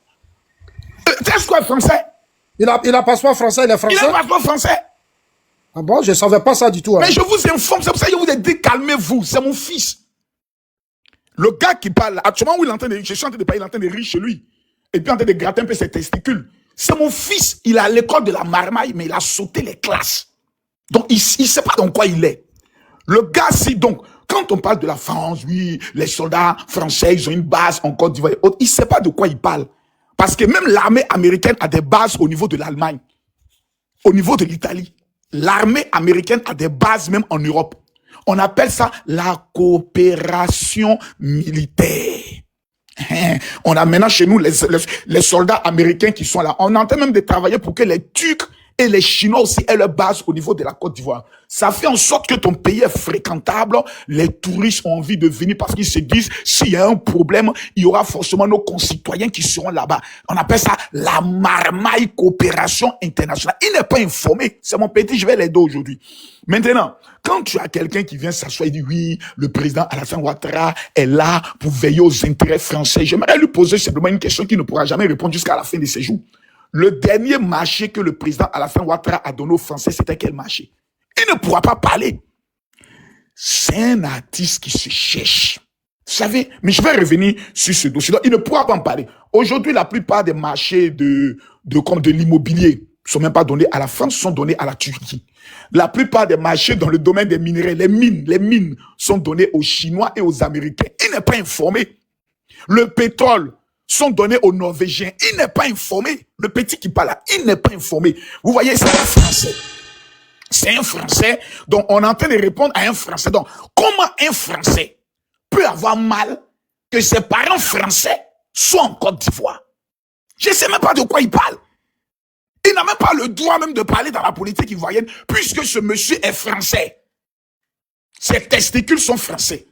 Tiesco est français. Il a passeport français, il est français? Il a un passeport français. Ah bon, je ne savais pas ça du tout. Hein. Mais je vous informe, c'est pour ça que je vous ai dit, calmez-vous, c'est mon fils. Le gars qui parle, actuellement où il est en train de rire, je suis en train de parler, il est en train de rire chez lui. Et puis en train de gratter un peu ses testicules. C'est mon fils, il est à l'école de la marmaille, mais il a sauté les classes. Donc, il ne sait pas dans quoi il est. Le gars, si donc, quand on parle de la France, oui, les soldats français, ils ont une base en Côte d'Ivoire et autres, il ne sait pas de quoi il parle. Parce que même l'armée américaine a des bases au niveau de l'Allemagne, au niveau de l'Italie. L'armée américaine a des bases même en Europe. On appelle ça la coopération militaire. On a maintenant chez nous les soldats américains qui sont là. On est en train même de travailler pour que les Turcs et les Chinois aussi aient leur base au niveau de la Côte d'Ivoire. Ça fait en sorte que ton pays est fréquentable. Les touristes ont envie de venir parce qu'ils se disent, s'il y a un problème, il y aura forcément nos concitoyens qui seront là-bas. On appelle ça la marmaille coopération internationale. Il n'est pas informé. C'est mon petit, je vais l'aider aujourd'hui. Maintenant, quand tu as quelqu'un qui vient s'asseoir et dit, oui, le président Alassane Ouattara est là pour veiller aux intérêts français, j'aimerais lui poser simplement une question qu'il ne pourra jamais répondre jusqu'à la fin de ses jours. Le dernier marché que le président Alassane Ouattara a donné aux Français, c'était quel marché? Il ne pourra pas parler. C'est un artiste qui se cherche. Vous savez, mais je vais revenir sur ce dossier. Donc, il ne pourra pas en parler. Aujourd'hui, la plupart des marchés comme de l'immobilier ne sont même pas donnés à la France, sont donnés à la Turquie. La plupart des marchés dans le domaine des minerais, les mines sont donnés aux Chinois et aux Américains. Il n'est pas informé. Le pétrole sont donnés aux Norvégiens. Il n'est pas informé. Le petit qui parle là, il n'est pas informé. Vous voyez, c'est un Français. C'est un Français. Donc, on est en train de répondre à un Français. Donc, comment un Français peut avoir mal que ses parents français soient en Côte d'Ivoire? Je ne sais même pas de quoi il parle. Il n'a même pas le droit même de parler dans la politique ivoirienne puisque ce monsieur est français. Ses testicules sont français.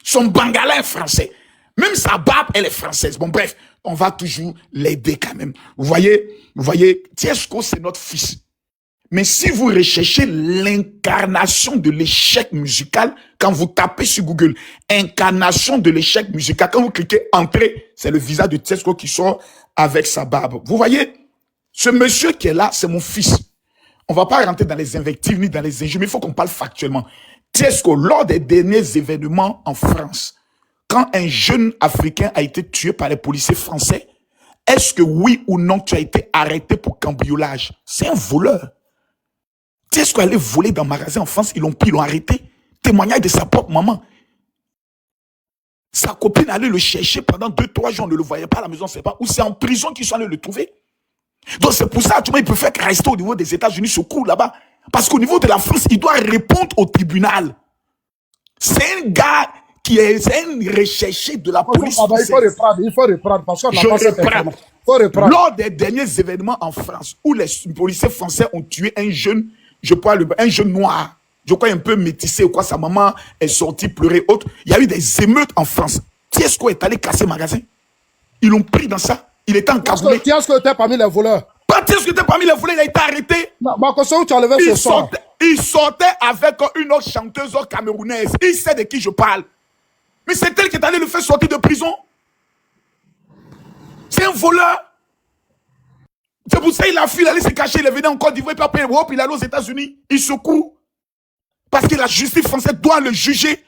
Son bangala est français. Même sa barbe, elle est française. Bon, bref, on va toujours l'aider quand même. Vous voyez, Tiesco, c'est notre fils. Mais si vous recherchez l'incarnation de l'échec musical, quand vous tapez sur Google, incarnation de l'échec musical, quand vous cliquez entrée, c'est le visage de Tiesco qui sort avec sa barbe. Vous voyez, ce monsieur qui est là, c'est mon fils. On va pas rentrer dans les invectives ni dans les injures, mais il faut qu'on parle factuellement. Tiesco, lors des derniers événements en France, quand un jeune Africain a été tué par les policiers français, est-ce que oui ou non tu as été arrêté pour cambriolage? C'est un voleur. Tiesco allait voler dans un magasin en France, ils l'ont pris, ils l'ont arrêté. Témoignage de sa propre maman. Sa copine allait le chercher pendant 2-3 jours, on ne le voyait pas à la maison, on ne sait pas. Ou c'est en prison qu'ils sont allés le trouver. Donc c'est pour ça, tu vois, il peut faire rester au niveau des États-Unis ce coup là-bas. Parce qu'au niveau de la France, il doit répondre au tribunal. C'est un gars qui est un recherché de la police française. Il faut reprendre, parce qu'on n'a Je pas cette reprends. information. Faut reprendre. Lors des derniers événements en France, où les policiers français ont tué un jeune, un jeune noir, je crois un peu métissé, ou quoi, sa maman est sortie pleurer, autre. Il y a eu des émeutes en France. Tiesco est allé casser le magasin. Ils l'ont pris dans ça. Il était encagoulé. Tiesco était parmi les voleurs. Pas Tiesco était parmi les voleurs, il a été arrêté. Où tu as levé ce soir? Il sortait avec une autre chanteuse camerounaise. Il sait de qui je parle. Mais c'est elle qui est allée le faire sortir de prison. C'est un voleur. C'est pour ça qu'il a fui, il allait se cacher, il est venu en Côte d'Ivoire, puis après, il est allé aux États-Unis. Il secoue. Parce que la justice française doit le juger.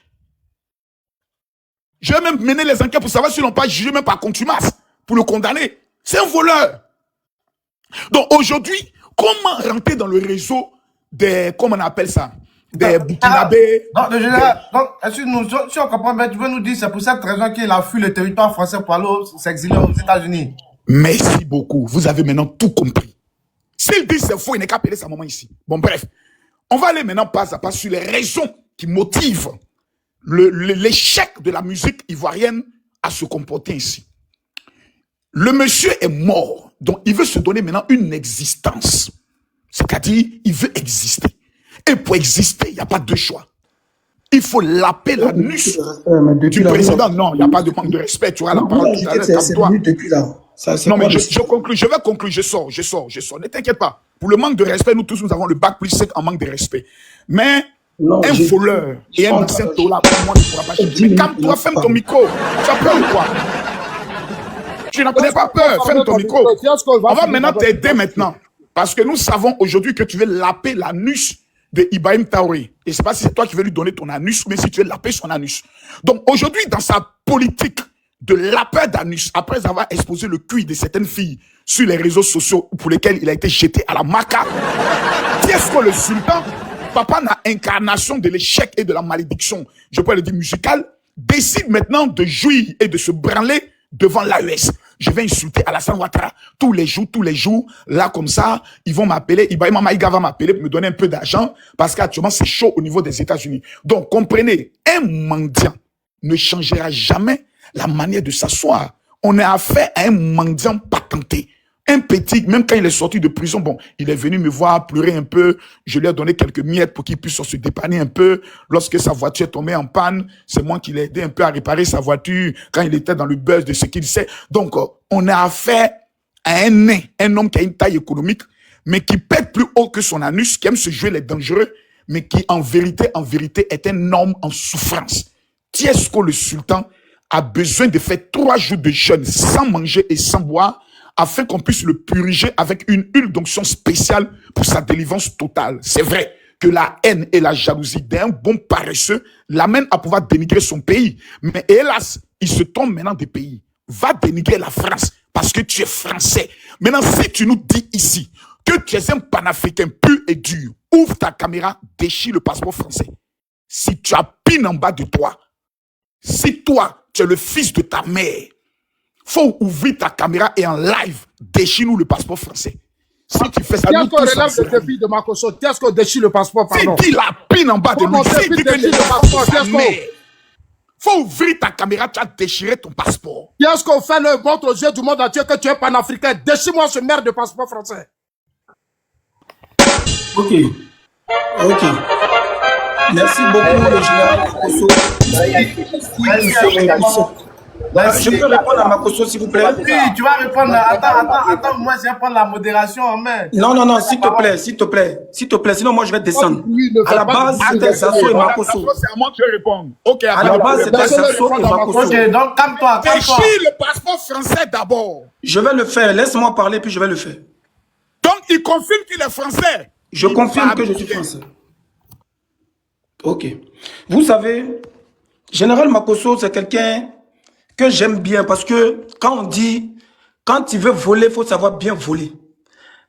Je vais même mener les enquêtes pour savoir s'ils n'ont pas jugé même par contumace, pour le condamner. C'est un voleur. Donc aujourd'hui, comment rentrer dans le réseau des, comment on appelle ça, des Burkinabés? Donc, le général, excuse-nous, si on comprend bien, tu veux nous dire, c'est pour cette raison qu'il a fui le territoire français pour aller s'exiler aux États-Unis. Merci beaucoup. Vous avez maintenant tout compris. S'il dit c'est faux, il n'est qu'à appeler sa maman ici. Bon, bref. On va aller maintenant pas à pas sur les raisons qui motivent l'échec de la musique ivoirienne à se comporter ainsi. Le monsieur est mort, donc il veut se donner maintenant une existence. C'est-à-dire, il veut exister. Et pour exister, il n'y a pas de choix. Il faut laper l'anus du président. Non, il n'y a pas de manque de respect. Tu auras la parole tout à l'heure. C'est venu depuis là. Non, mais je conclue, je vais conclure, je sors. Ne t'inquiète pas. Pour le manque de respect, nous tous, nous avons le bac plus 5 en manque de respect. Mais un voleur et un ancien dollar, pour moi, ne pourra pas changer. Mais calme-toi, ferme ton micro. Tu as peur ou quoi? Tu n'en connais pas peur, ferme ton micro. On va maintenant t'aider maintenant. Parce que nous savons aujourd'hui que tu veux laper l'anus de Ibrahim Traoré. Et je ne sais pas si c'est toi qui veux lui donner ton anus, mais si tu veux laper son anus. Donc aujourd'hui, dans sa politique de lapeur d'anus, après avoir exposé le cul de certaines filles sur les réseaux sociaux pour lesquels il a été jeté à la maca, Tiesco le sultan, papa n'a incarnation de l'échec et de la malédiction, je peux le dire musical, décide maintenant de jouir et de se branler devant l'AES. Je vais insulter Alassane Ouattara tous les jours, là comme ça, ils vont m'appeler, Ibrahim Maïga va m'appeler pour me donner un peu d'argent, parce qu'actuellement c'est chaud au niveau des États-Unis. Donc comprenez, un mendiant ne changera jamais la manière de s'asseoir. On est affaire à un mendiant patenté. Un petit, même quand il est sorti de prison, bon, il est venu me voir pleurer un peu. Je lui ai donné quelques miettes pour qu'il puisse se dépanner un peu. Lorsque sa voiture est tombée en panne, c'est moi qui l'ai aidé un peu à réparer sa voiture quand il était dans le buzz de ce qu'il sait. Donc, on a affaire à un nain, un homme qui a une taille économique, mais qui pète plus haut que son anus, qui aime se jouer les dangereux, mais qui, en vérité, est un homme en souffrance. Tiesco le sultan a besoin de faire 3 jours de jeûne sans manger et sans boire, afin qu'on puisse le puriger avec une huile d'onction spéciale pour sa délivrance totale. C'est vrai que la haine et la jalousie d'un bon paresseux l'amènent à pouvoir dénigrer son pays. Mais hélas, il se tombe maintenant des pays. va dénigrer la France parce que tu es français. Maintenant, si tu nous dis ici que tu es un panafricain pur et dur, ouvre ta caméra, déchire le passeport français. Si tu as pine en bas de toi, si toi, tu es le fils de ta mère, faut ouvrir ta caméra et en live, déchire-nous le passeport français. Si tu fais ça, nous Tiesco tous relève ensemble. le défi de Makosso. Tiesco déchire le passeport, pardon. Si dit la pine en bas de Comment nous, si défi dit que déchire tu le passeport, es sa Tiesco? mère, faut ouvrir ta caméra, tu as déchiré ton passeport. Tiesco, fais-le, montre aux yeux du monde entier que tu es panafricain. Déchire-moi ce merde de passeport français. Ok. Ok. Merci beaucoup, le général Makosso. Je peux répondre à Makosso, s'il vous plaît? Oui, tu vas répondre. Attends, moi, je vais prendre la modération en main. Non, s'il te plaît, s'il te plaît, sinon moi je vais descendre. À la base, c'était Sasso et Makosso. C'est à moi que je réponds. Ok, À la base, c'était Sasso et Makosso. Ok, donc calme-toi. Déchire le passeport français d'abord. Je vais le faire, laisse-moi parler, puis je vais le faire. Donc, il confirme qu'il est français. Je confirme que je suis français. Ok. Vous savez, Général Makosso, c'est quelqu'un que j'aime bien parce que quand on dit, quand tu veux voler, il faut savoir bien voler.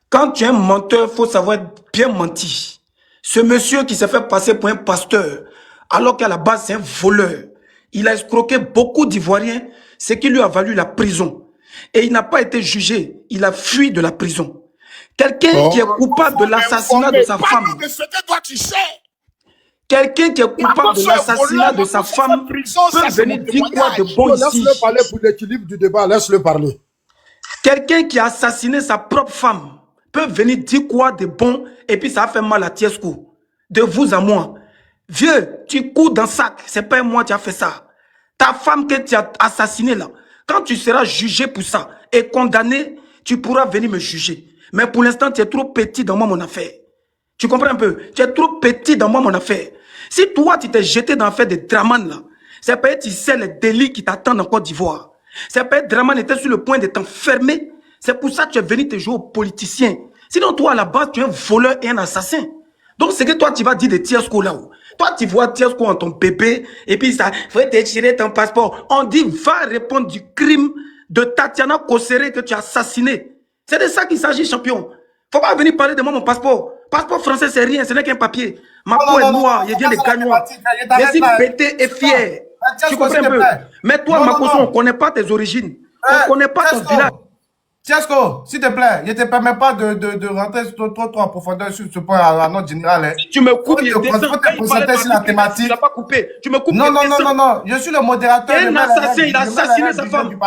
Quand tu es un menteur, il faut savoir bien mentir. Ce monsieur qui s'est fait passer pour un pasteur, alors qu'à la base c'est un voleur, il a escroqué beaucoup d'Ivoiriens, ce qui lui a valu la prison. Et il n'a pas été jugé, il a fui de la prison. Quelqu'un qui est coupable de l'assassinat de sa femme. Quelqu'un qui est coupable de l'assassinat de sa femme peut venir dire quoi de bon ici? Laisse-le parler pour l'équilibre du débat, laisse-le parler. Quelqu'un qui a assassiné sa propre femme peut venir dire quoi de bon et puis ça a fait mal à Tiesco. De vous à moi. Vieux, tu cours dans le sac, c'est pas moi qui a fait ça. Ta femme que tu as assassinée là, quand tu seras jugé pour ça et condamné, tu pourras venir me juger. Mais pour l'instant, tu es trop petit dans moi, mon affaire. Tu comprends un peu? Tu es trop petit dans moi, mon affaire. Si toi, tu t'es jeté dans l'affaire de Draman, là, c'est parce que tu sais les délits qui t'attendent en Côte d'Ivoire. C'est parce que Draman était sur le point de t'enfermer. C'est pour ça que tu es venu te jouer aux politiciens. Sinon, toi, à la base, tu es un voleur et un assassin. Donc, c'est que toi, tu vas dire de Tiesco là-haut. Toi, tu vois Tiesco en ton bébé, et puis ça, faut déchirer ton passeport. On dit, va répondre du crime de Tatiana Kossere que tu as assassiné. C'est de ça qu'il s'agit, champion. Faut pas venir parler de moi, mon passeport. Passeport français, c'est rien, ce n'est qu'un papier. Ma peau est noire, il vient des gagnois. Je suis pété et fier. Tu comprends un peu? Mais toi, Makosso, on ne connaît pas tes origines. On ne connaît pas ton village. Tiesco, s'il te plaît, je ne te permets pas de rentrer trop en profondeur sur ce point à notre général. Hein. Tu me coupes, il faut te concentrer sur la thématique. Tu n'as pas coupé. Tu me coupes. Non. Je suis le modérateur. Un assassin, il a assassiné sa femme.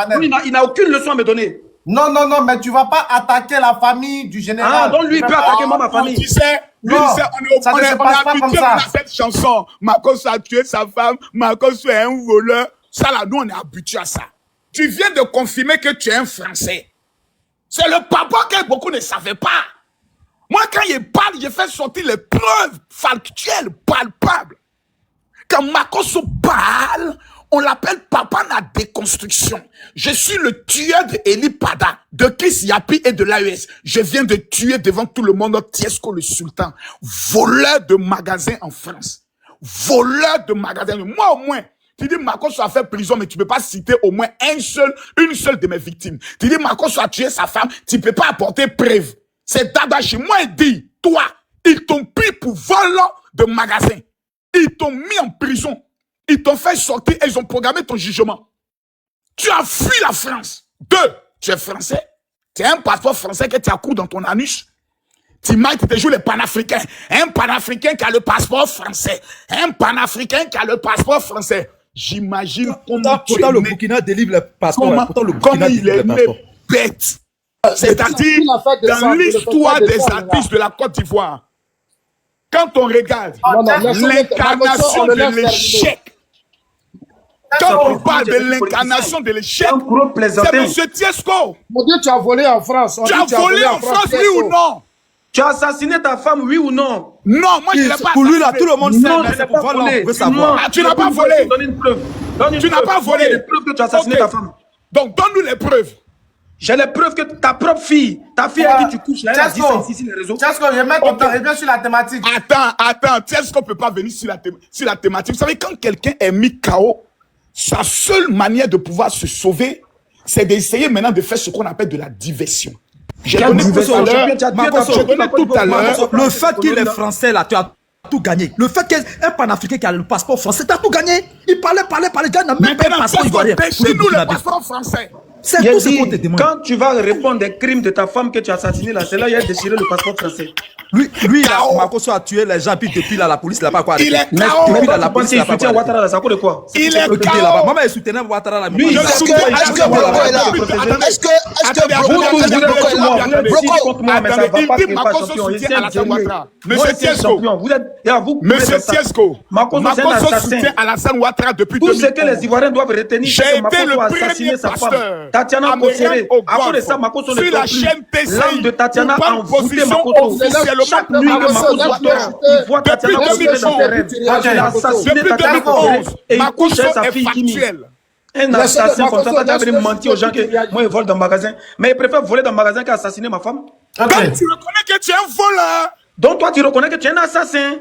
Il n'a aucune leçon à me donner. Non, mais tu ne vas pas attaquer la famille du général. Ah, donc lui, il peut attaquer moi, ma famille. Tu sais, lui, on est habitué à cette chanson. Makosso a tué sa femme, Makosso est un voleur. Ça, là, nous, on est habitué à ça. Tu viens de confirmer que tu es un Français. C'est le papa que beaucoup ne savaient pas. Moi, quand il parle, je fais sortir les preuves factuelles, palpables. Quand Makosso parle, on l'appelle papa la déconstruction. Je suis le tueur de Eli Pada, de Chris Yapi et de l'AES. Je viens de tuer devant tout le monde Tiesco le sultan, voleur de magasins en France. Voleur de magasins. Moi, au moins, tu dis Makosso a fait prison, mais tu ne peux pas citer au moins une seule de mes victimes. Tu dis Makosso a tué sa femme, tu ne peux pas apporter preuve. C'est Dada chez moi, il dit, toi, ils t'ont pris pour volant de magasins. Ils t'ont mis en prison. Ils t'ont fait sortir et ils ont programmé ton jugement. Tu as fui la France. 2, tu es français. Tu as un passeport français que tu as couru dans ton anus. Tu te joues les panafricains. Un panafricain qui a le passeport français. Un panafricain qui a le passeport français. J'imagine comment pourtant le Burkina délivre le passeport. Comment il est bête. C'est-à-dire, dans l'histoire des artistes de la Côte d'Ivoire, quand on regarde l'incarnation de l'échec, quand on parle de l'incarnation de l'échec, c'est M. Tiesco. Mon Dieu, tu as volé en France. Tu as volé en France, oui ou non? Tu as assassiné ta femme, oui ou non? Non, moi je ne l'ai pas assassiné. Pour lui, là, tout le monde sait, mais c'est pour voler. On veut savoir. Tu n'as pas volé. Donne une preuve. Tu n'as pas volé. Il y a des preuves que tu as assassiné ta femme. Donc, donne-nous les preuves. J'ai les preuves que ta propre fille, ta fille avec qui tu couches, là, elle a dit ça ici sur les réseaux. Tiesco, je mets ton temps, reviens sur la thématique. Attends, Tiesco ne peut pas venir sur la thématique. Vous savez, quand quelqu'un est mis KO, sa seule manière de pouvoir se sauver, c'est d'essayer maintenant de faire ce qu'on appelle de la diversion. J'ai Quelle donné tout diversion, à l'heure, Makosso, tout à l'heure, le fait qu'il est français là, tu as tout gagné. Le fait qu'un panafricain qui a le passeport français, tu as tout gagné. Il parlait, il n'a même pas le passeport ivoirien. Dépêchez-nous le passeport français. C'est Il tout ce dit, qu'on te demande. quand tu vas répondre des crimes de ta femme que tu as assassiné là, c'est là il a déchiré le passeport français. Lui là, Makosso a tué les gens, puis depuis là, la police l'a pas quoi. Il est Mais KO. depuis là, la Tu penses police qu'il l'a pas soutient quoi. Ouattara là, ça cause de quoi? Il est Écoutez KO. là-bas. Maman, il soutenait Ouattara là. Lui, Est-ce que Broco est là? Est-ce que Broco est là? Broco, mais ça va pas il dit qu'il pas Makosso champion. soutient Alassane Ouattara. Moi, Monsieur c'est Tiesco, champion. Vous Monsieur Tiesco, Makosso, c'est un Makosso assassin. soutient Alassane Ouattara depuis Tout ce 2011. que les Ivoiriens doivent retenir, J'ai c'est que été le Makosso a premier assassiné sa femme. pasteur Tatiana Kosséré. au À cause de ça, Golfe Makosso sur ne la peut plus. chaîne L'âme de PCI Tatiana pour a prendre envoûté position Makosso. officiellement Chaque nuit que Makosso dort, il voit Tatiana Kosséré dans ses rêves. Il a assassiné depuis Tatiana 2011. Kosséré et il couche Makosso sa est fille Kimi. factuel. Un assassin comme ça, t'as venu mentir aux gens que moi, ils volent dans le magasin. Mais ils préfèrent voler dans le magasin qu'assassiner ma femme. Donc tu reconnais que tu es un voleur. Donc toi, tu reconnais que tu es un assassin.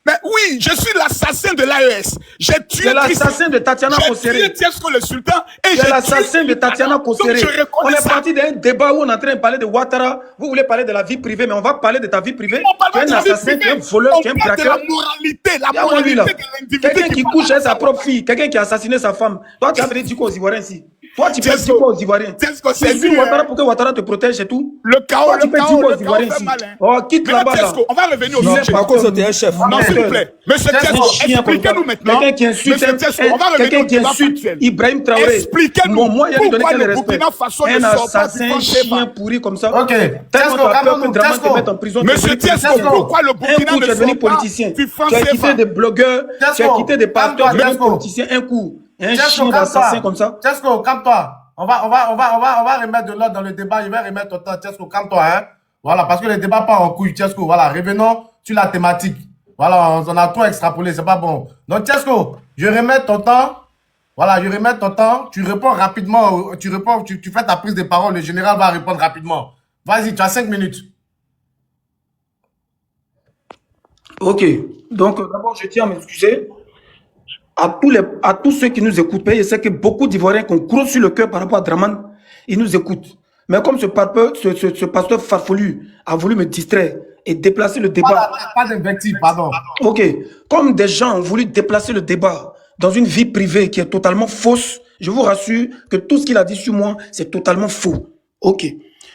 Mais oui, je suis l'assassin de l'AES. J'ai tué Tu es l'assassin de Tatiana Kosséré. J'ai tué Tiesco le sultan et Tu j'ai es l'assassin tué de Tatiana Kosséré. Donc je On reconnais est ça. parti d'un débat où on est en train de parler de Ouattara. Vous voulez parler de la vie privée, mais on va parler de ta vie privée. Tu es un assassin, tu es un voleur, tu es un On parle de braqueur. la moralité, la Regarde-moi moralité lui, là. de l'individu. Quelqu'un qui couche avec sa propre fille, quelqu'un qui a assassiné sa femme. Toi, tu as venu dire quoi aux Ivoiriens ici? Toi, tu peux dire quoi aux Ivoiriens? c'est Tu suis lui, Ouattara hein. pour que Ouattara te protège et tout. Le chaos, Toi, tu le peux dire chaos, quoi aux le chaos Ivoiriens fait ici? mal, hein. Oh, quitte Maintenant, là-bas, là. Tiesco, on va revenir au Il est sujet. Makosso, t'es un chef. Non, s'il vous plaît. Monsieur Tiesco, expliquez-nous maintenant. Quelqu'un qui insulte, Monsieur Tiesco, on va revenir quelqu'un au qui débat insulte factuel. Ibrahim Traoré. Expliquez-nous Bon, moi, il y a lui donner pourquoi quel le respect. Burkina Faso ne Un sort pas du assassin, franc chien CFA. pourri comme ça. Ok. Tellement Tiesco, tu as peur que calmons-nous, Draman te Tiesco. mette en prison. Monsieur Tiesco, pourquoi le Burkina Un coup, ne tu es devenu sort pas politicien. du franc Tu as CFA? quitté des blogueurs, tu as Tiesco, quitté des pasteurs, tu es devenu Tiesco. politicien. Un coup. Un Tiesco, chien d'assassin comme ça. Tiesco, calme-toi. On va remettre de l'ordre dans le débat. Il va remettre ton temps. Tiesco, calme-toi, hein. Voilà, parce que le débat part en couille. Tiesco, voilà. Revenons sur la thématique. Voilà, on a trop extrapolé. C'est pas bon. Donc, Tiesco, je remets ton temps. Voilà, je remets ton temps. Tu réponds rapidement. Tu fais ta prise de parole. Le général va répondre rapidement. Vas-y, tu as 5 minutes. Ok. Donc, d'abord, je tiens à m'excuser à tous ceux qui nous écoutent. Je sais que beaucoup d'Ivoiriens qui ont gros sur le cœur par rapport à Draman, ils nous écoutent. Mais comme ce pasteur farfelu a voulu me distraire et déplacer le débat. Pas d'invective, pardon. Ok. Comme des gens ont voulu déplacer le débat dans une vie privée qui est totalement fausse, je vous rassure que tout ce qu'il a dit sur moi, c'est totalement faux. Ok.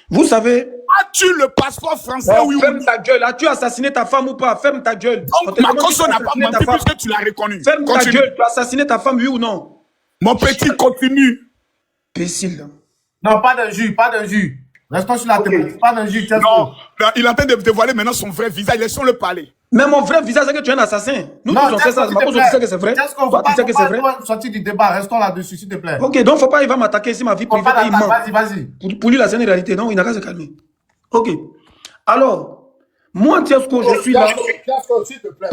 Vous savez. As-tu le passeport français, oui ou ferme non? ta gueule. As-tu assassiné ta femme ou pas? Ferme ta gueule. Donc, Makosso n'a pas menti puisque tu l'as reconnu. Ferme ta gueule. Tu as assassiné ta femme, oui ou non? Mon petit, continue. Imbécile. Non, pas d'un jus, pas d'un jus. Restons sur la thématique. Pas d'un jus, Tiesco. Non, il est en train de dévoiler maintenant son vrai visage. Laissons-le parler. Mais mon vrai visage, c'est que tu es un assassin. Nous tous on fait ça. Makosso, tu sais que c'est vrai. Toi, tu sais que c'est vrai. Sortir du débat, restons là-dessus, s'il te plaît. Ok, donc faut pas, il va m'attaquer si ma vie privée, il ment. Vas-y. Pour lui, là, c'est une réalité. Non, il n'a qu'à se calmer. Ok. Alors, moi, Tiesco, je suis là. Tiesco, s'il te plaît,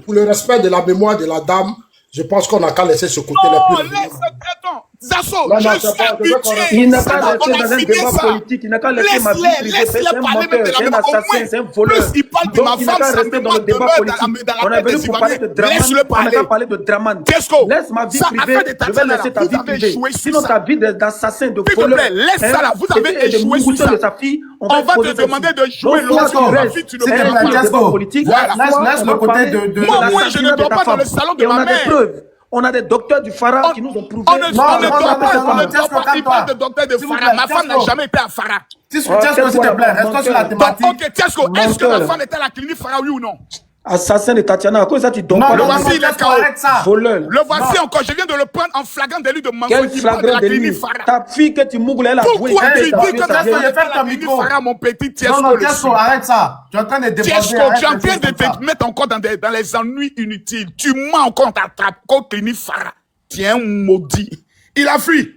pour le respect de la mémoire de la dame, je pense qu'on n'a qu'à laisser ce côté-là. Non, laisse, attends. Zasso, Non, je non, suis c'est pas- habitué. Il n'a qu'à On rester a dans un fini débat ça. politique, il n'a qu'à laisser ma vie privée. C'est Laisse-les un parler même de menteur, la c'est un même. Au assassin, moins, c'est un voleur. plus il parle de Donc, ma il n'a femme, qu'à ça rester me dans le demande débat de politique. dans la On est tête venu des pour parler de Ivoiriens. Draman. Laisse-le On n'a parler. qu'à parler de Draman. Tiesco, Laisse ma vie ça, privée. affaire de Je vais Tatiana, laisser ta vous vie avez privée. échoué sur Sinon, ça. ta vie d'assassin, de S'il te voleur. plaît, laisse ça là, vous avez et de échoué sur mousseau ça. de sa fille. On va te demander de jouer l'autre fille, tu ne peux pas. Laisse le côté de Moi, je ne dors pas dans le salon de ma mère. On a des docteurs du Phara qui nous ont prouvé. On ne dort pas, il parle de docteur de Farah. Ma femme n'a jamais été à Farah. Tiesco, s'il te plaît, restons sur la thématique. Ok, Tiesco, est-ce que ma femme était à la clinique Farah, oui ou non? Assassin de Tatiana, à cause de ça tu dors pas. Le voici, il est KO. Voleur. Le voici encore, je viens de le prendre en flagrant délit de Quel mensonge qui parle de flagrant la délit? clinique Farah. Ta fille que tu mougles, elle a joué. Pourquoi tu dis que ta ta fille, femme est à la clinique Farah, mon petit Tiesco? Non, Tiesco, arrête ça. Tu es en train de déballer. Tiesco, tu es en train de te mettre encore dans les ennuis inutiles. Tu mens encore, on t'attrape contre clinique Farah. Tiens, maudit. Il a fui.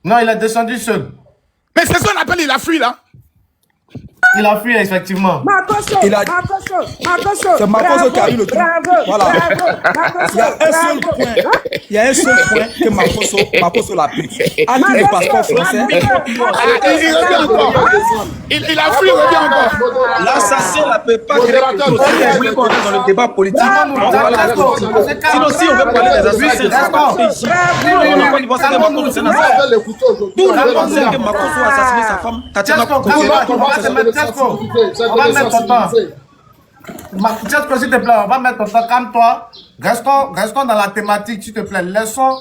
Non, il est descendu seul. Mais c'est ça qu'on appelle il a fui, là. Il a fui, effectivement. Makoso, Il a- C'est Makoso qui a eu le truc. Voilà. Il y a un seul point. Il y a un seul point que Makoso l'a pris. A-t-il le passeport français? Il a fui, il revient encore. L'assassin ne peut pas créer quelque chose. Si vous voulez qu'on rentre dans le débat politique, on va la répondre. Sinon, si on veut parler des assassins, c'est pas ici. On n'a pas dit c'est Makoso, c'est Nassar. Tout le monde sait que Makoso a assassiné sa femme. Tatiana Koto. On va mettre ton temps. Tchesco, s'il te plaît, on va mettre ton temps. Calme-toi. Restons dans la thématique, s'il te plaît. Laissons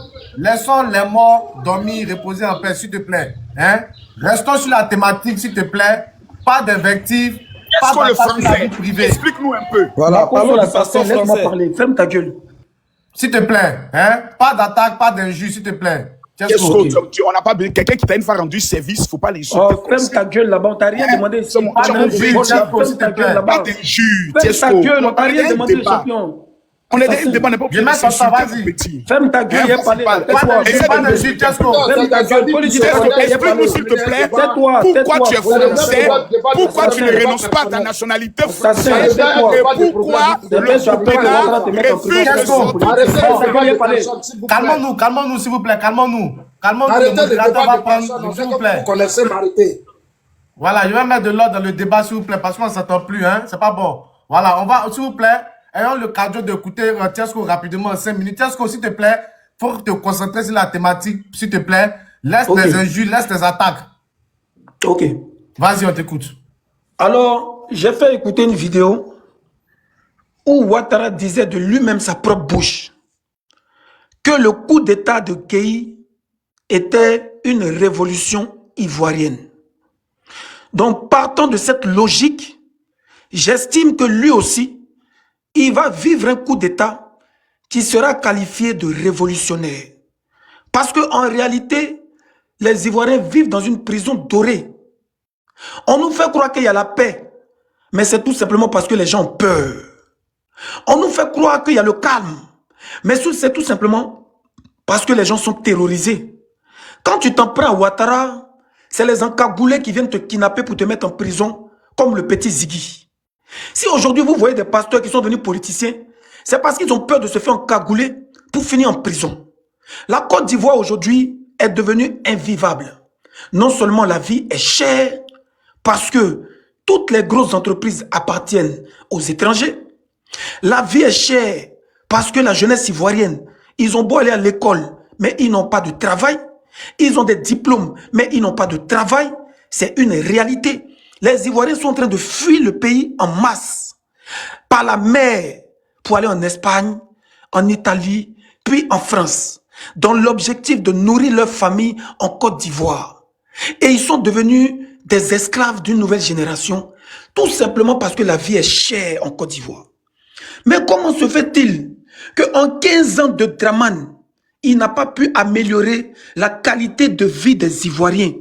les morts dormir, reposer en paix, s'il te plaît. Hein? Restons sur la thématique, s'il te plaît. Pas d'invectives. Pas Qu'est-ce que le d'attaque sur la vie français? privée. Explique-nous un peu. Voilà, parlons du Laisse-moi passeport français. parler. Ferme ta gueule. S'il te plaît. Hein? Pas d'attaque, pas d'injure, s'il te plaît. Tchesco, on n'a pas besoin. Quelqu'un qui t'a une fois rendu service, il ne faut pas l'insulter. Oh, ferme ta gueule là-bas. On t'a rien demandé. Pas d'injure, s'il te plaît. Pas d'injure, Ferme ta Tchesco. gueule. On t'a rien demandé, débat. champion. On est dans un débat, on n'est pas Je mets ton temps, vas-y. Ferme ta gueule, il y a parlé. Pas d'injure, Tchesco. Ferme ta gueule. Explique-nous s'il te plaît pourquoi tu es français, pourquoi tu ne renonces pas à ta nationalité française et pourquoi le Burkina refuse de sortir. Calmons-nous, s'il vous plaît, calmons-nous. Arrêtez Le de débat modérateur va de prendre, personnes. s'il vous plaît. Vous connaissez m'arrêter. Voilà, je vais mettre de l'ordre dans le débat, s'il vous plaît, parce qu'on ne s'entend plus, hein. C'est pas bon. Voilà, on va, s'il vous plaît, ayons le cadeau d'écouter Tchesco rapidement en 5 minutes. Tchesco, s'il te plaît, faut te concentrer sur la thématique, s'il te plaît. Laisse les injures, laisse les attaques. Ok. Vas-y, on t'écoute. Alors, j'ai fait écouter une vidéo où Ouattara disait de lui-même sa propre bouche que le coup d'État de Gueye était une révolution ivoirienne. Donc, partant de cette logique, j'estime que lui aussi, il va vivre un coup d'État qui sera qualifié de révolutionnaire. Parce qu'en réalité, les Ivoiriens vivent dans une prison dorée. On nous fait croire qu'il y a la paix, mais c'est tout simplement parce que les gens ont peur. On nous fait croire qu'il y a le calme, mais c'est tout simplement parce que les gens sont terrorisés. Quand tu t'en prends à Ouattara, c'est les encagoulés qui viennent te kidnapper pour te mettre en prison, comme le petit Ziggy. Si aujourd'hui vous voyez des pasteurs qui sont devenus politiciens, c'est parce qu'ils ont peur de se faire encagouler pour finir en prison. La Côte d'Ivoire aujourd'hui est devenue invivable. Non seulement la vie est chère, parce que toutes les grosses entreprises appartiennent aux étrangers. La vie est chère parce que la jeunesse ivoirienne, ils ont beau aller à l'école, mais ils n'ont pas de travail. Ils ont des diplômes, mais ils n'ont pas de travail. C'est une réalité. Les Ivoiriens sont en train de fuir le pays en masse, par la mer, pour aller en Espagne, en Italie, puis en France, dans l'objectif de nourrir leur famille en Côte d'Ivoire. Et ils sont devenus des esclaves d'une nouvelle génération, tout simplement parce que la vie est chère en Côte d'Ivoire. Mais comment se fait-il qu'en 15 ans de Dramane, il n'a pas pu améliorer la qualité de vie des Ivoiriens?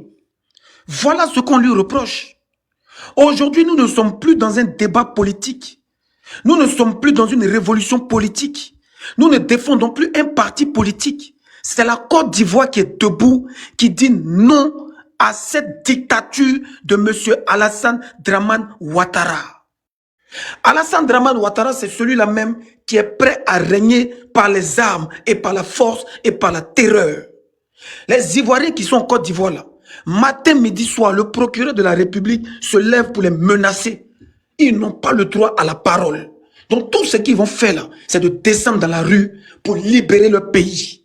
Voilà ce qu'on lui reproche. Aujourd'hui, nous ne sommes plus dans un débat politique. Nous ne sommes plus dans une révolution politique. Nous ne défendons plus un parti politique. C'est la Côte d'Ivoire qui est debout, qui dit non à cette dictature de M. Alassane Dramane Ouattara. Alassane Dramane Ouattara, c'est celui-là même qui est prêt à régner par les armes et par la force et par la terreur. Les Ivoiriens qui sont en Côte d'Ivoire là, matin, midi, soir, le procureur de la République se lève pour les menacer. Ils n'ont pas le droit à la parole. Donc tout ce qu'ils vont faire là, c'est de descendre dans la rue pour libérer leur pays.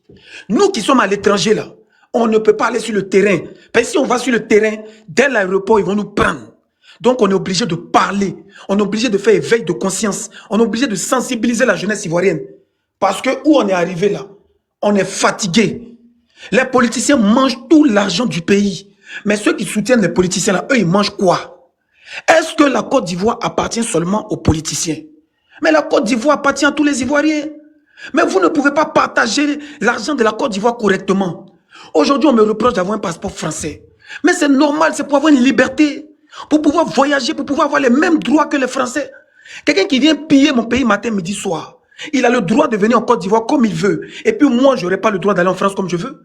Nous qui sommes à l'étranger là, on ne peut pas aller sur le terrain. Parce que si on va sur le terrain, dès l'aéroport, ils vont nous prendre. Donc on est obligé de parler, on est obligé de faire éveil de conscience, on est obligé de sensibiliser la jeunesse ivoirienne. Parce que où on est arrivé là, on est fatigué. Les politiciens mangent tout l'argent du pays. Mais ceux qui soutiennent les politiciens là, eux ils mangent quoi? Est-ce que la Côte d'Ivoire appartient seulement aux politiciens? Mais la Côte d'Ivoire appartient à tous les Ivoiriens. Mais vous ne pouvez pas partager l'argent de la Côte d'Ivoire correctement. Aujourd'hui, on me reproche d'avoir un passeport français. Mais c'est normal, c'est pour avoir une liberté. Pour pouvoir voyager, pour pouvoir avoir les mêmes droits que les Français. Quelqu'un qui vient piller mon pays matin, midi, soir, il a le droit de venir en Côte d'Ivoire comme il veut. Et puis moi, je n'aurai pas le droit d'aller en France comme je veux.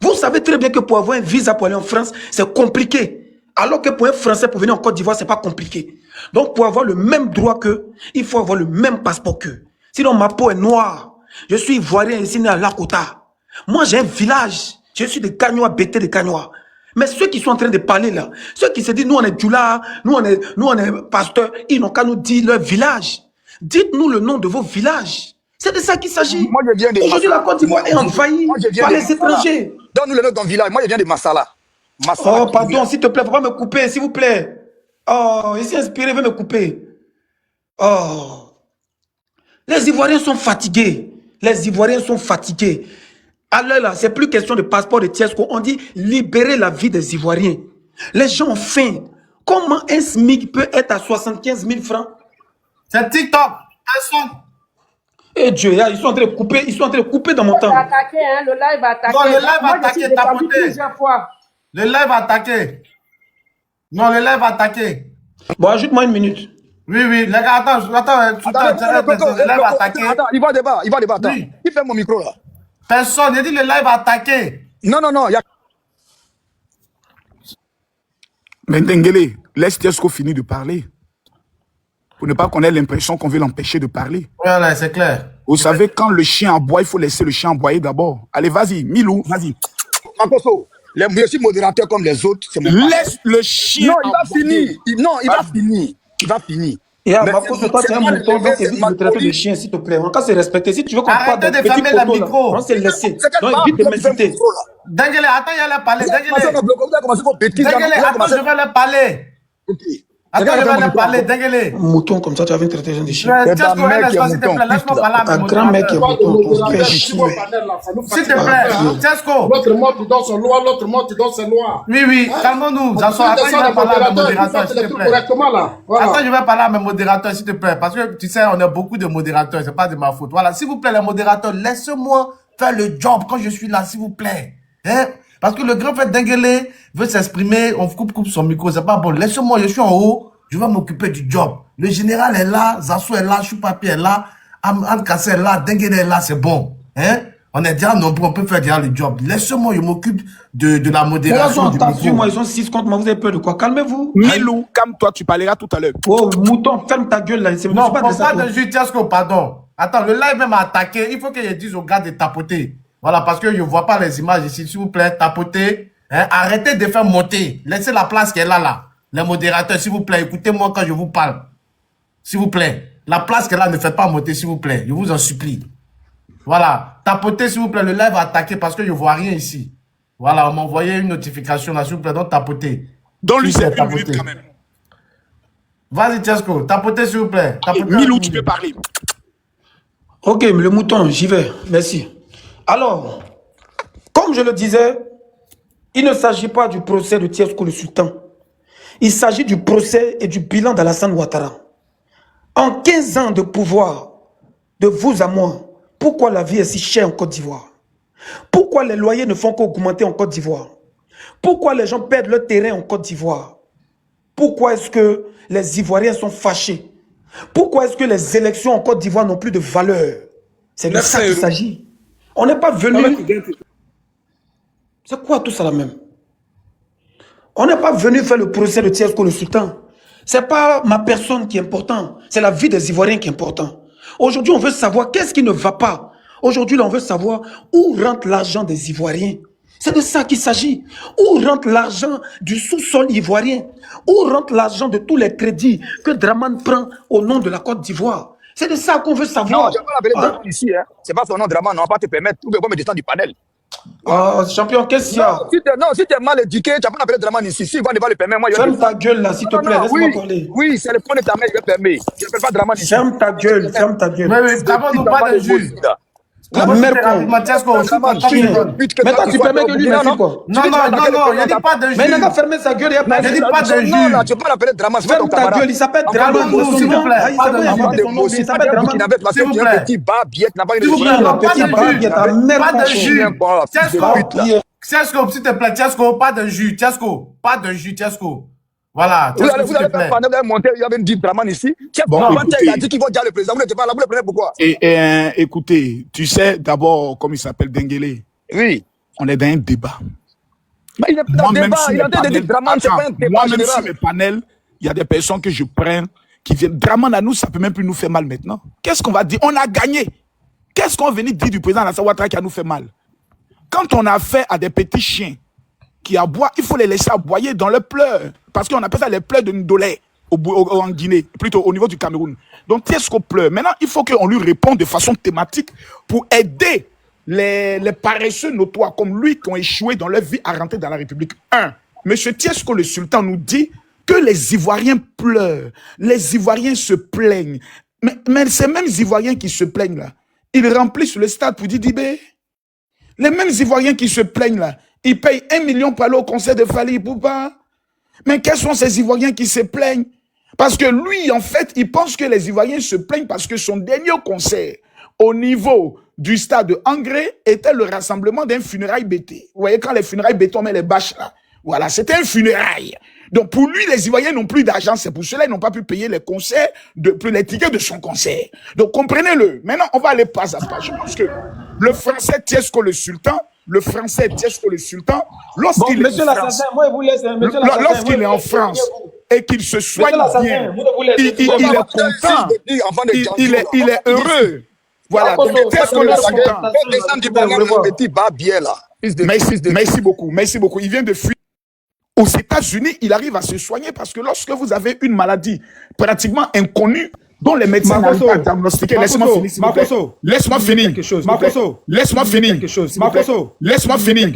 Vous savez très bien que pour avoir un visa pour aller en France, c'est compliqué. Alors que pour un Français, pour venir en Côte d'Ivoire, c'est pas compliqué. Donc, pour avoir le même droit qu'eux, il faut avoir le même passeport qu'eux. Sinon, ma peau est noire. Je suis ivoirien ici, né à Lakota. Moi, j'ai un village. Je suis de Kagnoa, Bété de Kagnoa. Mais ceux qui sont en train de parler là, ceux qui se disent, nous on est Djoula, nous on est pasteur, ils n'ont qu'à nous dire leur village. Dites-nous le nom de vos villages. C'est de ça qu'il s'agit. Moi, je viens de Aujourd'hui, la Côte d'Ivoire est envahie par les étrangers. Donne-nous le nom de ton village. Moi, je viens de Massala. Oh, pardon, s'il te plaît, faut pas me couper, s'il vous plaît. Oh, ici inspiré, veut me couper. Oh. Les Ivoiriens sont fatigués. Les Ivoiriens sont fatigués. Alors là, c'est plus question de passeport de Tiesco. On dit libérer la vie des Ivoiriens. Les gens ont faim. Comment un SMIC peut être à 75 000 francs? C'est TikTok. Personne. Eh Dieu, ils sont en train de couper, dans mon temps. Attaqué, hein, le live a attaqué. Non, le live Moi, a je suis attaqué, défendu tapoté. plusieurs fois. Le live a attaqué. Non, le live a attaqué. Bon, ajoute-moi une minute. Oui, les gars, attends, le live a attaqué. Attends, il va débat, attends. Oui. Qui fait mon micro là? Personne, il dit le live a attaqué. Non, il y a... Mais Ndengele, laisse Tiesco finir de parler. Pour ne pas qu'on ait l'impression qu'on veut l'empêcher de parler. Voilà, c'est clair. Vous savez, quand le chien aboie, il faut laisser le chien aboyer d'abord. Allez, vas-y, Milou, vas-y. Makoso, je suis modérateur comme les autres. Laisse le chien Non, il va finir. Il va finir. Et à Makoso, toi, tu es un mouton, donc évite de traiter de chien, s'il te plaît. On va se respecter. Si tu veux qu'on parle de Arrêtez de fermer le micro. on se laisser. Donc évite de m'insulter. Dengele, attends, il y a les parler. Dengele, attends, je vais leur parler. Attends, je vais leur parler, Dengele. Mouton, comme ça, tu vas venir traiter les gens de chien. Laisse-moi parler à Un grand mec qui est mouton, on se fait chier. S'il te plaît, Tiesco. L'autre mois, tu donnes son loi, l'autre mois, tu donnes ses lois. Oui, calmons-nous. Attends, je vais parler à mes modérateurs, s'il te plaît. Attends, je vais parler à mes modérateurs, s'il te plaît. Parce que, tu sais, on a beaucoup de modérateurs, c'est pas de ma faute. Voilà, s'il vous plaît, les modérateurs, laissez-moi faire le job quand je suis là, s'il vous plaît. Hein? Parce que le grand frère Dengele veut s'exprimer, on coupe son micro, c'est pas bon. Laissez-moi, je suis en haut, je vais m'occuper du job. Le général est là, Zassou est là, Choupapi est là, Amkassé est là, Dengele est là, c'est bon. Hein? On est déjà nombreux, on peut faire déjà le job. Laissez-moi, je m'occupe de la modération du micro. Moi, ils sont 6 contre moi, vous avez peur de quoi? Calmez-vous. Milou, calme-toi, tu parleras tout à l'heure. Oh, mouton, ferme ta gueule là. Non, pas de jus, Tiesco, pardon. Attends, le live même a attaqué. Il faut que je dise aux gars de tapoter. Voilà, parce que je ne vois pas les images ici. S'il vous plaît, tapotez. Hein? Arrêtez de faire monter. Laissez la place qu'elle a là. Les modérateurs, s'il vous plaît, écoutez-moi quand je vous parle. S'il vous plaît. La place qu'elle a, ne faites pas monter, s'il vous plaît. Je vous en supplie. Voilà. Tapotez, s'il vous plaît. Le live a attaqué parce que je ne vois rien ici. Voilà, on m'a envoyé une notification là, s'il vous plaît. Donc, tapotez. Donne-lui 7 minutes quand même. Vas-y, Tiesco. Tapotez, s'il vous plaît. Milou, tu peux parler. Ok, le mouton, j'y vais. Merci. Alors, comme je le disais, il ne s'agit pas du procès de Tiesco le Sultan. Il s'agit du procès et du bilan d'Alassane Ouattara. En 15 ans de pouvoir, de vous à moi, pourquoi la vie est si chère en Côte d'Ivoire? Pourquoi les loyers ne font qu'augmenter en Côte d'Ivoire? Pourquoi les gens perdent leur terrain en Côte d'Ivoire? Pourquoi est-ce que les Ivoiriens sont fâchés? Pourquoi est-ce que les élections en Côte d'Ivoire n'ont plus de valeur? C'est de ça qu'il s'agit. On n'est pas venu... C'est quoi tout ça là même? On n'est pas venu faire le procès de Tiesco le Sultan. Ce n'est pas ma personne qui est importante. C'est la vie des Ivoiriens qui est importante. Aujourd'hui, on veut savoir qu'est-ce qui ne va pas. Aujourd'hui, on veut savoir où rentre l'argent des Ivoiriens. C'est de ça qu'il s'agit. Où rentre l'argent du sous-sol ivoirien? Où rentre l'argent de tous les crédits que Draman prend au nom de la Côte d'Ivoire? C'est de ça qu'on veut savoir. Non, je ne vais pas l'appeler Draman ici. Hein. C'est pas son nom, Draman. On ne va pas te permettre. Ou bien me descendre du panel. Ah, champion, qu'est-ce qu'il y a? Non, si tu es mal éduqué, tu n'as pas l'appeler Draman ici. Si il va ne pas le permettre, moi, je ferme ta gueule là, s'il te plaît, laisse-moi parler. Oui, c'est le point de ta main, je vais permettre. Je ne l'appelle pas Draman ici. Ferme ta gueule, ferme ta gueule. Mais d'abord, nous pas de juge. La merde, mais toi, tu permets que lui me dise quoi? Non, il n'y a pas de juge. Mais il n'a pas fermé sa gueule, il n'y a pas de juge. Non, tu ne peux pas l'appeler Draman. Ferme ta gueule, il s'appelle Draman. S'il vous plaît, il s'appelle Draman. S'il vous plaît. Petit bar, biette, n'a pas S'il vous plaît, pas de juge. Tiesco, s'il te plaît, Tiesco, pas de jus, Tiesco, pas de jus, Tiesco. Voilà, vous allez monter, il y avait une dit Draman ici. Bon, il a dit qu'il va dire le président, vous n'êtes pas là, vous le prenez pourquoi? Écoutez, tu sais, d'abord, comme il s'appelle Dengele. Oui. On est dans un débat. Mais il est dans le Moi-même, débat, sur il est mes en train de dire panels, Draman, c'est pas un débat moi-même sur général. mes panels, il y a des personnes que je prends qui viennent. Draman à nous, ça peut même plus nous faire mal maintenant. Qu'est-ce qu'on va dire? On a gagné. Qu'est-ce qu'on venait dire du président Alassane Ouattara qui a nous fait mal? Quand on a affaire à des petits chiens qui aboient, il faut les laisser aboyer dans leurs pleurs. Parce qu'on appelle ça les pleurs de Ndolé en Guinée, plutôt au niveau du Cameroun. Donc Tiesco pleure. Maintenant, il faut qu'on lui réponde de façon thématique pour aider les paresseux notoires comme lui qui ont échoué dans leur vie à rentrer dans la République. Monsieur Tiesco le Sultan nous dit que les Ivoiriens pleurent, les Ivoiriens se plaignent. Mais ces mêmes Ivoiriens qui se plaignent là, ils remplissent le stade pour Didibé. Les mêmes Ivoiriens qui se plaignent là, ils payent 1 million pour aller au concert de Fally Ipupa. Mais quels sont ces Ivoiriens qui se plaignent? Parce que lui, en fait, il pense que les Ivoiriens se plaignent parce que son dernier concert au niveau du stade de Angré était le rassemblement d'un funérail BT. Vous voyez, quand les funérailles béton, on met les bâches là. Voilà, c'était un funérail. Donc pour lui, les Ivoiriens n'ont plus d'argent. C'est pour cela qu'ils n'ont pas pu payer les concerts, les tickets de son concert. Donc comprenez-le. Maintenant, on va aller pas à pas. Je pense que le français Tiesco le Sultan, lorsqu'il est en France et qu'il se soigne bien, il est content, il est heureux. Voilà, donc Tiesco le Sultan. Merci beaucoup. Il vient de fuir. Aux États-Unis, il arrive à se soigner parce que lorsque vous avez une maladie pratiquement inconnue, dont les médecins n'arrivent pas à diagnostiquer, laisse-moi finir, s'il vous plaît. Laisse-moi finir.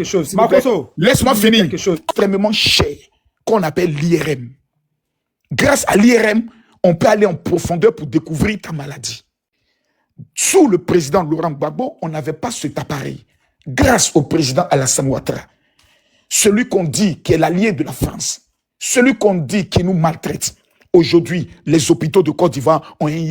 Extrêmement cher, qu'on appelle l'IRM. Grâce à l'IRM, on peut aller en profondeur pour découvrir ta maladie. Sous le président Laurent Gbagbo, on n'avait pas cet appareil. Grâce au président Alassane Ouattara, celui qu'on dit qui est l'allié de la France, celui qu'on dit qui nous maltraite. Aujourd'hui, les hôpitaux de Côte d'Ivoire ont un